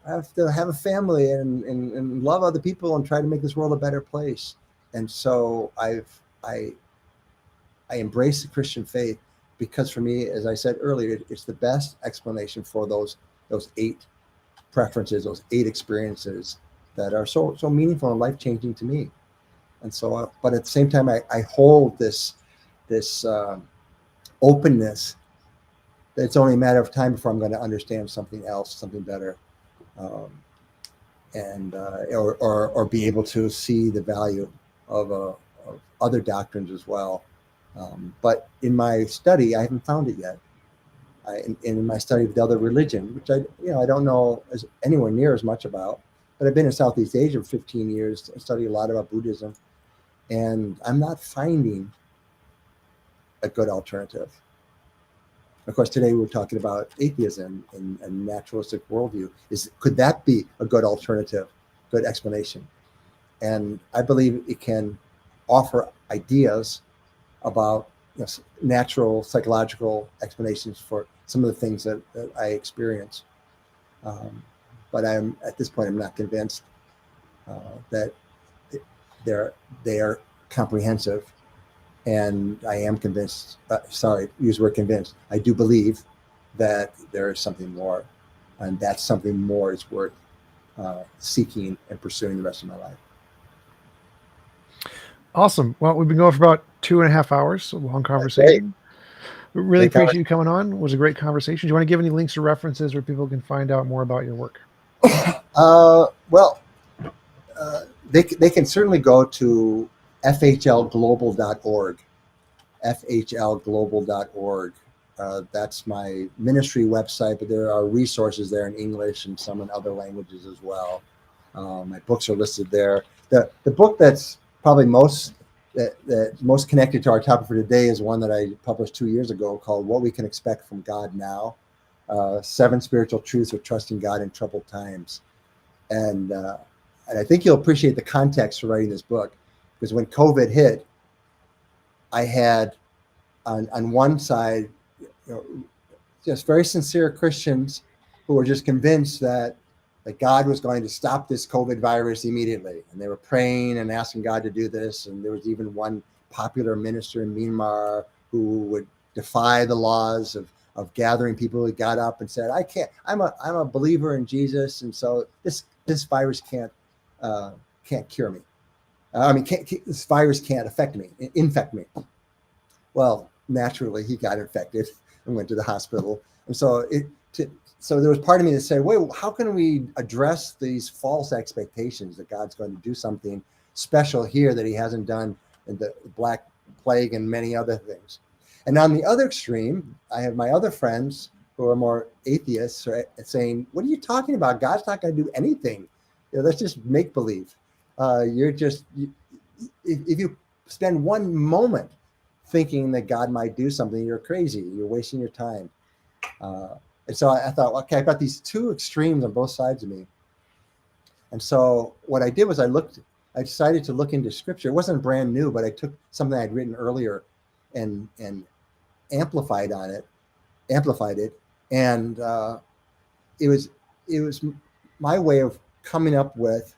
I have to have a family and love other people and try to make this world a better place. And so I embrace the Christian faith because for me, as I said earlier, it's the best explanation for those 8 preferences, those 8 experiences that are so meaningful and life-changing to me. And so, but at the same time, I hold this openness that it's only a matter of time before I'm going to understand something else, something better, um, and or be able to see the value of other doctrines as well. But in my study, I haven't found it yet. In my study of the other religion, which I don't know as anywhere near as much about, but I've been in Southeast Asia for 15 years. I study a lot about Buddhism, and I'm not finding a good alternative. Of course, today we're talking about atheism and naturalistic worldview. Could that be a good alternative, good explanation? And I believe it can offer ideas about natural psychological explanations for some of the things that I experience. But at this point, I'm not convinced that they are comprehensive. And I am convinced, use the word convinced. I do believe that there is something more, and that something more is worth seeking and pursuing the rest of my life. Awesome. Well, we've been going for about 2.5 hours, so long conversation. We really appreciate you coming on. It was a great conversation. Do you want to give any links or references where people can find out more about your work? Well, they can certainly go to fhlglobal.org. fhlglobal.org. That's my ministry website, but there are resources there in English and some in other languages as well. My books are listed there. The book that's probably most connected to our topic for today is one that I published 2 years ago called "What We Can Expect from God Now: 7 Spiritual Truths of Trusting God in Troubled Times." And I think you'll appreciate the context for writing this book, because when COVID hit, I had on one side, just very sincere Christians who were just convinced that God was going to stop this COVID virus immediately. And they were praying and asking God to do this. And there was even one popular minister in Myanmar who would defy the laws of gathering people. Who got up and said, I'm a believer in Jesus. And so this virus can't cure me. This virus can't infect me. Well, naturally, he got infected and went to the hospital. And so there was part of me that said, wait, how can we address these false expectations that God's going to do something special here that he hasn't done in the Black Plague and many other things? And on the other extreme, I have my other friends who are more atheists saying, what are you talking about? God's not going to do anything. That's just make-believe. If you spend one moment thinking that God might do something, you're crazy. You're wasting your time. And so I thought, okay, I've got these two extremes on both sides of me. And so what I did was I decided to look into scripture. It wasn't brand new, but I took something I'd written earlier and amplified it. And it was my way of coming up with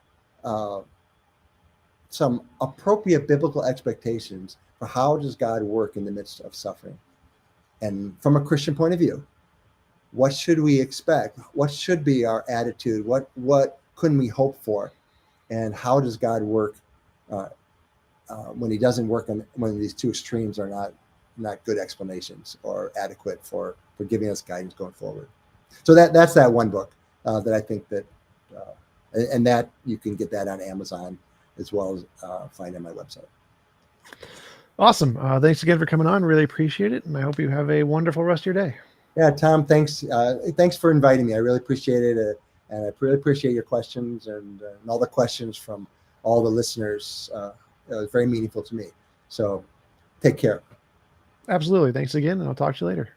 some appropriate biblical expectations for how does God work in the midst of suffering. And from a Christian point of view, what should we expect? What should be our attitude? What couldn't we hope for? And how does God work when he doesn't work when these two extremes are not good explanations or adequate for giving us guidance going forward? So that's that one book that I think that, and that you can get that on Amazon as well as find on my website. Awesome. Thanks again for coming on. Really appreciate it. And I hope you have a wonderful rest of your day. Yeah, Tom, thanks. Thanks for inviting me. I really appreciate it. And I really appreciate your questions and all the questions from all the listeners. It was very meaningful to me. So take care. Absolutely. Thanks again. And I'll talk to you later.